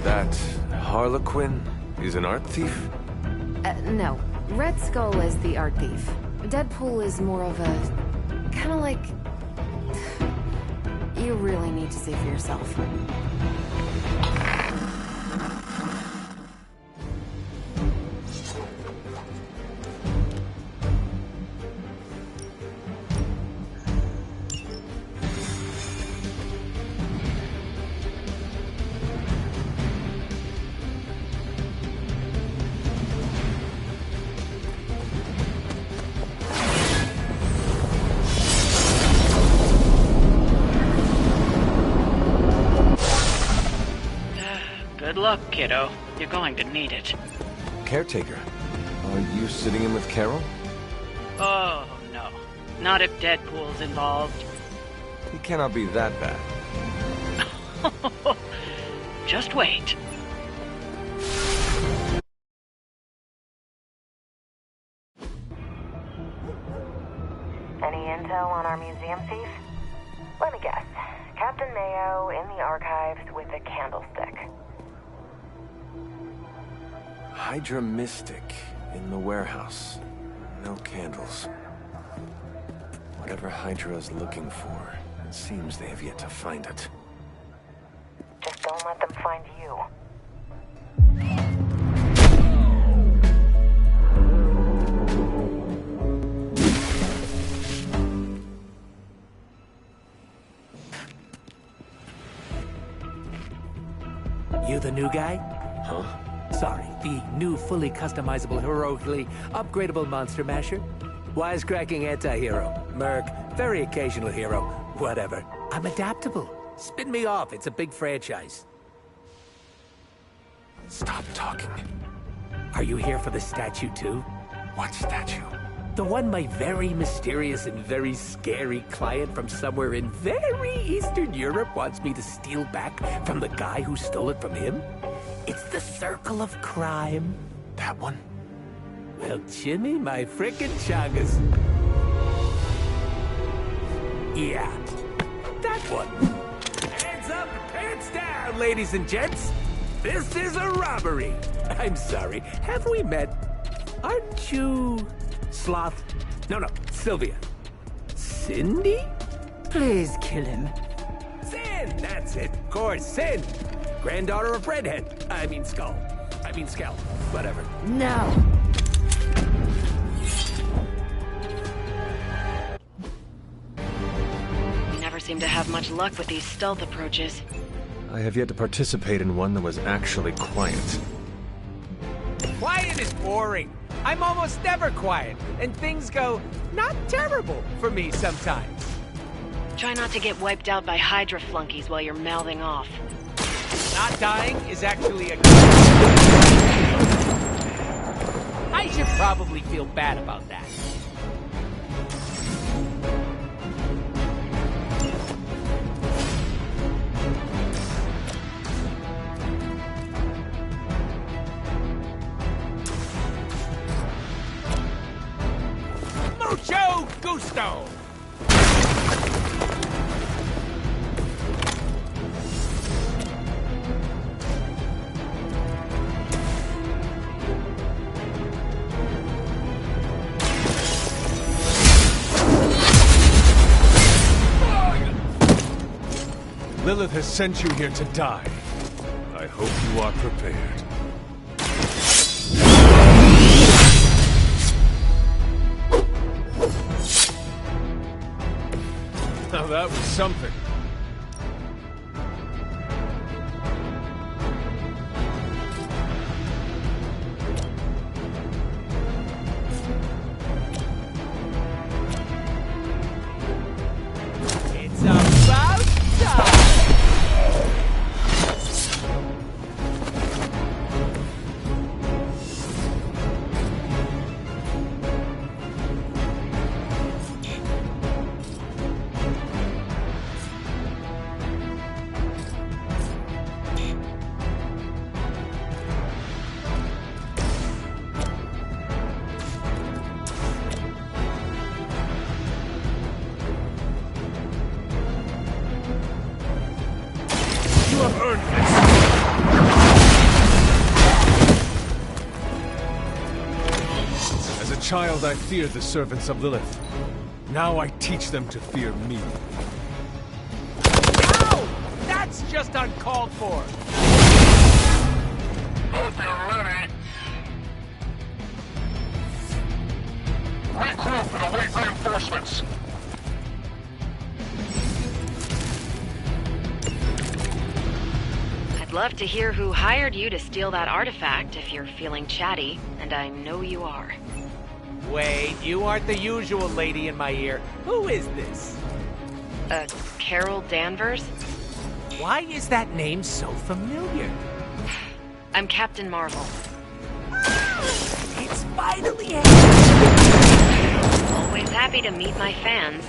[SPEAKER 2] That Harlequin is an art thief?
[SPEAKER 6] No. Red Skull is the art thief. Deadpool is more of a... kinda like... You really need to see for yourself.
[SPEAKER 15] Good luck, kiddo. You're going to need it.
[SPEAKER 2] Caretaker, are you sitting in with Carol?
[SPEAKER 15] Oh, no. Not if Deadpool's involved.
[SPEAKER 2] He cannot be that bad.
[SPEAKER 15] Just wait.
[SPEAKER 8] Any intel on our museum thief? Let me guess. Captain Mayo in the archives with a candlestick.
[SPEAKER 2] Hydra Mystic in the warehouse. No candles. Whatever Hydra is looking for, it seems they have yet to find it.
[SPEAKER 8] Just don't let them find you.
[SPEAKER 10] You the new guy?
[SPEAKER 2] Huh?
[SPEAKER 10] Sorry, the new fully customizable, heroically upgradable Monster Masher? Wisecracking anti-hero. Merc. Very occasional hero. Whatever. I'm adaptable. Spin me off. It's a big franchise.
[SPEAKER 2] Stop talking.
[SPEAKER 10] Are you here for the statue too?
[SPEAKER 2] What statue?
[SPEAKER 10] The one my very mysterious and very scary client from somewhere in very Eastern Europe wants me to steal back from the guy who stole it from him? It's the Circle of Crime.
[SPEAKER 2] That one?
[SPEAKER 10] Well, Jimmy, my frickin' chungus. Yeah, that one. Hands up and pants down, ladies and gents. This is a robbery. I'm sorry. Have we met? Aren't you... Sloth? No, Sylvia. Cindy?
[SPEAKER 12] Please kill him.
[SPEAKER 10] Sin! That's it. Of course, Sin. Granddaughter of Redhead. I mean Skull. Whatever.
[SPEAKER 12] No.
[SPEAKER 8] You never seem to have much luck with these stealth approaches.
[SPEAKER 2] I have yet to participate in one that was actually quiet.
[SPEAKER 10] Quiet is boring. I'm almost never quiet, and things go not terrible for me sometimes.
[SPEAKER 8] Try not to get wiped out by Hydra flunkies while you're mouthing off.
[SPEAKER 10] Not dying is actually a... I should probably feel bad about that. Mucho gusto!
[SPEAKER 2] Lilith has sent you here to die. I hope you are prepared. Now that was something.
[SPEAKER 10] It's about time!
[SPEAKER 2] You have earned this! As a child, I feared the servants of Lilith. Now I teach them to fear me.
[SPEAKER 10] Ow! That's just uncalled for!
[SPEAKER 18] Hope you're ready. Regroup and await reinforcements.
[SPEAKER 8] I'd love to hear who hired you to steal that artifact if you're feeling chatty, and I know you are.
[SPEAKER 10] Wait, you aren't the usual lady in my ear. Who is this?
[SPEAKER 8] Carol Danvers?
[SPEAKER 10] Why is that name so familiar?
[SPEAKER 8] I'm Captain Marvel.
[SPEAKER 10] It's finally happened!
[SPEAKER 8] Always happy to meet my fans.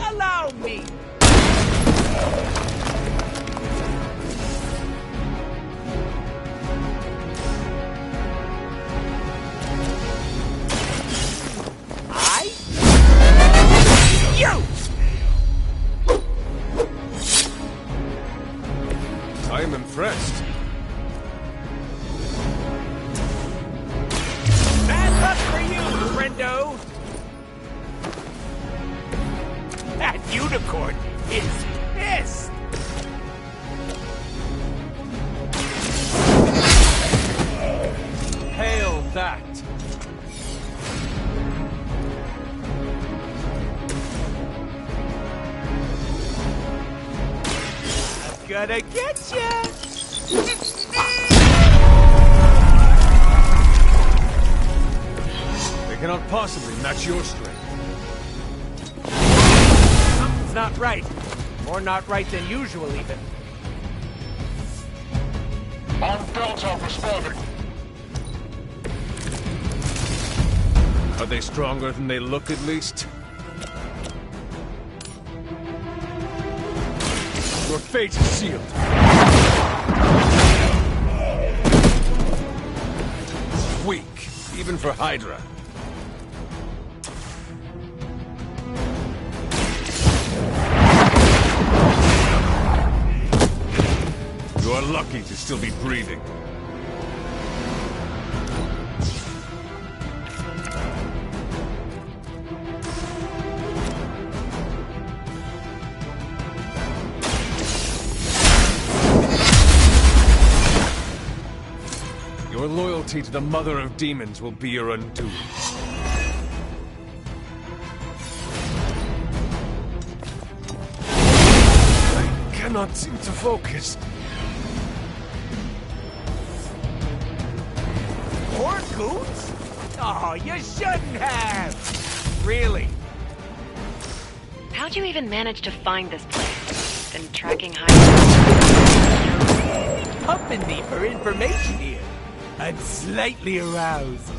[SPEAKER 10] Allow me!
[SPEAKER 2] I am impressed.
[SPEAKER 10] Bad luck for you, friendo! That unicorn is pissed!
[SPEAKER 2] Hail that!
[SPEAKER 10] Gonna get ya!
[SPEAKER 2] They cannot possibly match your strength.
[SPEAKER 10] Something's not right. More not right than usual, even.
[SPEAKER 18] On Delta responding.
[SPEAKER 2] Are they stronger than they look, at least? Your fate is sealed. even for Hydra. You are lucky to still be breathing. Your loyalty to the Mother of Demons will be your undoing. I cannot seem to focus.
[SPEAKER 10] More goons? Oh, you shouldn't have! Really?
[SPEAKER 6] How'd you even manage to find this place? Been tracking
[SPEAKER 10] Pumping me for information here. I'm slightly aroused.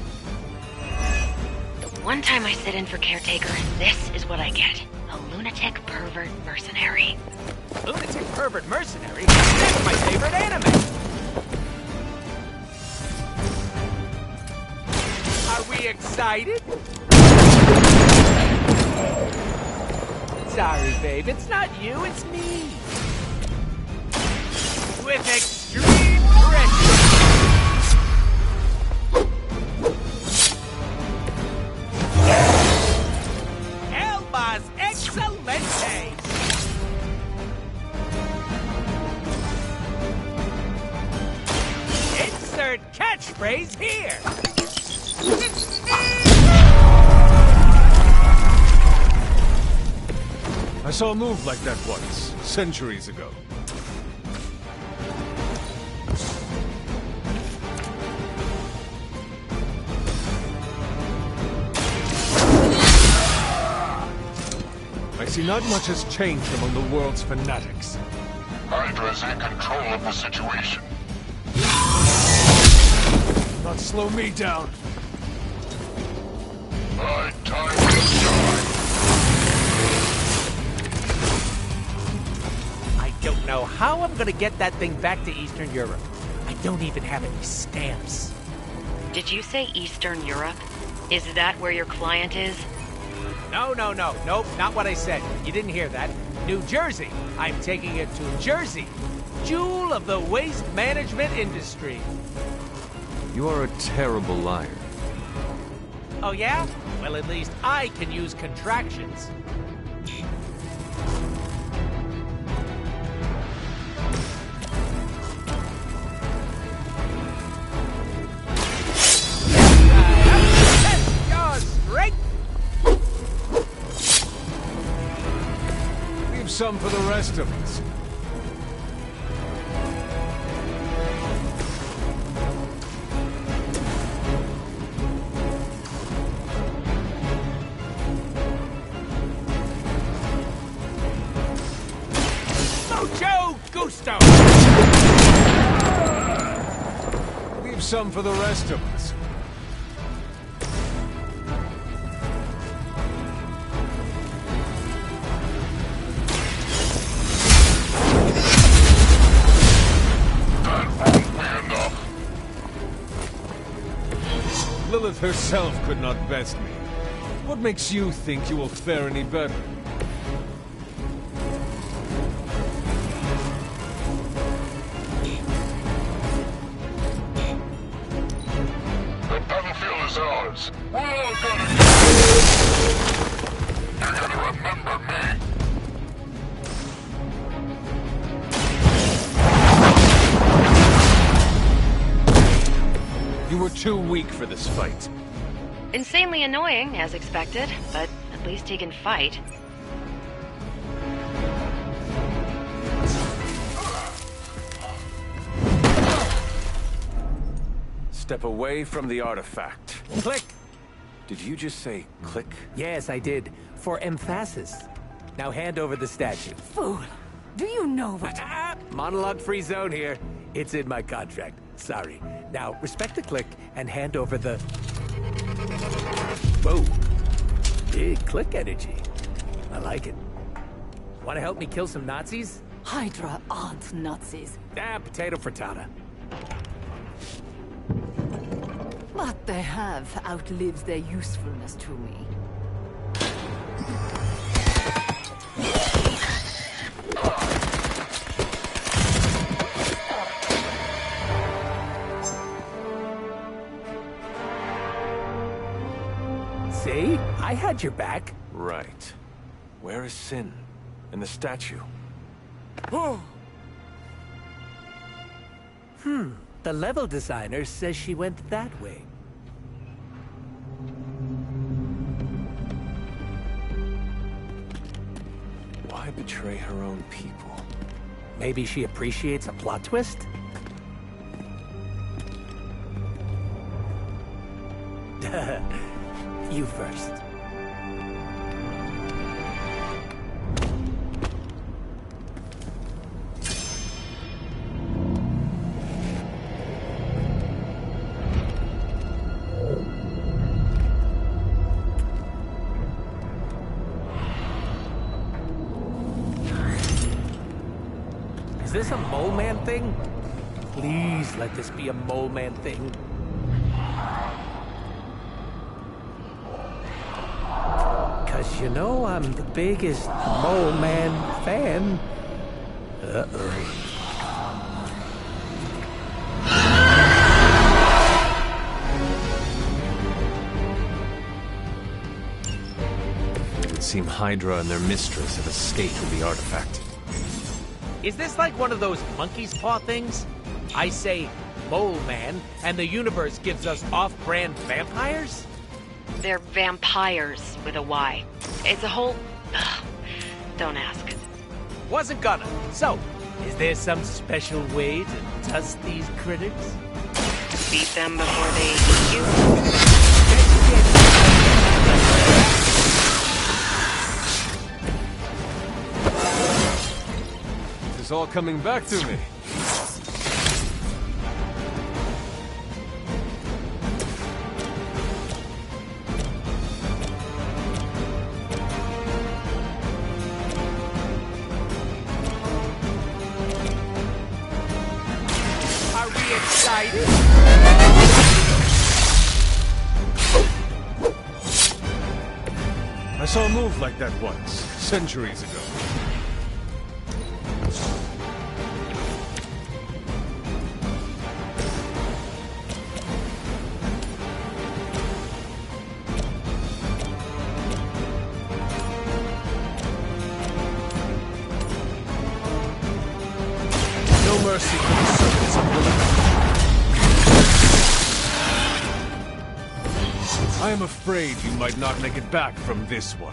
[SPEAKER 6] The one time I sit in for Caretaker, this is what I get. A lunatic pervert mercenary.
[SPEAKER 10] Lunatic pervert mercenary? That's my favorite anime! Are we excited? Sorry, babe, it's not you, it's me. With extreme pressure. Elmas Excelentes! Insert catchphrase here!
[SPEAKER 2] I saw a move like that once, centuries ago. I see not much has changed among the world's fanatics.
[SPEAKER 18] Hydra's in control of the situation.
[SPEAKER 2] Not slow me down.
[SPEAKER 18] My time will die.
[SPEAKER 10] I don't know how I'm gonna get that thing back to Eastern Europe. I don't even have any stamps.
[SPEAKER 6] Did you say Eastern Europe? Is that where your client is?
[SPEAKER 10] No, nope, not what I said. You didn't hear that. New Jersey. I'm taking it to Jersey. Jewel of the waste management industry.
[SPEAKER 2] You are a terrible liar.
[SPEAKER 10] Oh yeah? Well, at least I can use contractions.
[SPEAKER 2] Some for the rest of us.
[SPEAKER 10] Mucho gusto!
[SPEAKER 2] Leave some for the rest of us. Lilith herself could not best me. What makes you think you will fare any better?
[SPEAKER 18] The battlefield is ours. We're all gonna You're gonna remember me.
[SPEAKER 2] You were too weak for this fight.
[SPEAKER 6] Insanely annoying, as expected, but at least he can fight.
[SPEAKER 2] Step away from the artifact.
[SPEAKER 10] Click!
[SPEAKER 2] Did you just say click?
[SPEAKER 10] Yes, I did. For emphasis. Now hand over the statue.
[SPEAKER 14] Fool! Do you know what...
[SPEAKER 10] Monologue-free zone here. It's in my contract. Sorry. Now, respect the click and hand over the... Whoa. Big click energy. I like it. Want to help me kill some Nazis?
[SPEAKER 14] Hydra aren't Nazis.
[SPEAKER 10] Potato frittata.
[SPEAKER 14] What they have outlives their usefulness to me.
[SPEAKER 10] See? I had your back.
[SPEAKER 2] Right. Where is Sin? And the statue?
[SPEAKER 10] The level designer says she went that way.
[SPEAKER 2] Why betray her own people?
[SPEAKER 10] Maybe she appreciates a plot twist? You first. Is this a mole man thing? Please let this be a mole man thing. Cause you know I'm the biggest mole man fan. Uh-oh.
[SPEAKER 2] It would seem Hydra and their mistress have escaped with the artifact.
[SPEAKER 10] Is this like one of those monkey's paw things? I say mole man, and the universe gives us off-brand vampires?
[SPEAKER 6] They're vampires with a Y. It's a whole... Ugh. Don't ask.
[SPEAKER 10] Wasn't gonna. So, is there some special way to dust these critics?
[SPEAKER 6] Beat them before they eat you?
[SPEAKER 2] It's all coming back to me.
[SPEAKER 10] Are we excited?
[SPEAKER 2] I saw a move like that once, centuries ago. No mercy for the servants of Lilith. I am afraid you might not make it back from this one.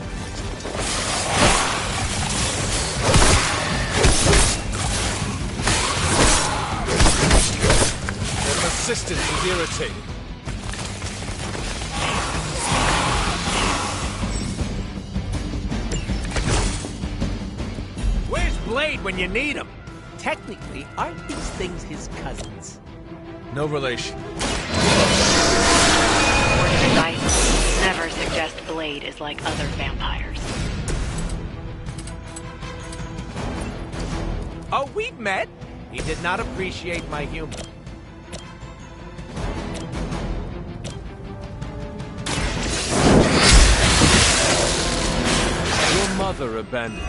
[SPEAKER 2] Their persistence is irritating.
[SPEAKER 10] Where's Blade when you need him? Technically, aren't these things his cousins?
[SPEAKER 2] No relation.
[SPEAKER 6] Advice: never suggest Blade is like other vampires.
[SPEAKER 10] Oh, we've met. He did not appreciate my humor.
[SPEAKER 2] Your mother abandoned you.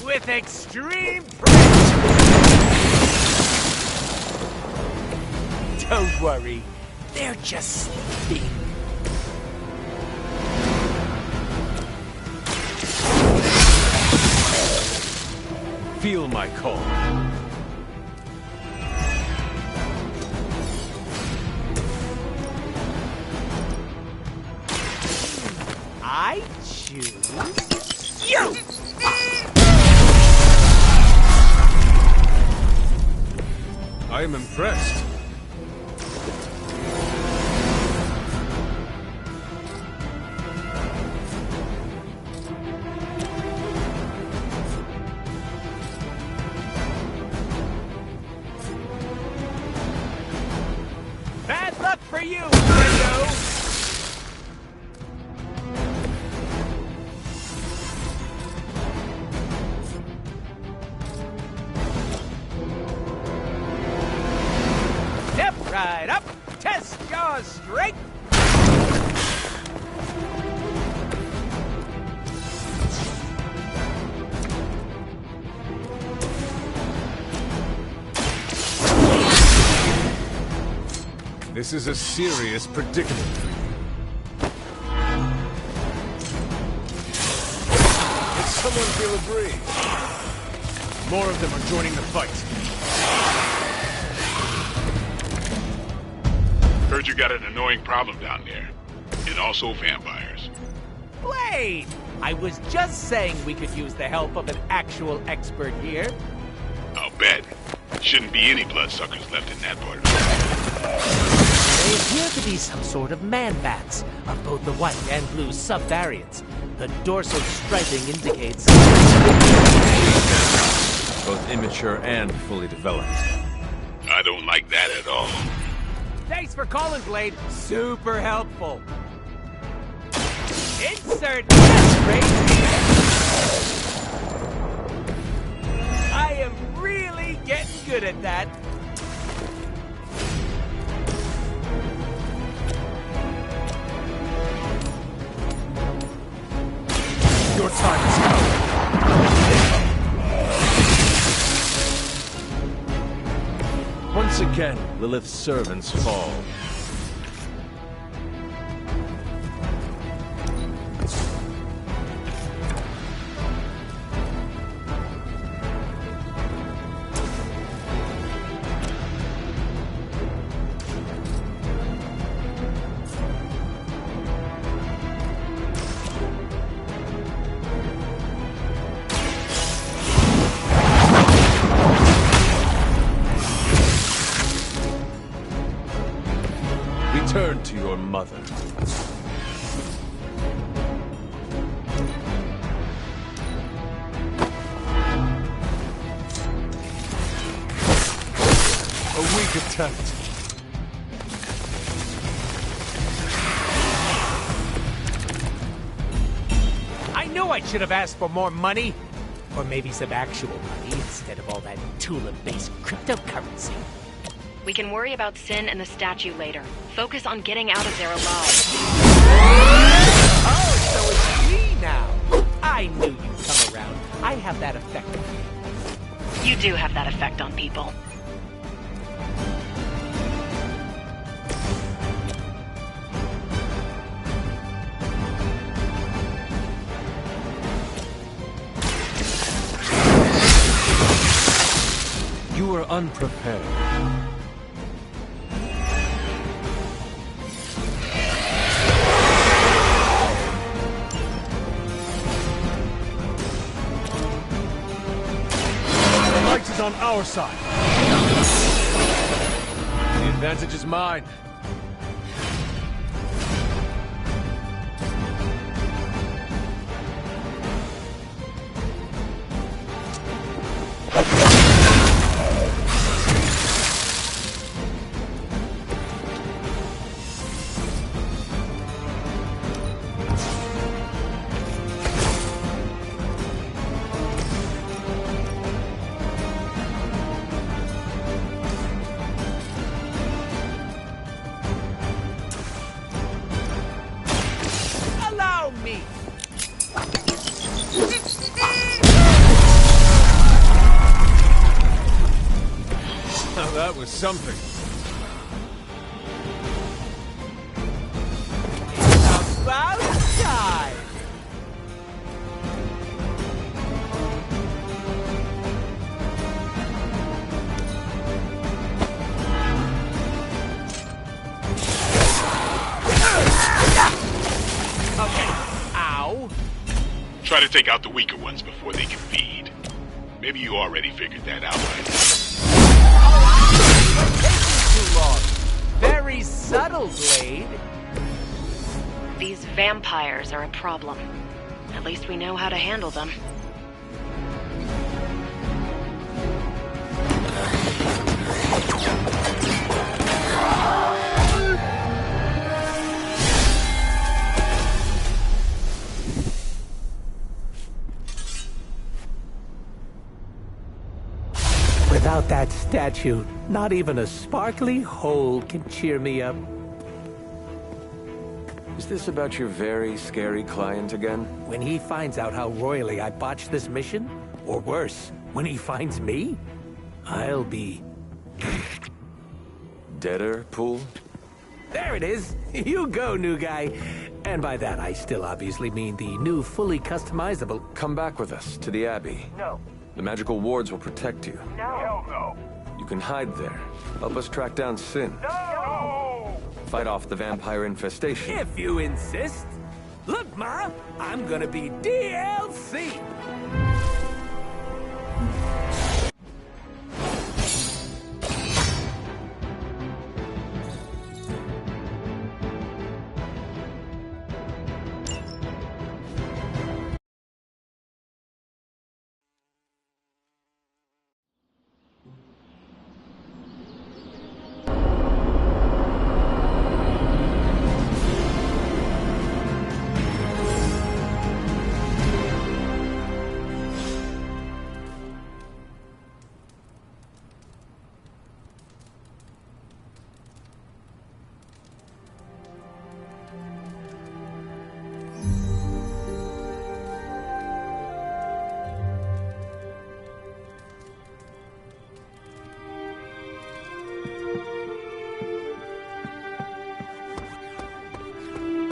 [SPEAKER 10] With extreme Don't worry, they're just sleeping.
[SPEAKER 2] Feel my call.
[SPEAKER 10] I choose you!
[SPEAKER 2] I am impressed.
[SPEAKER 10] Bad luck for you, Brendo! straight.
[SPEAKER 2] This is a serious predicament. Did someone feel a breeze? More of them are joining the fight.
[SPEAKER 16] Heard you got an annoying problem down there. And also vampires.
[SPEAKER 10] Blade! I was just saying we could use the help of an actual expert here.
[SPEAKER 16] I'll bet. Shouldn't be any bloodsuckers left in that part of the
[SPEAKER 10] They appear to be some sort of man-bats, of both the white and blue subvariants. The dorsal striping indicates...
[SPEAKER 2] Both immature and fully developed.
[SPEAKER 16] I don't like that at all.
[SPEAKER 10] Thanks for calling, Blade. Super helpful. Insert catchphrase. I am really getting good at that.
[SPEAKER 2] Your time is come. Once again, Lilith's servants fall. Return to your mother. A weak attempt.
[SPEAKER 10] I knew I should have asked for more money. Or maybe some actual money instead of all that Tula-based cryptocurrency.
[SPEAKER 6] We can worry about Sin and the statue later. Focus on getting out of there alive.
[SPEAKER 10] Oh, so it's me now. I knew you'd come around. I have that effect on you.
[SPEAKER 6] You do have that effect on people.
[SPEAKER 2] You were unprepared. Is on our side. The advantage is mine. That was something.
[SPEAKER 10] About time! Okay, ow.
[SPEAKER 16] Try to take out the weaker ones before they can feed. Maybe you already figured that out by now.
[SPEAKER 10] Too long. Very subtle, Blade.
[SPEAKER 6] These vampires are a problem. At least we know how to handle them.
[SPEAKER 10] Without that statue, not even a sparkly hole can cheer me up.
[SPEAKER 2] Is this about your very scary client again?
[SPEAKER 10] When he finds out how royally I botched this mission, or worse, when he finds me, I'll be...
[SPEAKER 2] Deader, Pool?
[SPEAKER 10] There it is! You go, new guy! And by that, I still obviously mean the new, fully customizable...
[SPEAKER 2] Come back with us, to the Abbey.
[SPEAKER 18] No.
[SPEAKER 2] The magical wards will protect you.
[SPEAKER 18] No. Hell no.
[SPEAKER 2] You can hide there. Help us track down Sin.
[SPEAKER 18] No!
[SPEAKER 2] Fight off the vampire infestation.
[SPEAKER 10] If you insist. Look, Ma, I'm gonna be DLC!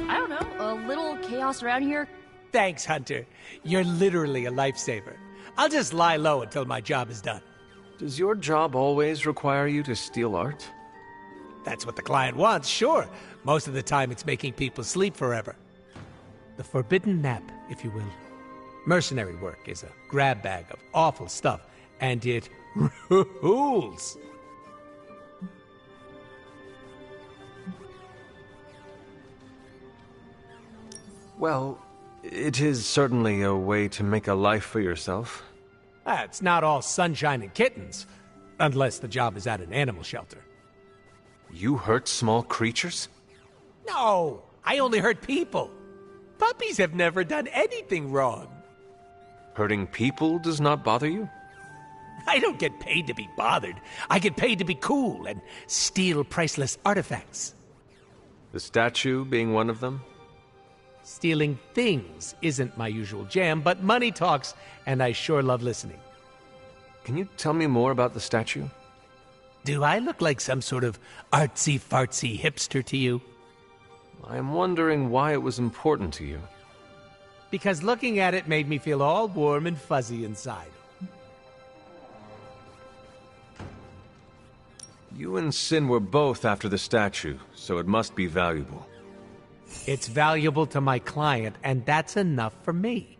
[SPEAKER 4] I don't know, a little chaos around here?
[SPEAKER 10] Thanks, Hunter. You're literally a lifesaver. I'll just lie low until my job is done.
[SPEAKER 2] Does your job always require you to steal art?
[SPEAKER 10] That's what the client wants, sure. Most of the time it's making people sleep forever. The forbidden nap, if you will. Mercenary work is a grab bag of awful stuff, and it rules.
[SPEAKER 2] Well, it is certainly a way to make a life for yourself.
[SPEAKER 10] It's not all sunshine and kittens, unless the job is at an animal shelter.
[SPEAKER 2] You hurt small creatures?
[SPEAKER 10] No, I only hurt people. Puppies have never done anything wrong.
[SPEAKER 2] Hurting people does not bother you?
[SPEAKER 10] I don't get paid to be bothered. I get paid to be cool and steal priceless artifacts.
[SPEAKER 2] The statue being one of them?
[SPEAKER 10] Stealing things isn't my usual jam, but money talks, and I sure love listening.
[SPEAKER 2] Can you tell me more about the statue?
[SPEAKER 10] Do I look like some sort of artsy-fartsy hipster to you?
[SPEAKER 2] I am wondering why it was important to you.
[SPEAKER 10] Because looking at it made me feel all warm and fuzzy inside.
[SPEAKER 2] You and Sin were both after the statue, so it must be valuable.
[SPEAKER 10] It's valuable to my client, and that's enough for me.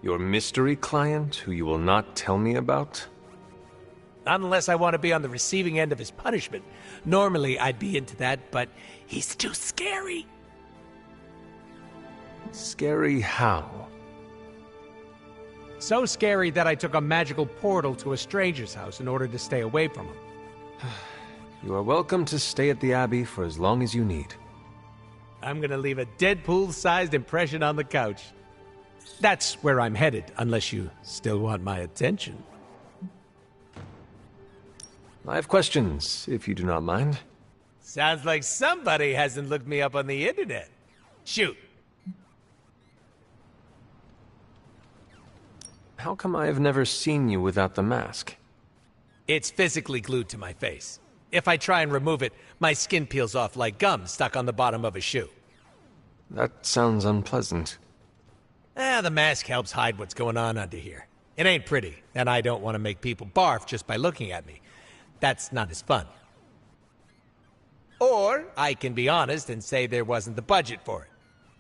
[SPEAKER 2] Your mystery client, who you will not tell me about?
[SPEAKER 10] Not unless I want to be on the receiving end of his punishment. Normally, I'd be into that, but he's too scary.
[SPEAKER 2] Scary how?
[SPEAKER 10] So scary that I took a magical portal to a stranger's house in order to stay away from him.
[SPEAKER 2] You are welcome to stay at the Abbey for as long as you need.
[SPEAKER 10] I'm gonna leave a Deadpool-sized impression on the couch. That's where I'm headed, unless you still want my attention.
[SPEAKER 2] I have questions, if you do not mind.
[SPEAKER 10] Sounds like somebody hasn't looked me up on the internet. Shoot.
[SPEAKER 2] How come I have never seen you without the mask?
[SPEAKER 10] It's physically glued to my face. If I try and remove it, my skin peels off like gum stuck on the bottom of a shoe.
[SPEAKER 2] That sounds unpleasant.
[SPEAKER 10] The mask helps hide what's going on under here. It ain't pretty, and I don't want to make people barf just by looking at me. That's not as fun. Or I can be honest and say there wasn't the budget for it.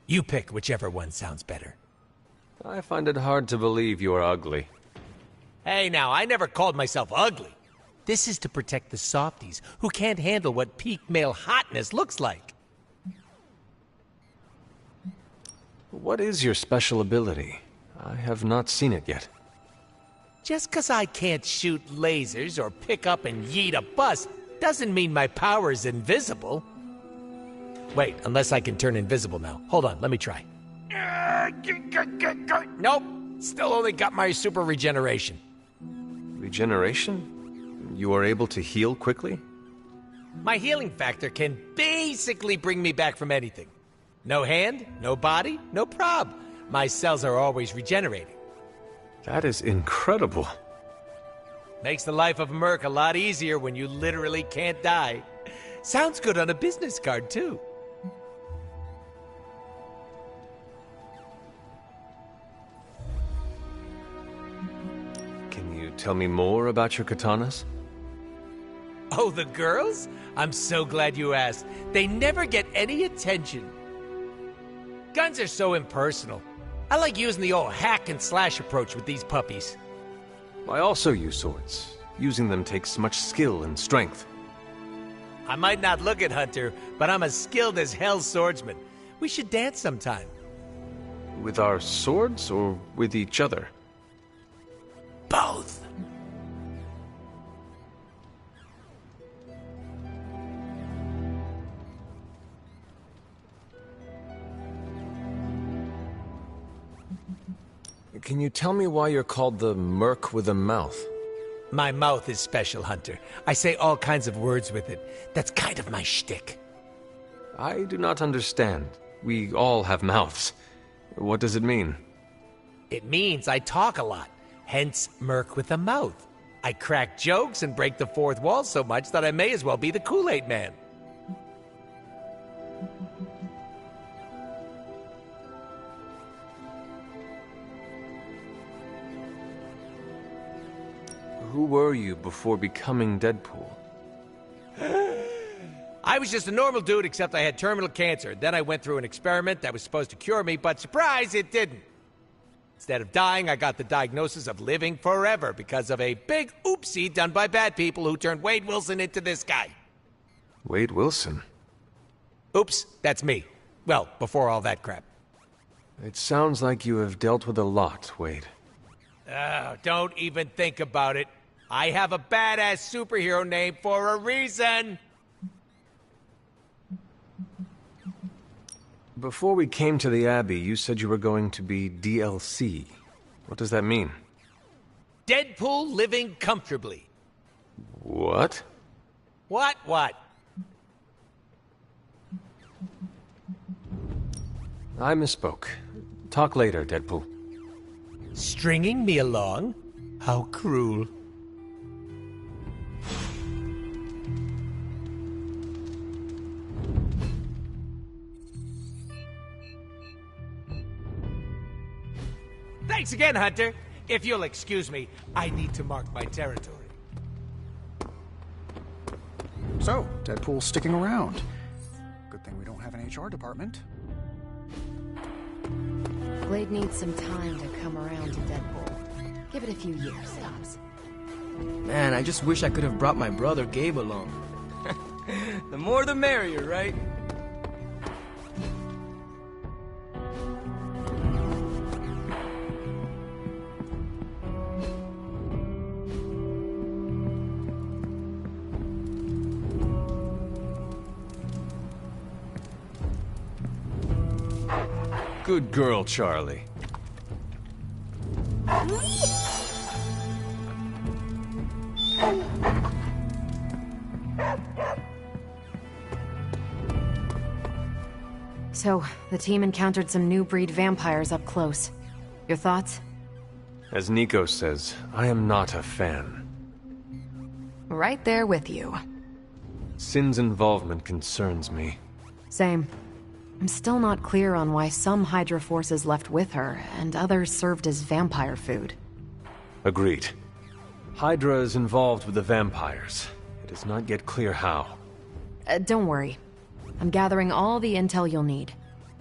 [SPEAKER 10] You pick whichever one sounds better.
[SPEAKER 2] I find it hard to believe you are ugly.
[SPEAKER 10] Hey now, I never called myself ugly. This is to protect the softies who can't handle what peak male hotness looks like.
[SPEAKER 2] What is your special ability? I have not seen it yet.
[SPEAKER 10] Just 'cause I can't shoot lasers or pick up and yeet a bus doesn't mean my power is invisible. Wait, unless I can turn invisible now. Hold on, let me try. Nope, still only got my super regeneration.
[SPEAKER 2] Regeneration? You are able to heal quickly?
[SPEAKER 10] My healing factor can basically bring me back from anything.
[SPEAKER 1] No hand, no body, no prob. My cells are always regenerating.
[SPEAKER 2] That is incredible.
[SPEAKER 1] Makes the life of a merc a lot easier when you literally can't die. Sounds good on a business card, too.
[SPEAKER 2] Can you tell me more about your katanas?
[SPEAKER 1] Oh, the girls? I'm so glad you asked. They never get any attention. Guns are so impersonal. I like using the old hack and slash approach with these puppies.
[SPEAKER 2] I also use swords. Using them takes much skill and strength.
[SPEAKER 1] I might not look it, Hunter, but I'm as skilled as hell swordsman. We should dance sometime.
[SPEAKER 2] With our swords or with each other?
[SPEAKER 1] Both.
[SPEAKER 2] Can you tell me why you're called the Merc with a Mouth?
[SPEAKER 1] My mouth is special, Hunter. I say all kinds of words with it. That's kind of my shtick.
[SPEAKER 2] I do not understand. We all have mouths. What does it mean?
[SPEAKER 1] It means I talk a lot, hence Merc with a Mouth. I crack jokes and break the fourth wall so much that I may as well be the Kool-Aid Man.
[SPEAKER 2] Who were you before becoming Deadpool?
[SPEAKER 1] I was just a normal dude, except I had terminal cancer. Then I went through an experiment that was supposed to cure me, but surprise, it didn't. Instead of dying, I got the diagnosis of living forever because of a big oopsie done by bad people who turned Wade Wilson into this guy.
[SPEAKER 2] Wade Wilson?
[SPEAKER 1] Oops, that's me. Well, before all that crap.
[SPEAKER 2] It sounds like you have dealt with a lot, Wade.
[SPEAKER 1] Don't even think about it. I have a badass superhero name for a reason.
[SPEAKER 2] Before we came to the Abbey, you said you were going to be DLC. What does that mean?
[SPEAKER 1] Deadpool living comfortably.
[SPEAKER 2] What?
[SPEAKER 1] What?
[SPEAKER 2] I misspoke. Talk later, Deadpool.
[SPEAKER 1] Stringing me along? How cruel. Thanks again, Hunter. If you'll excuse me, I need to mark my territory.
[SPEAKER 11] So, Deadpool's sticking around. Good thing we don't have an HR department.
[SPEAKER 6] Blade needs some time to come around to Deadpool. Give it a few years, tops.
[SPEAKER 21] Man, I just wish I could have brought my brother Gabe along. The more the merrier, right?
[SPEAKER 2] Good girl, Charlie.
[SPEAKER 6] So, the team encountered some new breed vampires up close. Your thoughts?
[SPEAKER 2] As Nico says, I am not a fan.
[SPEAKER 6] Right there with you.
[SPEAKER 2] Sin's involvement concerns me.
[SPEAKER 6] Same. I'm still not clear on why some Hydra forces left with her, and others served as vampire food.
[SPEAKER 2] Agreed. Hydra is involved with the vampires. It is not yet clear how.
[SPEAKER 6] Don't worry. I'm gathering all the intel you'll need.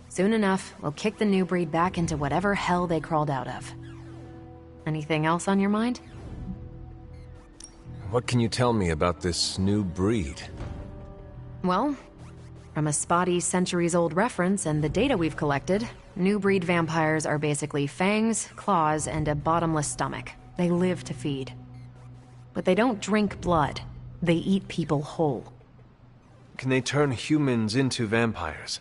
[SPEAKER 6] Soon enough, we'll kick the new breed back into whatever hell they crawled out of. Anything else on your mind?
[SPEAKER 2] What can you tell me about this new breed?
[SPEAKER 6] Well, from a spotty centuries-old reference and the data we've collected, new breed vampires are basically fangs, claws, and a bottomless stomach. They live to feed. But they don't drink blood. They eat people whole.
[SPEAKER 2] Can they turn humans into vampires?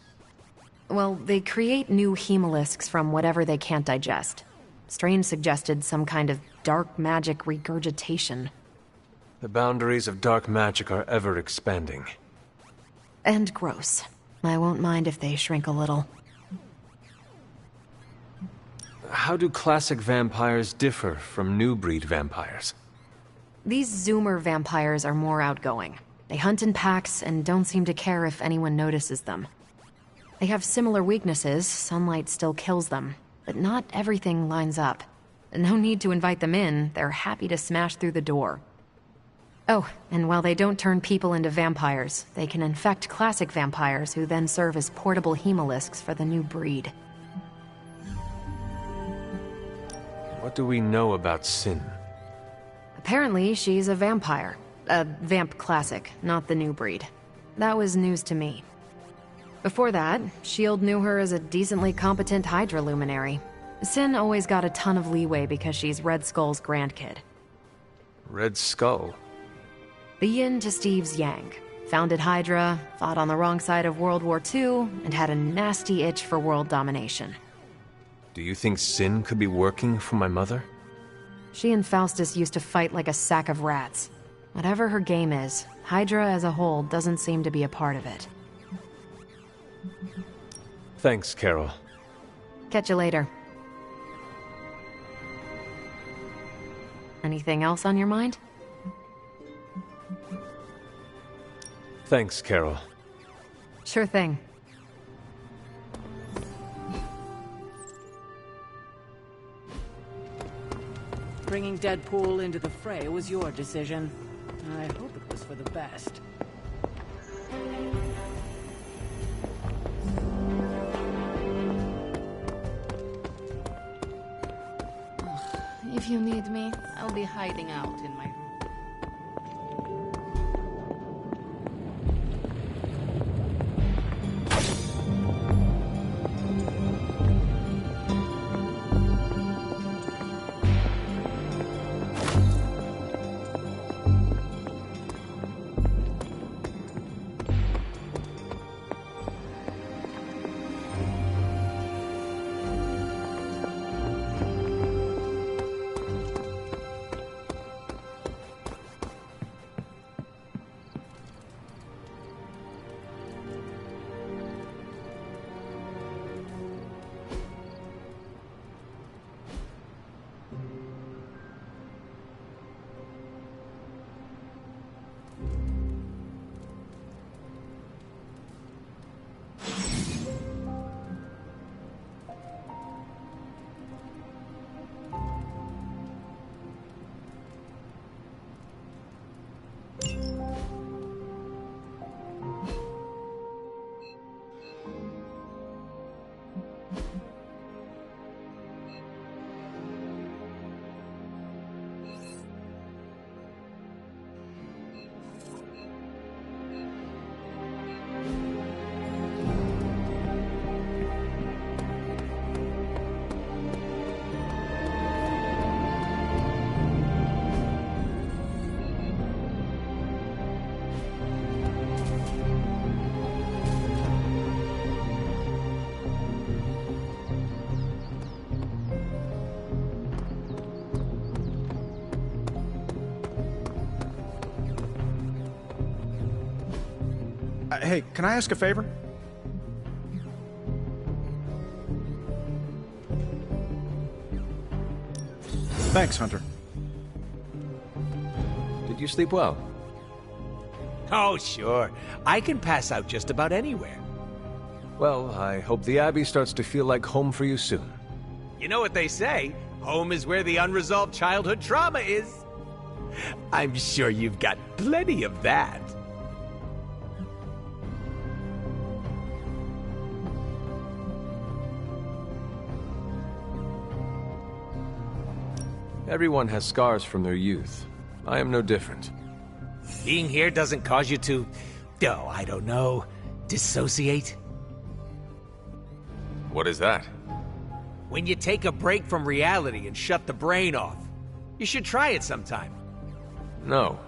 [SPEAKER 6] Well, they create new hemolisks from whatever they can't digest. Strange suggested some kind of dark magic regurgitation.
[SPEAKER 2] The boundaries of dark magic are ever expanding.
[SPEAKER 6] And gross. I won't mind if they shrink a little.
[SPEAKER 2] How do classic vampires differ from new breed vampires?
[SPEAKER 6] These Zoomer vampires are more outgoing. They hunt in packs and don't seem to care if anyone notices them. They have similar weaknesses, sunlight still kills them, but not everything lines up. No need to invite them in, they're happy to smash through the door. Oh, and while they don't turn people into vampires, they can infect classic vampires who then serve as portable hemolisks for the new breed.
[SPEAKER 2] What do we know about Sin?
[SPEAKER 6] Apparently, she's a vampire. A vamp classic, not the new breed. That was news to me. Before that, S.H.I.E.L.D. knew her as a decently competent Hydra luminary. Sin always got a ton of leeway because she's Red Skull's grandkid.
[SPEAKER 2] Red Skull?
[SPEAKER 6] The yin to Steve's yang. Founded Hydra, fought on the wrong side of World War II, and had a nasty itch for world domination.
[SPEAKER 2] Do you think Sin could be working for my mother?
[SPEAKER 6] She and Faustus used to fight like a sack of rats. Whatever her game is, Hydra as a whole doesn't seem to be a part of it.
[SPEAKER 2] Thanks, Carol.
[SPEAKER 6] Catch you later. Anything else on your mind?
[SPEAKER 2] Thanks, Carol.
[SPEAKER 6] Sure thing.
[SPEAKER 12] Bringing Deadpool into the fray was your decision. I hope it was for the best.
[SPEAKER 3] If you need me, I'll be hiding out in my room.
[SPEAKER 11] Hey, can I ask a favor? Thanks, Hunter.
[SPEAKER 2] Did you sleep well?
[SPEAKER 1] Oh, sure. I can pass out just about anywhere.
[SPEAKER 2] Well, I hope the Abbey starts to feel like home for you soon.
[SPEAKER 1] You know what they say? Home is where the unresolved childhood trauma is. I'm sure you've got plenty of that.
[SPEAKER 2] Everyone has scars from their youth. I am no different.
[SPEAKER 1] Being here doesn't cause you to, I don't know, dissociate?
[SPEAKER 2] What is that?
[SPEAKER 1] When you take a break from reality and shut the brain off. You should try it sometime.
[SPEAKER 2] No.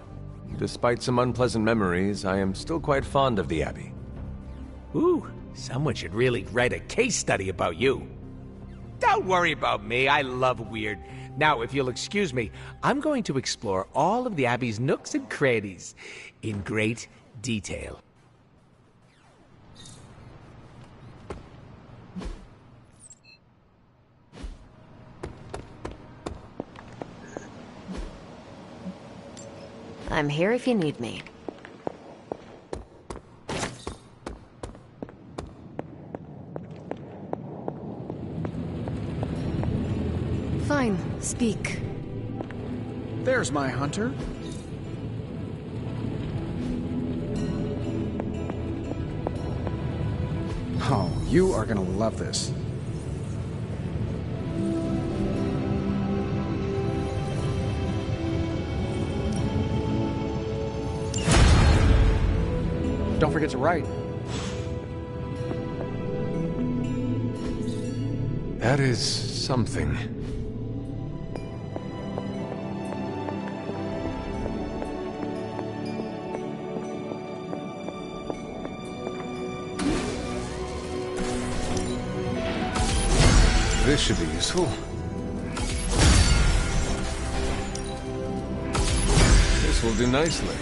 [SPEAKER 2] Despite some unpleasant memories, I am still quite fond of the Abbey.
[SPEAKER 1] Ooh, someone should really write a case study about you. Don't worry about me, I love weird. Now, if you'll excuse me, I'm going to explore all of the Abbey's nooks and crannies in great detail.
[SPEAKER 6] I'm here if you need me.
[SPEAKER 3] Fine, speak.
[SPEAKER 11] There's my hunter. Oh, you are gonna love this. Don't forget to write.
[SPEAKER 2] That is something. This should be useful. This will do nicely.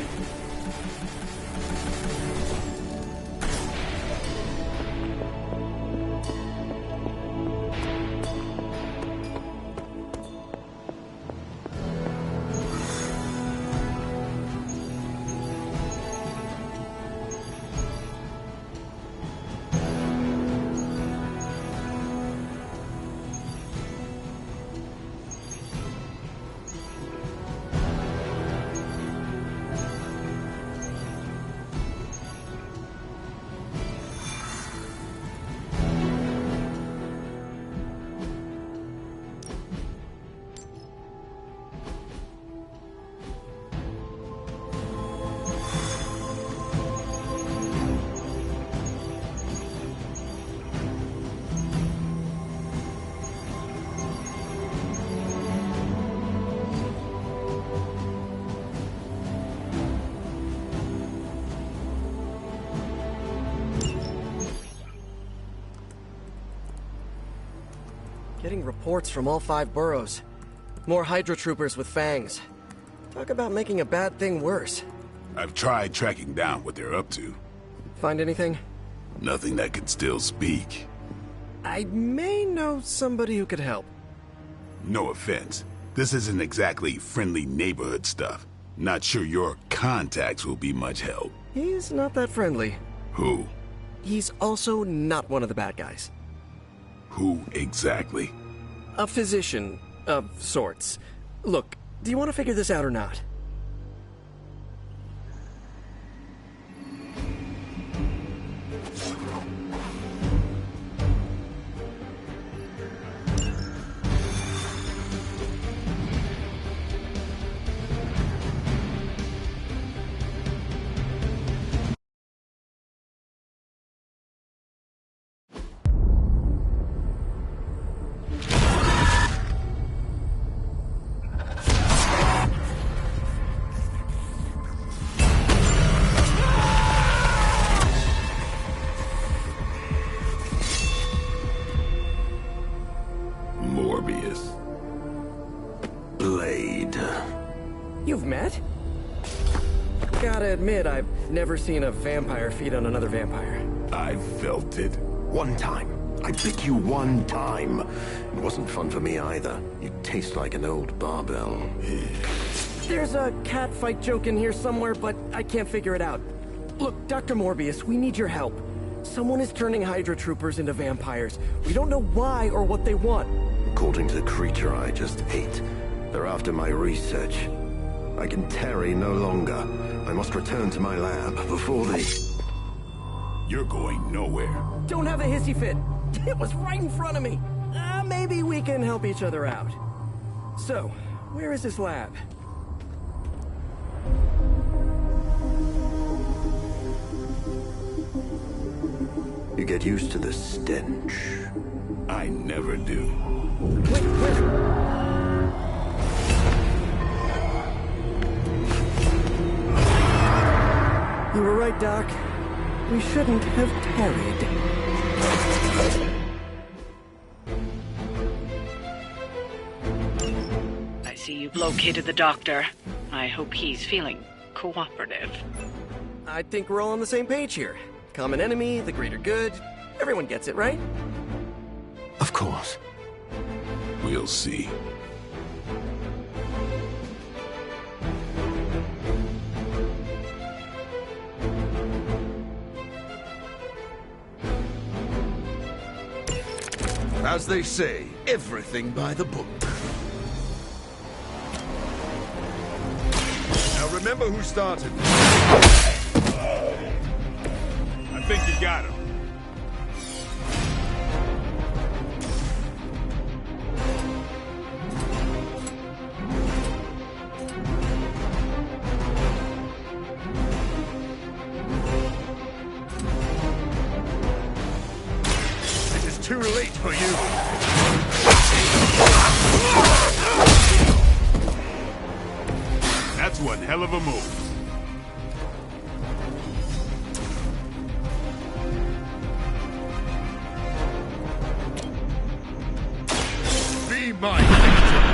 [SPEAKER 7] Getting reports from all 5 boroughs. More Hydra troopers with fangs. Talk about making a bad thing worse.
[SPEAKER 16] I've tried tracking down what they're up to.
[SPEAKER 7] Find anything?
[SPEAKER 16] Nothing that can still speak.
[SPEAKER 7] I may know somebody who could help.
[SPEAKER 16] No offense. This isn't exactly friendly neighborhood stuff. Not sure your contacts will be much help.
[SPEAKER 7] He's not that friendly.
[SPEAKER 16] Who?
[SPEAKER 7] He's also not one of the bad guys.
[SPEAKER 16] Who exactly?
[SPEAKER 7] A physician of sorts. Look, do you want to figure this out or not? You've met? Gotta admit, I've never seen a vampire feed on another vampire.
[SPEAKER 17] I've felt it. One time. I bit you one time. It wasn't fun for me either. You taste like an old barbell.
[SPEAKER 7] There's a cat fight joke in here somewhere, but I can't figure it out. Look, Dr. Morbius, we need your help. Someone is turning Hydra troopers into vampires. We don't know why or what they want.
[SPEAKER 17] According to the creature I just ate, they're after my research. I can tarry no longer. I must return to my lab before they...
[SPEAKER 16] You're going nowhere.
[SPEAKER 7] Don't have a hissy fit. It was right in front of me. Maybe we can help each other out. So, where is this lab?
[SPEAKER 17] You get used to the stench.
[SPEAKER 16] I never do.
[SPEAKER 7] Wait, where? You were right, Doc. We shouldn't have tarried.
[SPEAKER 15] I see you've located the doctor. I hope he's feeling cooperative.
[SPEAKER 7] I think we're all on the same page here. Common enemy, the greater good. Everyone gets it, right?
[SPEAKER 17] Of course.
[SPEAKER 16] We'll see.
[SPEAKER 5] As they say, everything by the book. Now remember who started.
[SPEAKER 20] I think you got him.
[SPEAKER 5] Too late for you.
[SPEAKER 20] That's one hell of a move.
[SPEAKER 5] Be my victim.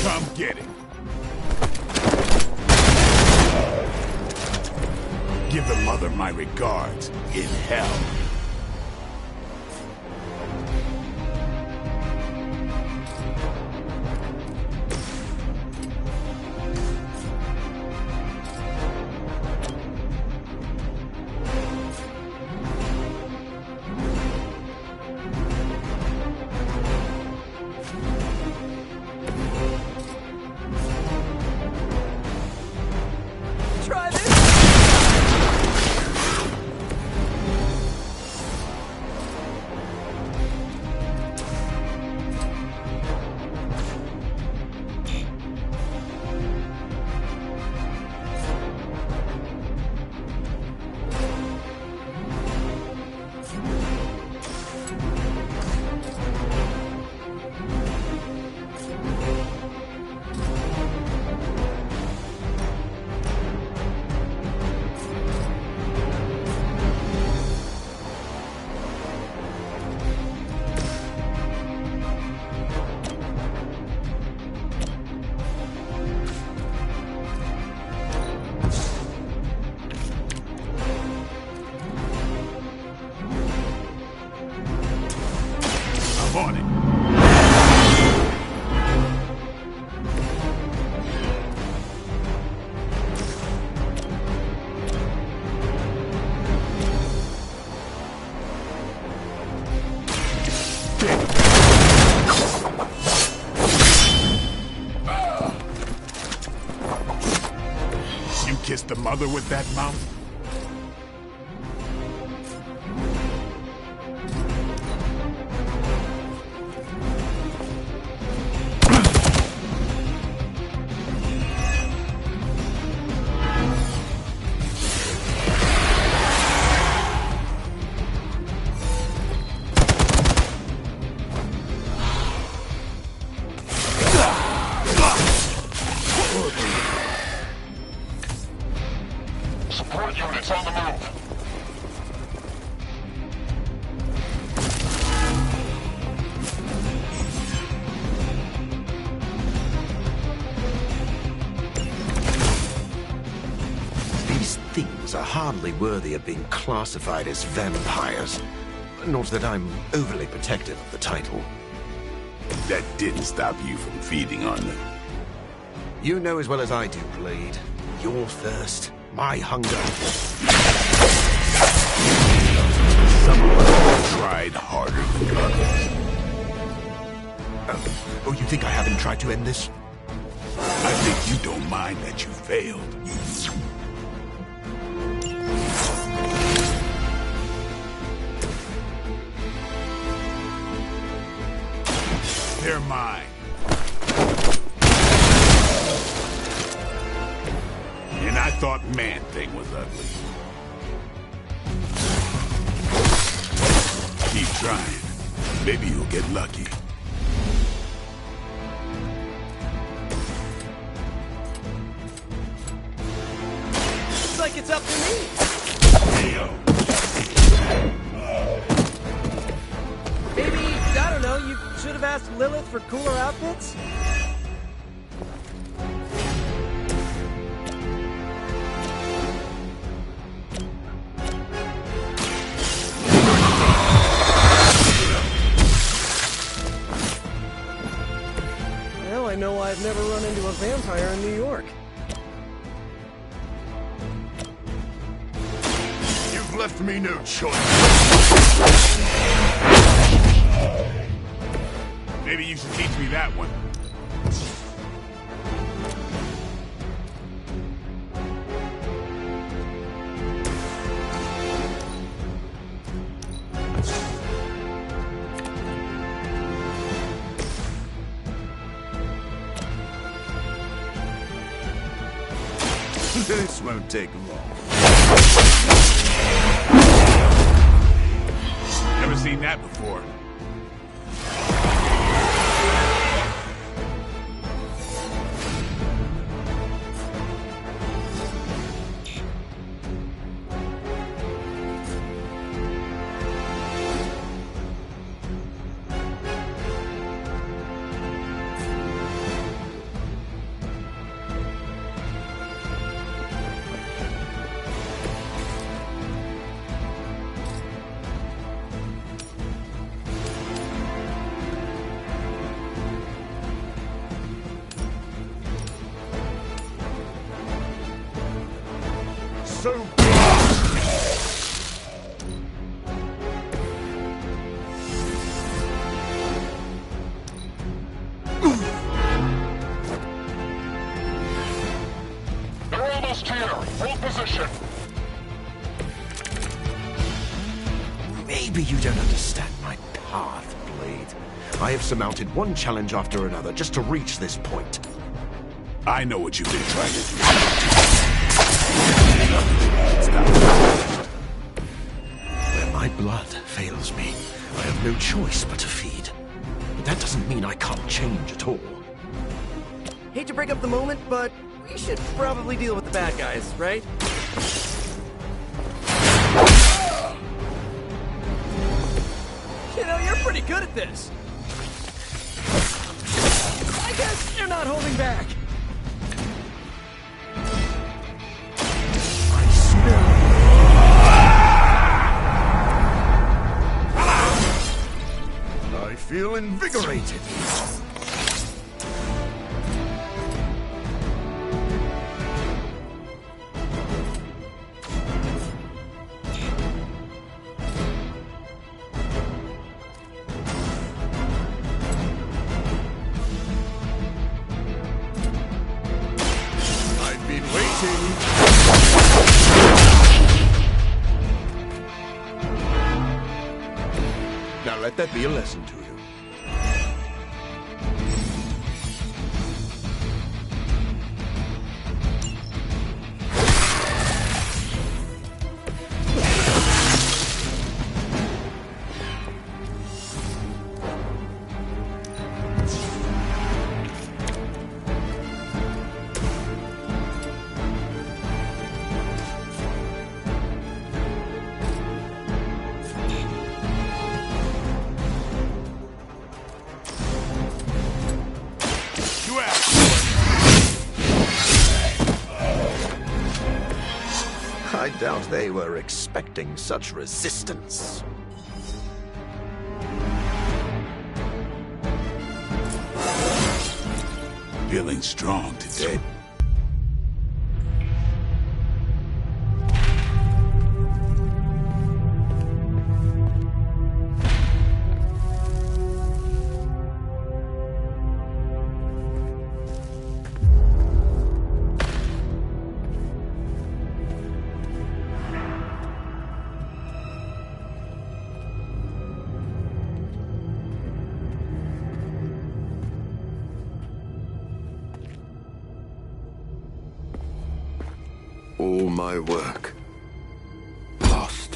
[SPEAKER 20] Come get it. Give the mother my regards in hell.
[SPEAKER 14] Try this!
[SPEAKER 20] I'm on it. You kissed the mother with that mouth?
[SPEAKER 18] Support units on the move.
[SPEAKER 5] These things are hardly worthy of being classified as vampires. Not that I'm overly protective of the title.
[SPEAKER 16] That didn't stop you from feeding on them.
[SPEAKER 5] You know as well as I do, Blade. Your thirst, my hunger.
[SPEAKER 16] Some of us tried harder than others.
[SPEAKER 5] Oh, you think I haven't tried to end this?
[SPEAKER 16] I think you don't mind that you failed. They're mine. And I thought Man-Thing was ugly. Keep trying. Maybe you'll get lucky.
[SPEAKER 7] Looks like it's up to me. Maybe, I don't know, you should have asked Lilith for cooler outfits? Well, I know I've never run into a vampire in New York.
[SPEAKER 16] You've left me no choice. Maybe you should teach me that one.
[SPEAKER 20] This won't take long.
[SPEAKER 16] Never seen that before. So
[SPEAKER 18] They're almost here. Hold position.
[SPEAKER 5] Maybe you don't understand my path, Blade. I have surmounted one challenge after another just to reach this point.
[SPEAKER 16] I know what you've been trying to do.
[SPEAKER 5] When my blood fails me, I have no choice but to feed. But that doesn't mean I can't change at all.
[SPEAKER 7] Hate to break up the moment, but we should probably deal with the bad guys, right? You know, you're pretty good at this. I guess you're not holding back.
[SPEAKER 5] I feel invigorated.
[SPEAKER 16] I've been waiting.
[SPEAKER 5] Now let that be a lesson to you. I doubt they were expecting such resistance.
[SPEAKER 16] Feeling strong today.
[SPEAKER 17] All my work lost.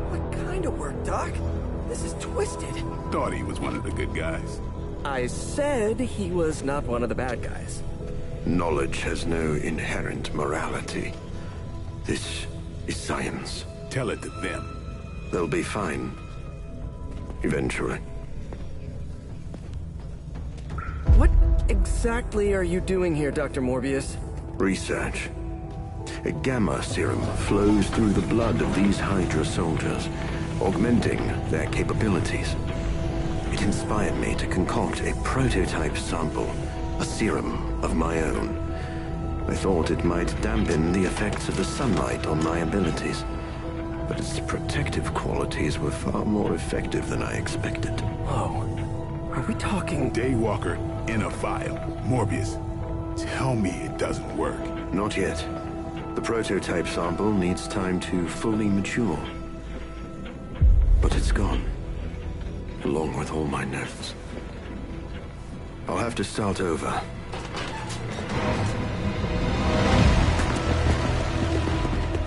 [SPEAKER 7] What kind of work, Doc? This is twisted.
[SPEAKER 16] Thought he was one of the good guys.
[SPEAKER 7] I said he was not one of the bad guys.
[SPEAKER 17] Knowledge has no inherent morality. This is science.
[SPEAKER 16] Tell it to them.
[SPEAKER 17] They'll be fine. Eventually.
[SPEAKER 7] What exactly are you doing here, Dr. Morbius?
[SPEAKER 17] Research. A gamma serum flows through the blood of these Hydra soldiers, augmenting their capabilities. It inspired me to concoct a prototype sample, a serum of my own. I thought it might dampen the effects of the sunlight on my abilities, but its protective qualities were far more effective than I expected.
[SPEAKER 7] Whoa. Are we talking...
[SPEAKER 16] Daywalker, in a file. Morbius, tell me it doesn't work.
[SPEAKER 17] Not yet. The prototype sample needs time to fully mature. But it's gone. Along with all my notes. I'll have to start over.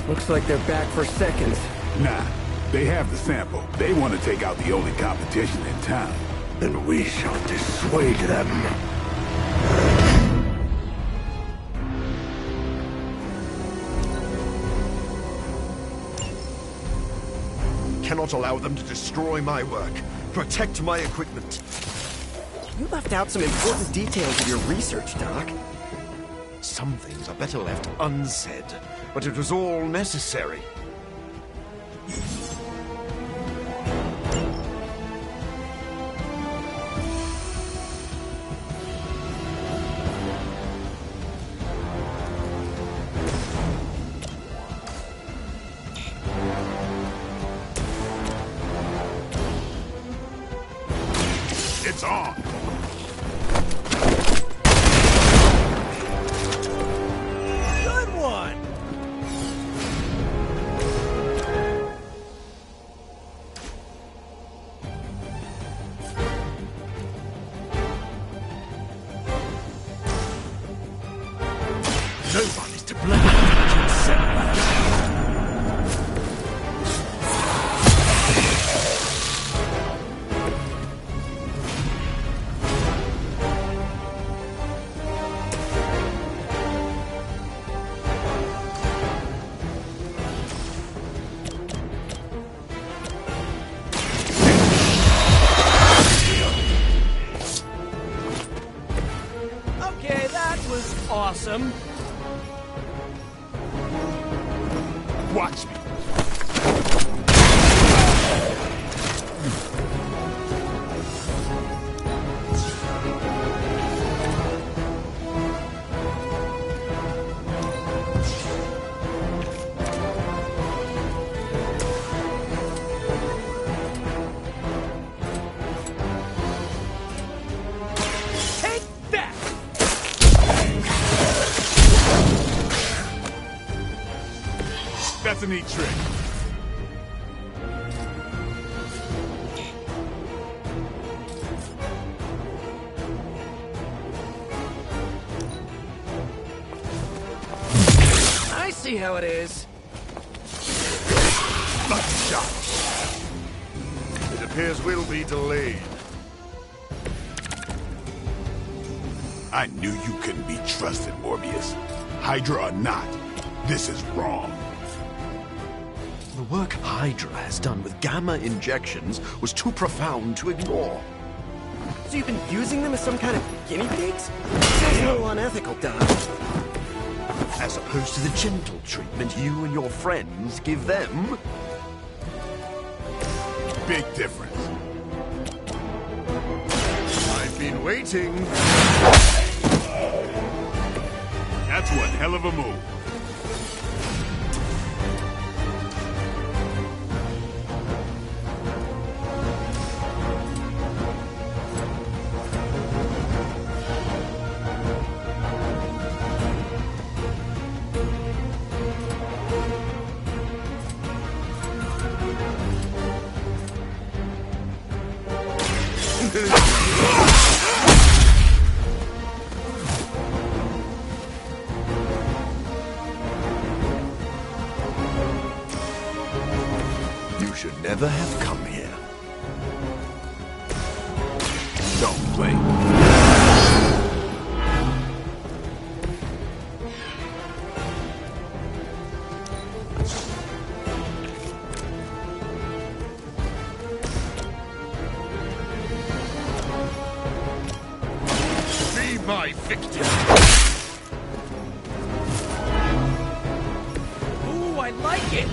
[SPEAKER 7] Looks like they're back for seconds.
[SPEAKER 16] Nah, they have the sample. They want to take out the only competition in town.
[SPEAKER 17] And we shall dissuade them.
[SPEAKER 5] Cannot allow them to destroy my work. Protect my equipment.
[SPEAKER 7] You left out some important details of your research, Doc.
[SPEAKER 5] Some things are better left unsaid, but it was all necessary.
[SPEAKER 16] It's on!
[SPEAKER 7] Good one!
[SPEAKER 5] No one is to blame.
[SPEAKER 7] Okay, that was awesome.
[SPEAKER 16] Watch me.
[SPEAKER 7] Take that!
[SPEAKER 16] That's a neat trick.
[SPEAKER 7] I see how it is.
[SPEAKER 16] Lucky shot.
[SPEAKER 5] It appears we'll be delayed.
[SPEAKER 16] I knew you couldn't be trusted, Morbius. Hydra or not, this is wrong.
[SPEAKER 5] The work Hydra has done with gamma injections was too profound to ignore.
[SPEAKER 7] So you've been using them as some kind of guinea pigs? Sounds a little unethical, Doc.
[SPEAKER 5] As opposed to the gentle treatment you and your friends give them.
[SPEAKER 16] Big difference.
[SPEAKER 5] I've been waiting.
[SPEAKER 16] That's one hell of a move.
[SPEAKER 5] You should never have come here.
[SPEAKER 16] Don't play.
[SPEAKER 20] Be my victim.
[SPEAKER 7] Ooh, I like it!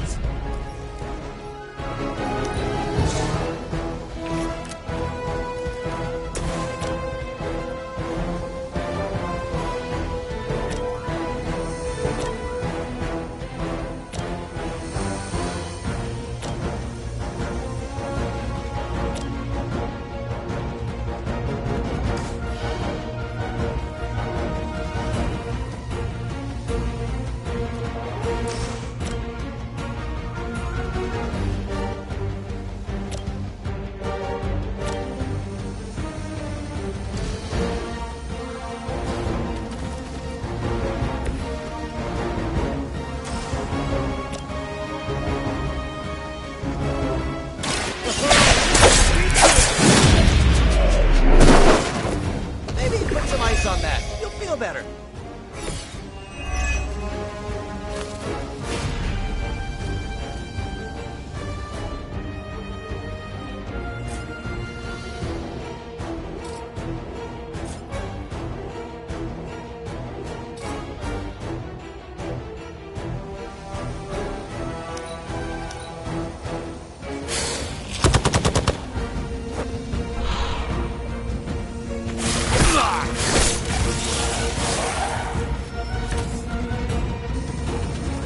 [SPEAKER 7] Maybe put some ice on that. You'll feel better.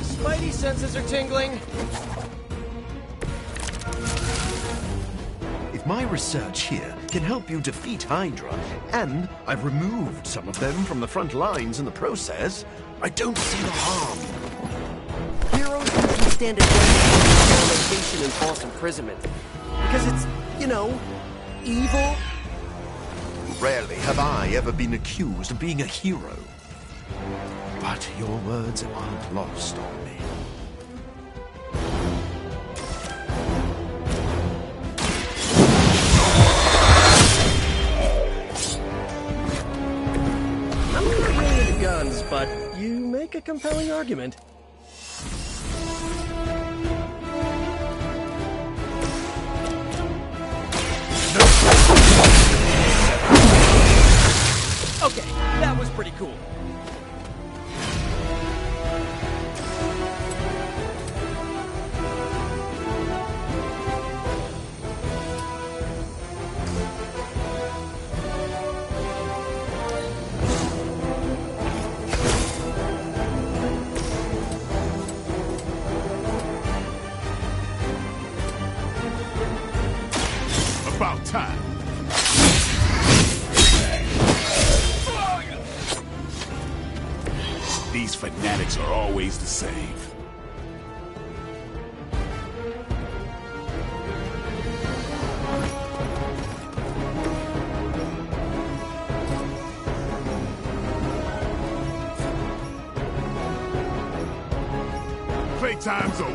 [SPEAKER 7] Spidey senses are tingling.
[SPEAKER 5] If my research here can help you defeat Hydra, and I've removed some of them from the front lines in the process, I don't see the harm.
[SPEAKER 7] Heroes usually stand a experimentation and false imprisonment. Because it's, you know, evil.
[SPEAKER 5] Rarely have I ever been accused of being a hero. But your words aren't lost on me.
[SPEAKER 7] I'm not really into guns, but you make a compelling argument. Okay, that was pretty cool.
[SPEAKER 16] About time. These fanatics are always the same. Playtime's over.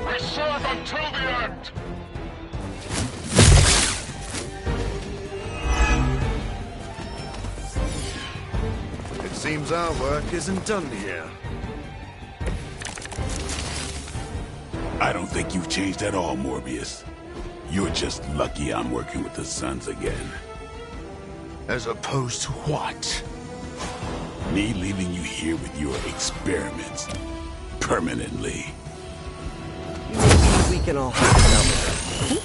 [SPEAKER 18] We serve until the end!
[SPEAKER 5] It seems our work isn't done here.
[SPEAKER 16] I don't think you've changed at all, Morbius. You're just lucky I'm working with the Sons again.
[SPEAKER 5] As opposed to what?
[SPEAKER 16] Me leaving you here with your experiments. Permanently.
[SPEAKER 7] Maybe we can all have it out with it.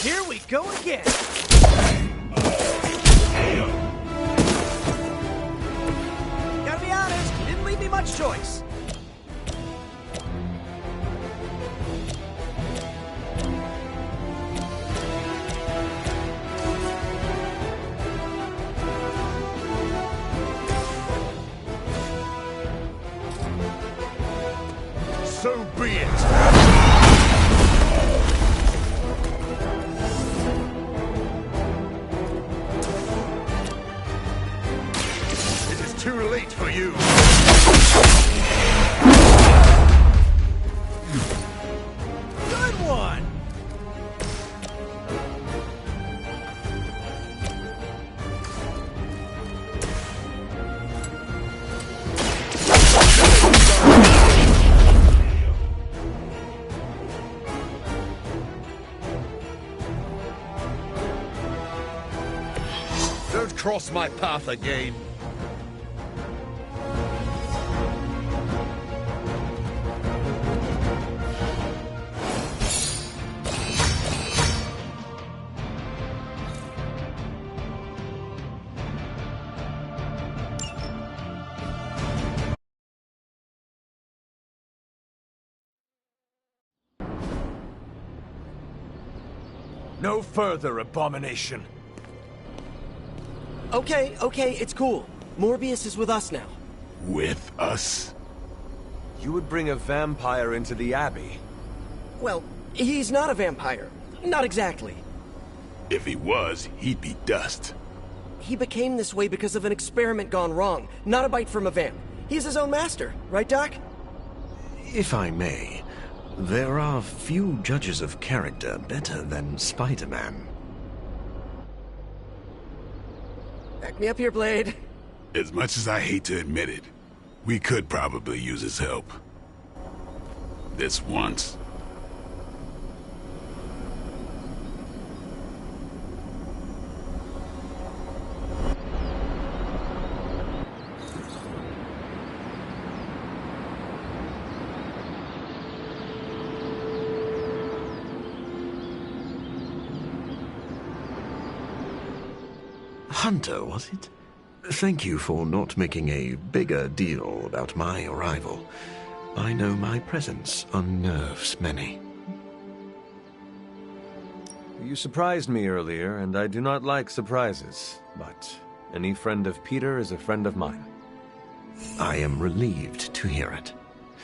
[SPEAKER 7] Here we go again. choice.
[SPEAKER 20] So be it. It is too late for you.
[SPEAKER 7] Good one!
[SPEAKER 20] Don't cross my path again.
[SPEAKER 2] No further, abomination.
[SPEAKER 7] Okay, it's cool. Morbius is with us now.
[SPEAKER 20] With us?
[SPEAKER 2] You would bring a vampire into the Abbey?
[SPEAKER 7] Well, he's not a vampire. Not exactly.
[SPEAKER 20] If he was, he'd be dust.
[SPEAKER 7] He became this way because of an experiment gone wrong, not a bite from a vamp. He's his own master, right, Doc?
[SPEAKER 5] If I may, there are few judges of character better than Spider-Man.
[SPEAKER 7] Back me up here, Blade.
[SPEAKER 16] As much as I hate to admit it, we could probably use his help. This once.
[SPEAKER 5] Hunter, was it? Thank you for not making a bigger deal about my arrival. I know my presence unnerves many.
[SPEAKER 2] You surprised me earlier, and I do not like surprises. But any friend of Peter is a friend of mine.
[SPEAKER 5] I am relieved to hear it.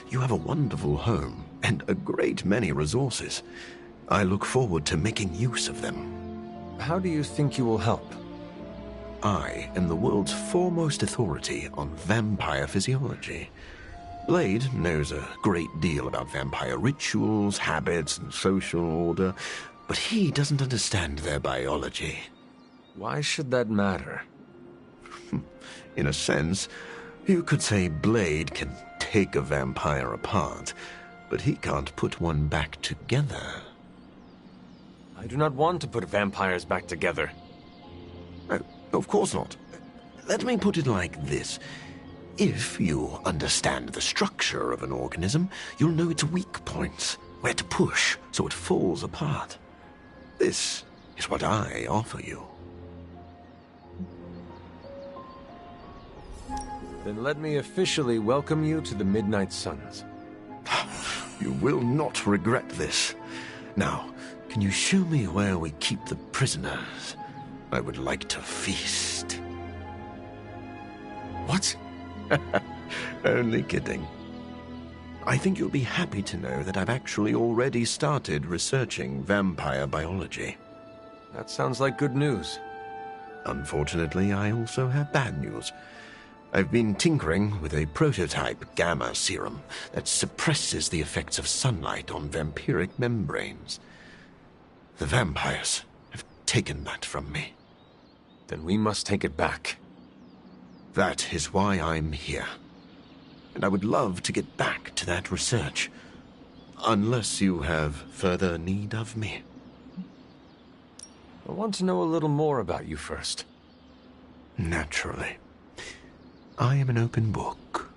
[SPEAKER 5] You have a wonderful home and a great many resources. I look forward to making use of them.
[SPEAKER 2] How do you think you will help?
[SPEAKER 5] I am the world's foremost authority on vampire physiology. Blade knows a great deal about vampire rituals, habits, and social order, but he doesn't understand their biology.
[SPEAKER 2] Why should that matter?
[SPEAKER 5] In a sense, you could say Blade can take a vampire apart, but he can't put one back together.
[SPEAKER 2] I do not want to put vampires back together.
[SPEAKER 5] Of course not. Let me put it like this. If you understand the structure of an organism, you'll know its weak points, where to push so it falls apart. This is what I offer you.
[SPEAKER 2] Then let me officially welcome you to the Midnight Suns.
[SPEAKER 5] You will not regret this. Now, can you show me where we keep the prisoners? I would like to feast.
[SPEAKER 2] What?
[SPEAKER 5] Only kidding. I think you'll be happy to know that I've actually already started researching vampire biology.
[SPEAKER 2] That sounds like good news.
[SPEAKER 5] Unfortunately, I also have bad news. I've been tinkering with a prototype gamma serum that suppresses the effects of sunlight on vampiric membranes. The vampires have taken that from me.
[SPEAKER 2] Then we must take it back.
[SPEAKER 5] That is why I'm here. And I would love to get back to that research. Unless you have further need of me.
[SPEAKER 2] I want to know a little more about you first.
[SPEAKER 5] Naturally. I am an open book.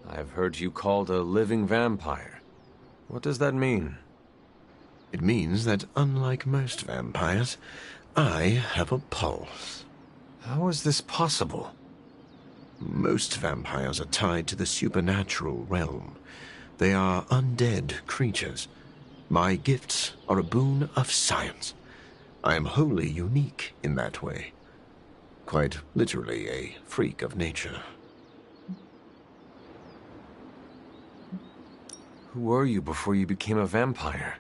[SPEAKER 2] I've heard you called a living vampire. What does that mean?
[SPEAKER 5] It means that unlike most vampires, I have a pulse.
[SPEAKER 2] How is this possible?
[SPEAKER 5] Most vampires are tied to the supernatural realm. They are undead creatures. My gifts are a boon of science. I am wholly unique in that way. Quite literally a freak of nature.
[SPEAKER 2] Who were you before you became a vampire?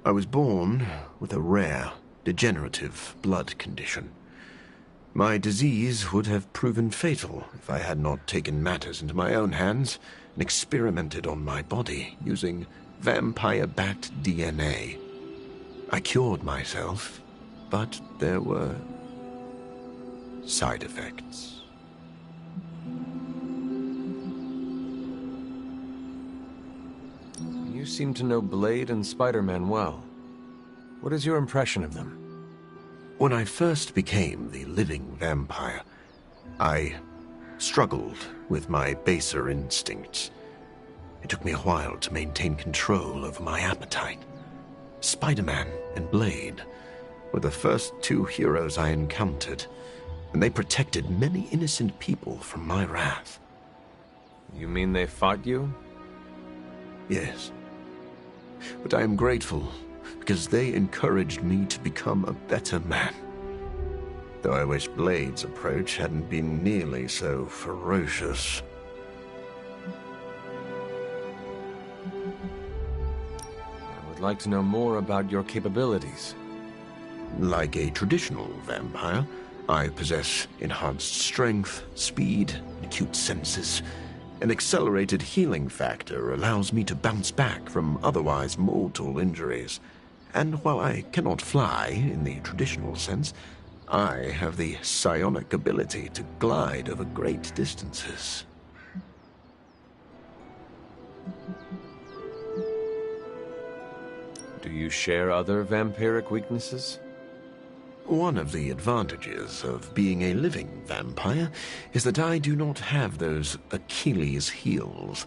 [SPEAKER 5] I was born with a rare, degenerative blood condition. My disease would have proven fatal if I had not taken matters into my own hands and experimented on my body using vampire bat DNA. I cured myself, but there were side effects.
[SPEAKER 2] You seem to know Blade and Spider-Man well. What is your impression of them?
[SPEAKER 5] When I first became the living vampire, I struggled with my baser instincts. It took me a while to maintain control over my appetite. Spider-Man and Blade were the first two heroes I encountered, and they protected many innocent people from my wrath.
[SPEAKER 2] You mean they fought you?
[SPEAKER 5] Yes. But I am grateful, because they encouraged me to become a better man. Though I wish Blade's approach hadn't been nearly so ferocious.
[SPEAKER 2] I would like to know more about your capabilities.
[SPEAKER 5] Like a traditional vampire, I possess enhanced strength, speed, acute senses. An accelerated healing factor allows me to bounce back from otherwise mortal injuries. And while I cannot fly in the traditional sense, I have the psionic ability to glide over great distances.
[SPEAKER 2] Do you share other vampiric weaknesses?
[SPEAKER 5] One of the advantages of being a living vampire is that I do not have those Achilles heels.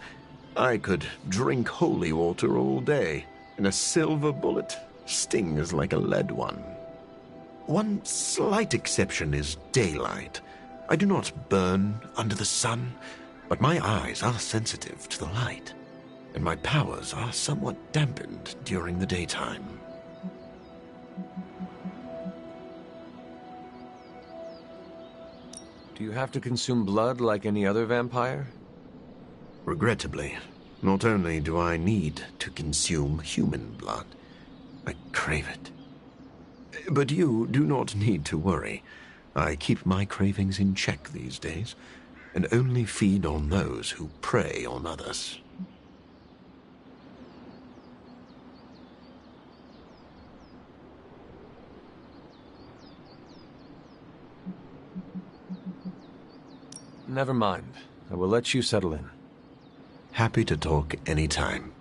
[SPEAKER 5] I could drink holy water all day, and a silver bullet stings like a lead one. One slight exception is daylight. I do not burn under the sun, but my eyes are sensitive to the light, and my powers are somewhat dampened during the daytime.
[SPEAKER 2] Do you have to consume blood like any other vampire?
[SPEAKER 5] Regrettably, not only do I need to consume human blood, I crave it. But you do not need to worry. I keep my cravings in check these days, and only feed on those who prey on others.
[SPEAKER 2] Never mind. I will let you settle in.
[SPEAKER 5] Happy to talk anytime.